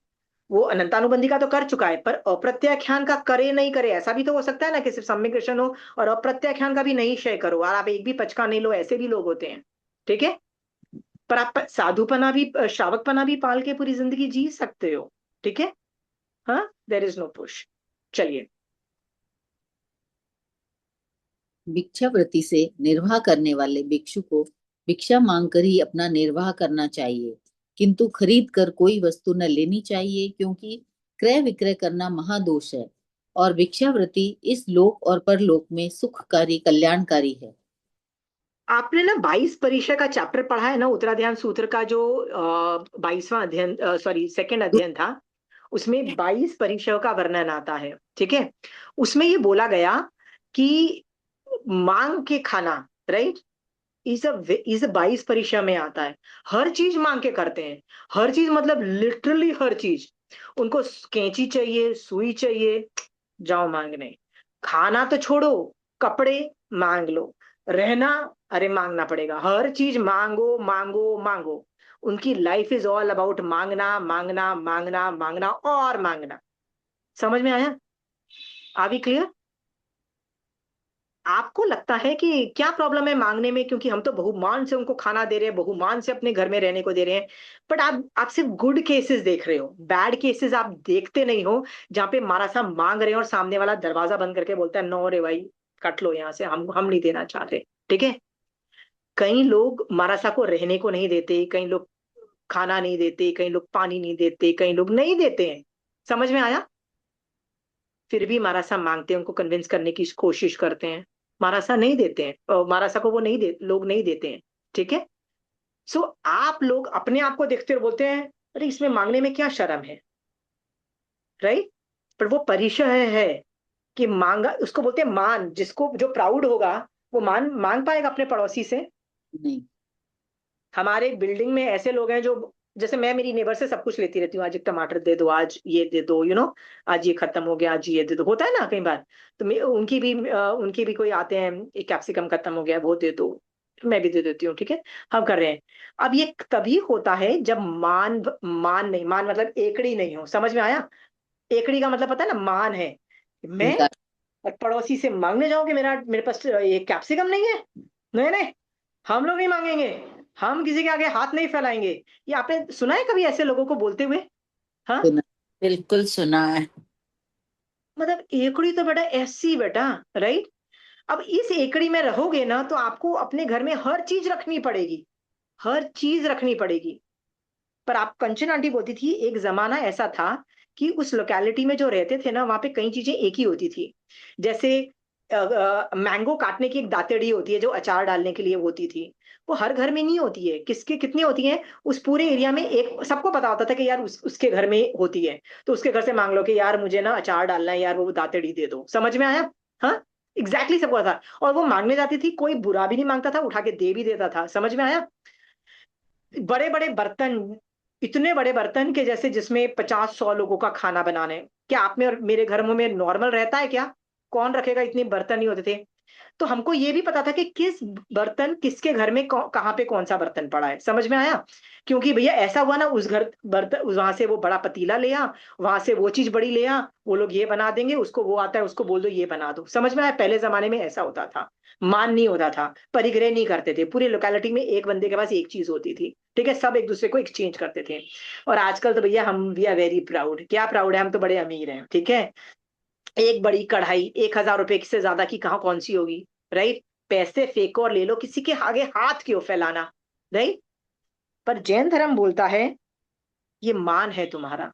वो अनंतानुबंधी का तो कर चुका है, पर अप्रत्याख्यान का करे नहीं करे, ऐसा भी तो हो सकता है ना कि सिर्फ सम्यक दर्शन हो और अप्रत्याख्यान का भी नहीं क्षय करो, और आप एक भी पचका नहीं लो, ऐसे भी लोग होते हैं, ठीक है? पर आप साधुपना भी, श्रावकपना भी पाल के पूरी जिंदगी जी सकते हो, ठीक है? हाँ, देयर इज नो पुश। चलिए। भिक्षावृत्ति से निर्वाह करने वाले भिक्षु को भिक्षा मांगकर ही अपना निर्वाह करना चाहिए, किंतु खरीद कर कोई वस्तु न लेनी चाहिए, क्योंकि क्रय विक्रय करना महादोष है और भिक्षावृत्ति इस लोक और परलोक में सुखकारी कल्याणकारी है। आपने ना 22 परिचय का चैप्टर पढ़ा है ना, उत्तराध्यान सूत्र का जो 22वां अध्ययन, सॉरी सेकंड अध्ययन था, उसमें 22 परिचयों का वर्णन आता है, ठीक है? उसमें ये बोला गया कि मांग के खाना, राइट, इस 22 परिचय में आता है। हर चीज मांग के करते हैं, हर चीज मतलब लिटरली हर चीज। उनको कैंची चाहिए, सुई चाहिए, जाओ मांगने। खाना तो छोड़ो, कपड़े मांग लो, रहना, अरे मांगना पड़ेगा, हर चीज मांगो मांगो मांगो। उनकी लाइफ इज ऑल अबाउट मांगना मांगना मांगना मांगना और मांगना। समझ में आया? Are we clear? आपको लगता है कि क्या प्रॉब्लम है मांगने में, क्योंकि हम तो बहुमान से उनको खाना दे रहे हैं, बहुमान से अपने घर में रहने को दे रहे हैं, बट आप सिर्फ गुड केसेस देख रहे हो, बैड केसेस आप देखते नहीं हो, जहां पे मारा सा मांग रहे हो और सामने वाला दरवाजा बंद करके बोलता है नो रे भाई, कट लो यहाँ से, हम नहीं देना चाहते, ठीक है? कई लोग मारासा को रहने को नहीं देते, कई लोग खाना नहीं देते, कई लोग पानी नहीं देते, कई लोग नहीं देते हैं। समझ में आया? फिर भी मारासा मांगते हैं, उनको कन्विंस करने की कोशिश करते हैं, मारासा नहीं देते हैं, और मारासा को वो नहीं दे, लोग नहीं देते हैं, ठीक है? सो आप लोग अपने आप को देखते और बोलते हैं अरे इसमें मांगने में क्या शर्म है, राइट? पर वो परिचय है कि मांगा, उसको बोलते हैं मान, जिसको जो प्राउड होगा वो मान मांग पाएगा अपने पड़ोसी से? नहीं। हमारे बिल्डिंग में ऐसे लोग हैं जो, जैसे मैं मेरी नेबर से सब कुछ लेती रहती हूँ, आज एक टमाटर दे दो, आज ये दे दो, आज ये खत्म हो गया, आज ये दे दो, होता है ना कई बार। तो मैं उनकी भी कोई आते हैं, एक कैप्सिकम खत्म हो गया वो दे दो, मैं भी दे देती हूँ, ठीक है? हम कर रहे हैं। अब ये तभी होता है जब मान, मान नहीं, मान मतलब एकड़ी नहीं हो। समझ में आया? एकड़ी का मतलब पता है ना, मान है। मैं इनका और पड़ोसी से मांगने जाऊं कि मेरे पास ये कैप्सिकम नहीं है, नहीं नहीं, हम लोग नहीं मांगेंगे, हम किसी के आगे हाथ नहीं फैलाएंगे। ये आपने सुना है कभी ऐसे लोगों को बोलते हुए? हाँ, सुना। बिल्कुल सुना है। मतलब एकड़ी तो बेटा ऐसी बेटा, राइट? अब इस एकड़ी में रहोगे ना तो आपको अपने घर में हर चीज रखनी पड़ेगी, हर चीज रखनी पड़ेगी। पर आप, कंचन आंटी बोलती थी एक जमाना ऐसा था कि उस लोकेलिटी में जो रहते थे ना, वहां पे कई चीजें एक ही होती थी। जैसे मैंगो काटने की एक दातेड़ी होती है जो अचार डालने के लिए होती थी, वो हर घर में नहीं होती है। किसके कितनी होती है? उस पूरे एरिया में एक, सबको पता होता था कि यार उसके घर में होती है, तो उसके घर से मांग लो कि यार मुझे ना अचार डालना है यार, वो दातेड़ी दे दो। समझ में आया? हाँ, एग्जैक्टली सबको पता था। और वो मांगने जाती थी, कोई बुरा भी नहीं मांगता था, उठा के दे भी देता था। समझ में आया? बड़े बड़े बर्तन, इतने बड़े बर्तन के जैसे जिसमें 50-100 लोगों का खाना बनाने। क्या आप में और मेरे घर में नॉर्मल रहता है क्या? कौन रखेगा? इतने बर्तन नहीं होते थे। तो हमको ये भी पता था कि किस बर्तन किसके घर में कहाँ पे कौन सा बर्तन पड़ा है। समझ में आया? क्योंकि भैया ऐसा हुआ ना, उस घर बर्तन, वहां से वो बड़ा पतीला ले आ, वहां से वो चीज बड़ी ले आ, वो लोग ये बना देंगे, उसको वो आता है, उसको बोल दो ये बना दो। समझ में आया? पहले जमाने में ऐसा होता था। मान नहीं होता था, परिग्रह नहीं करते थे, पूरी लोकेलिटी में एक बंदे के पास एक चीज होती थी, ठीक है? सब एक दूसरे को एक्सचेंज करते थे। और आजकल तो भैया हम, वी आर वेरी प्राउड। क्या प्राउड है? हम तो बड़े अमीर हैं, ठीक है? एक बड़ी कढ़ाई 1,000 रुपए से ज्यादा की कहाँ कौन सी होगी, राइट? पैसे फेंको और ले लो, किसी के आगे हाथ क्यों फैलाना, राइट? पर जैन धर्म बोलता है ये मान है तुम्हारा,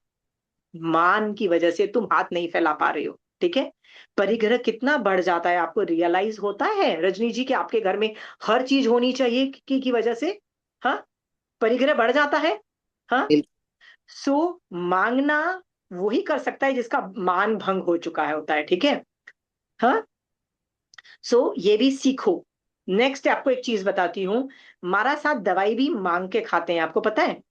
मान की वजह से तुम हाथ नहीं फैला पा रहे हो, ठीक है। परिग्रह कितना बढ़ जाता है, आपको रियलाइज होता है रजनी जी कि आपके घर में हर चीज होनी चाहिए की वजह से, हाँ, परिग्रह बढ़ जाता है। हाँ, बिल्कुल। सो मांगना वही कर सकता है जिसका मान भंग हो चुका है होता है, ठीक है। हाँ, सो ये भी सीखो। नेक्स्ट आपको एक चीज बताती हूँ, हमारा साथ दवाई भी मांग के खाते हैं, आपको पता है।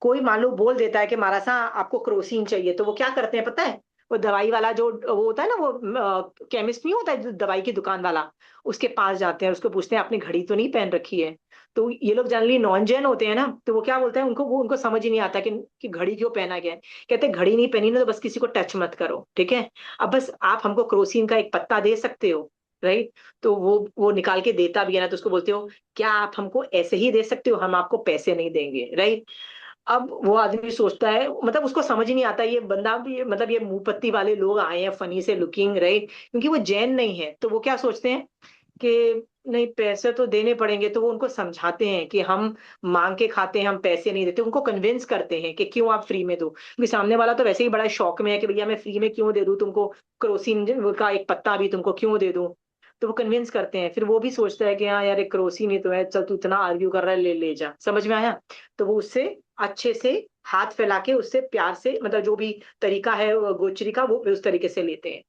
कोई मान लो बोल देता है कि मारा सा आपको क्रोसिन चाहिए, तो वो क्या करते हैं पता है, वो दवाई वाला जो वो होता है ना, वो केमिस्ट नहीं होता है जो दवाई की दुकान वाला, उसके पास जाते हैं, उसको पूछते हैं आपने घड़ी तो नहीं पहन रखी है। तो ये लोग जनरली नॉन जैन होते हैं ना, तो वो क्या बोलते हैं, उनको समझ ही नहीं आता कि घड़ी क्यों पहना गया है। कहते हैं घड़ी नहीं पहनी ना तो बस किसी को टच मत करो, ठीक है। अब बस आप हमको क्रोसिन का एक पत्ता दे सकते हो, राइट। तो वो निकाल के देता भी है ना, तो उसको बोलते हो क्या आप हमको ऐसे ही दे सकते हो, हम आपको पैसे नहीं देंगे, राइट। अब वो आदमी सोचता है, मतलब उसको समझ ही नहीं आता ये बंदा भी, मतलब ये मुंह पत्ती वाले लोग आए हैं फनी से लुकिंग, राइट, क्योंकि वो जैन नहीं है। तो वो क्या सोचते हैं कि नहीं पैसे तो देने पड़ेंगे, तो वो उनको समझाते हैं कि हम मांग के खाते हैं, हम पैसे नहीं देते, उनको कन्विंस करते हैं कि क्यों आप फ्री में दो, क्योंकि सामने वाला तो वैसे ही बड़ा शौक में है कि भैया मैं फ्री में क्यों दे दूं तुमको, क्रोसिन का एक पत्ता भी तुमको क्यों दे दूं। तो वो कन्विंस करते हैं, फिर वो भी सोचता है कि हाँ यार एक क्रोसिन ही तो है, चल तू इतना आर्ग्यू कर रहा है, ले ले जा, समझ में आया। तो वो उससे अच्छे से हाथ फैला के उससे प्यार से, मतलब जो भी तरीका है गोचरी का, वो उस तरीके से लेते हैं।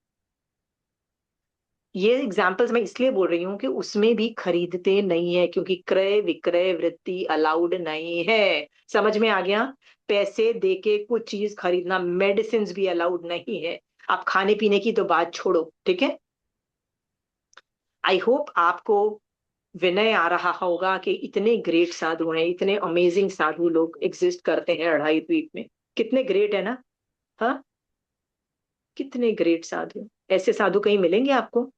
ये एग्जाम्पल्स मैं इसलिए बोल रही हूँ कि उसमें भी खरीदते नहीं है, क्योंकि क्रय विक्रय वृत्ति अलाउड नहीं है। समझ में आ गया। पैसे देके कुछ चीज खरीदना, मेडिसिन भी अलाउड नहीं है। आप खाने पीने की तो बात छोड़ो, ठीक है। आई होप आपको विनय आ रहा होगा कि इतने ग्रेट साधु हैं, इतने अमेजिंग साधु लोग एग्जिस्ट करते हैं अढ़ाई द्वीप में। कितने ग्रेट है ना। हाँ, कितने ग्रेट साधु, ऐसे साधु कहीं मिलेंगे आपको,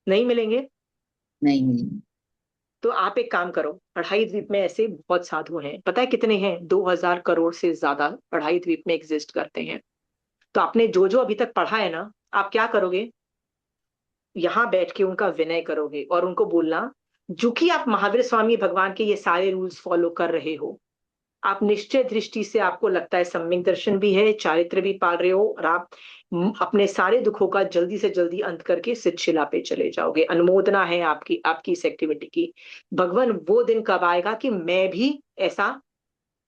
नहीं मिलेंगे। नहीं मिलेंगे। तो आप एक काम करो, अढ़ाई द्वीप में ऐसे बहुत साधु हैं, पता है कितने हैं, 2000 करोड़ से ज्यादा अढ़ाई द्वीप में एग्जिस्ट करते हैं। तो आपने जो जो अभी तक पढ़ा है ना, आप क्या करोगे, यहाँ बैठ के उनका विनय करोगे और उनको बोलना, जो कि आप महावीर स्वामी भगवान के ये सारे रूल्स फॉलो कर रहे हो, आप निश्चय दृष्टि से आपको लगता है सम्यक दर्शन भी है, चारित्र भी पाल रहे हो, और आप अपने सारे दुखों का जल्दी से जल्दी अंत करके शिला पे चले जाओगे। अनुमोदना है आपकी आपकी इस एक्टिविटी की। भगवान वो दिन कब आएगा कि मैं भी ऐसा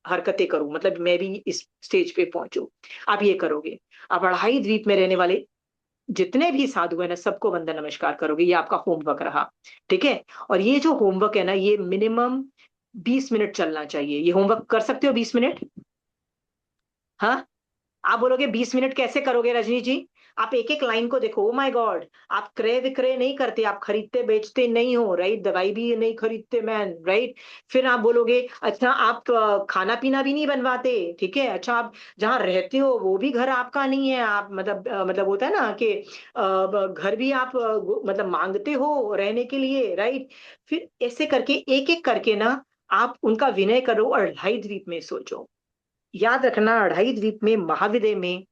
हरकतें करूं, मतलब मैं भी इस स्टेज पे पहुंचूं। आप ये करोगे। अब अढ़ाई द्वीप में रहने वाले जितने भी साधु है ना, सबको वंदन नमस्कार करोगे, ये आपका होमवर्क रहा, ठीक है। और ये जो होमवर्क है ना, ये मिनिमम 20 मिनट चलना चाहिए। ये होमवर्क कर सकते हो 20 मिनट। हाँ, आप बोलोगे 20 मिनट कैसे करोगे रजनी जी, आप एक एक लाइन को देखो। ओ माय गॉड, आप क्रय विक्रय नहीं करते, आप खरीदते बेचते नहीं हो, राइट, दवाई भी नहीं खरीदते मैन, राइट। फिर आप बोलोगे अच्छा आप खाना पीना भी नहीं बनवाते, ठीक है। अच्छा, आप जहाँ रहते हो वो भी घर आपका नहीं है, आप मतलब होता है ना कि घर भी आप मतलब मांगते हो रहने के लिए, राइट। फिर ऐसे करके एक एक करके ना आप उनका विनय करो और अढ़ाई द्वीप में सोचो। याद रखना, अढ़ाई द्वीप में महाविदय में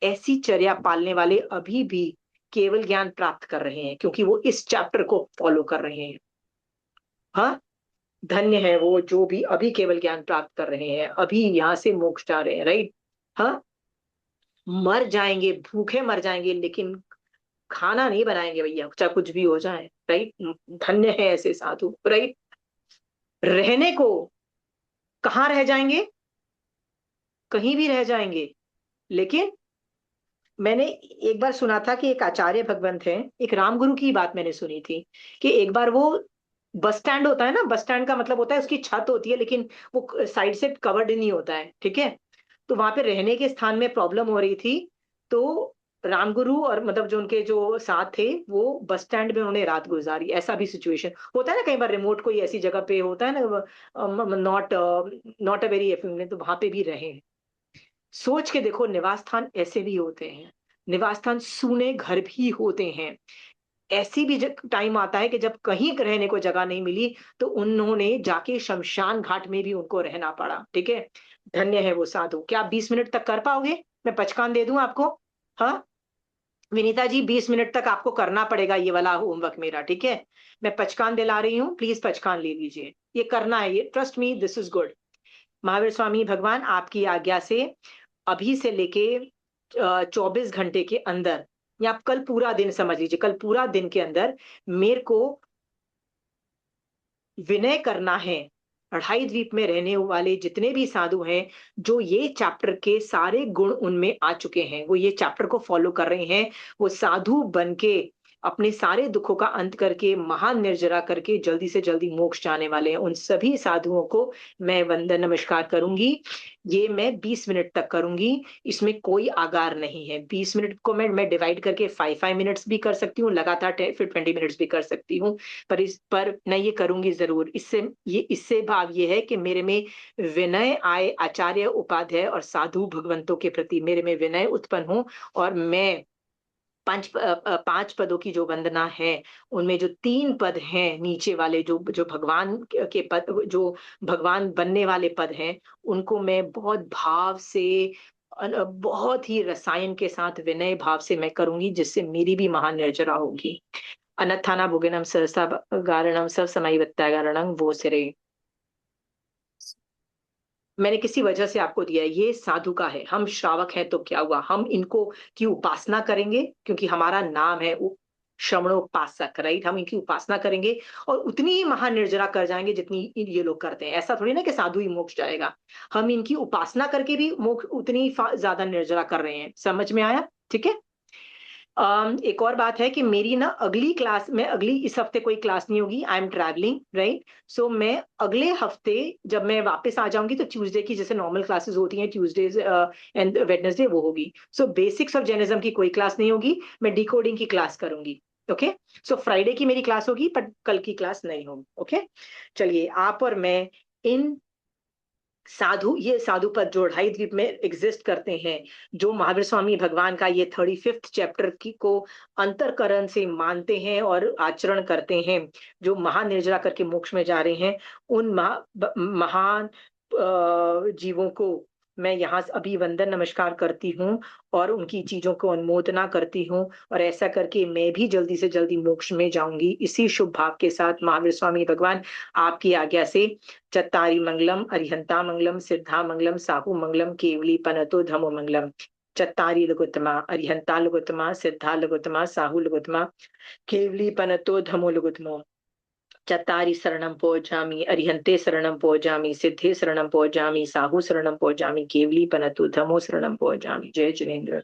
ऐसी चर्या पालने वाले अभी भी केवल ज्ञान प्राप्त कर रहे हैं, क्योंकि वो इस चैप्टर को फॉलो कर रहे हैं। हाँ, धन्य है वो जो भी अभी केवल ज्ञान प्राप्त कर रहे हैं, अभी यहाँ से मोक्ष जा रहे हैं, राइट। हाँ, मर जाएंगे, भूखे मर जाएंगे, लेकिन खाना नहीं बनाएंगे भैया, चाहे कुछ भी हो जाए, राइट। धन्य है ऐसे साधु, राइट। रहने को कहाँ रह जाएंगे, कहीं भी रह जाएंगे, लेकिन मैंने एक बार सुना था कि एक आचार्य भगवंत है, एक रामगुरु की बात मैंने सुनी थी, कि एक बार वो बस स्टैंड होता है ना, बस स्टैंड का मतलब होता है उसकी छत होती है लेकिन वो साइड से कवर्ड नहीं होता है, ठीक है। तो वहां पे रहने के स्थान में प्रॉब्लम हो रही थी। तो रामगुरु और मतलब जो उनके जो साथ थे, वो बस स्टैंड में उन्होंने रात गुजारी। ऐसा भी सिचुएशन होता है ना, कई बार रिमोट कोई ऐसी जगह पे होता है ना, not not a very efficient, तो वहां पे भी रहे। सोच के देखो, निवास स्थान ऐसे भी होते हैं, निवास स्थान सूने घर भी होते हैं। ऐसी भी टाइम आता है कि जब कहीं रहने को जगह नहीं मिली, तो उन्होंने जाके शमशान घाट में भी उनको रहना पड़ा, ठीक है। धन्य है वो साधु। क्या आप 20 मिनट तक कर पाओगे, मैं पचकान दे दूं आपको। हाँ, विनीता जी 20 मिनट तक आपको करना पड़ेगा ये वाला होमवर्क मेरा, ठीक है। मैं पचकान दिला रही हूँ, प्लीज पचकान ले लीजिए, ये करना है, ये trust me, this is good. Mahavir Swami भगवान आपकी आज्ञा से अभी से लेके 24 घंटे के अंदर या आप कल पूरा दिन समझ लीजिए, कल पूरा दिन के अंदर मेरे को विनय करना है। अढ़ाई द्वीप में रहने वाले जितने भी साधु हैं, जो ये चैप्टर के सारे गुण उनमें आ चुके हैं, वो ये चैप्टर को फॉलो कर रहे हैं, वो साधु बन के अपने सारे दुखों का अंत करके, महान निर्जरा करके जल्दी से जल्दी मोक्ष जाने वाले हैं। उन सभी साधुओं को मैं वंदन नमस्कार करूंगी। ये मैं 20 मिनट तक करूंगी, इसमें कोई आगार नहीं है। 20 मिनट को मैं डिवाइड करके 5 मिनट्स भी कर सकती हूँ लगातार, फिर 20 मिनट्स भी कर सकती हूँ, पर मैं ये करूंगी जरूर। इससे भाव ये है कि मेरे में विनय आए, आचार्य उपाध्याय और साधु भगवंतों के प्रति मेरे में विनय उत्पन्न हो, और मैं 5 पदों की जो वंदना है, उनमें जो 3 पद हैं नीचे वाले, जो जो भगवान के पद, जो भगवान बनने वाले पद हैं, उनको मैं बहुत भाव से, बहुत ही रसायन के साथ विनय भाव से मैं करूंगी, जिससे मेरी भी महान निर्जरा होगी। अनत्थाना भुगिनम सरसा गारणम सब समय गारणम वो सिरे। मैंने किसी वजह से आपको दिया है, ये साधु का है। हम श्रावक हैं तो क्या हुआ, हम इनको की उपासना करेंगे, क्योंकि हमारा नाम है श्रवणोपासक, राइट। हम इनकी उपासना करेंगे और उतनी ही महान निर्जरा कर जाएंगे जितनी ये लोग करते हैं। ऐसा थोड़ी ना कि साधु ही मोक्ष जाएगा, हम इनकी उपासना करके भी मोक्ष उतनी ज्यादा निर्जरा कर रहे हैं। समझ में आया? ठीक है। एक और बात है कि मेरी ना अगली क्लास में, अगली इस हफ्ते कोई क्लास नहीं होगी, I am travelling, right. So मैं अगले हफ्ते जब मैं वापस आ जाऊंगी तो ट्यूसडे की जैसे नॉर्मल क्लासेस होती हैं, ट्यूसडेज एंड वेडनेसडे, वो होगी। सो बेसिक्स ऑफ जैनिज्म की कोई क्लास नहीं होगी, मैं डिकोडिंग की क्लास करूंगी। ओके। सो फ्राइडे की मेरी क्लास होगी, पर कल की क्लास नहीं होगी। ओके। चलिए, आप और मैं इन ये साधु पद जो अढ़ाई द्वीप में एग्जिस्ट करते हैं, जो महावीर स्वामी भगवान का ये 35th चैप्टर की को अंतरकरण से मानते हैं और आचरण करते हैं, जो महान निर्जरा करके मोक्ष में जा रहे हैं, उन महान जीवों को मैं यहाँ से अभी वंदन नमस्कार करती हूँ और उनकी चीजों को अनुमोदना करती हूँ, और ऐसा करके मैं भी जल्दी से जल्दी मोक्ष में जाऊंगी। इसी शुभ भाव के साथ महावीर स्वामी भगवान आपकी आज्ञा से चत्तारी मंगलम, अरिहंता मंगलम, सिद्धा मंगलम, साहू मंगलम, केवली पनतो धमो मंगलम। चत्तारी लघुत्तमा, अरिहंता लघुत्तमा, सिद्धा लघुत्तमा, साहू लघुत्तमा, केवली पनतो धमो लघुत्तमो। चत्तारी शरणं पोजामि, अरिहंते शरणं पोजामि, सिद्धे शरणं पोजामि, साहू शरणं पोजामि, केवली पनतो धमो शरणं पोजामि। जय जिनेन्द्र।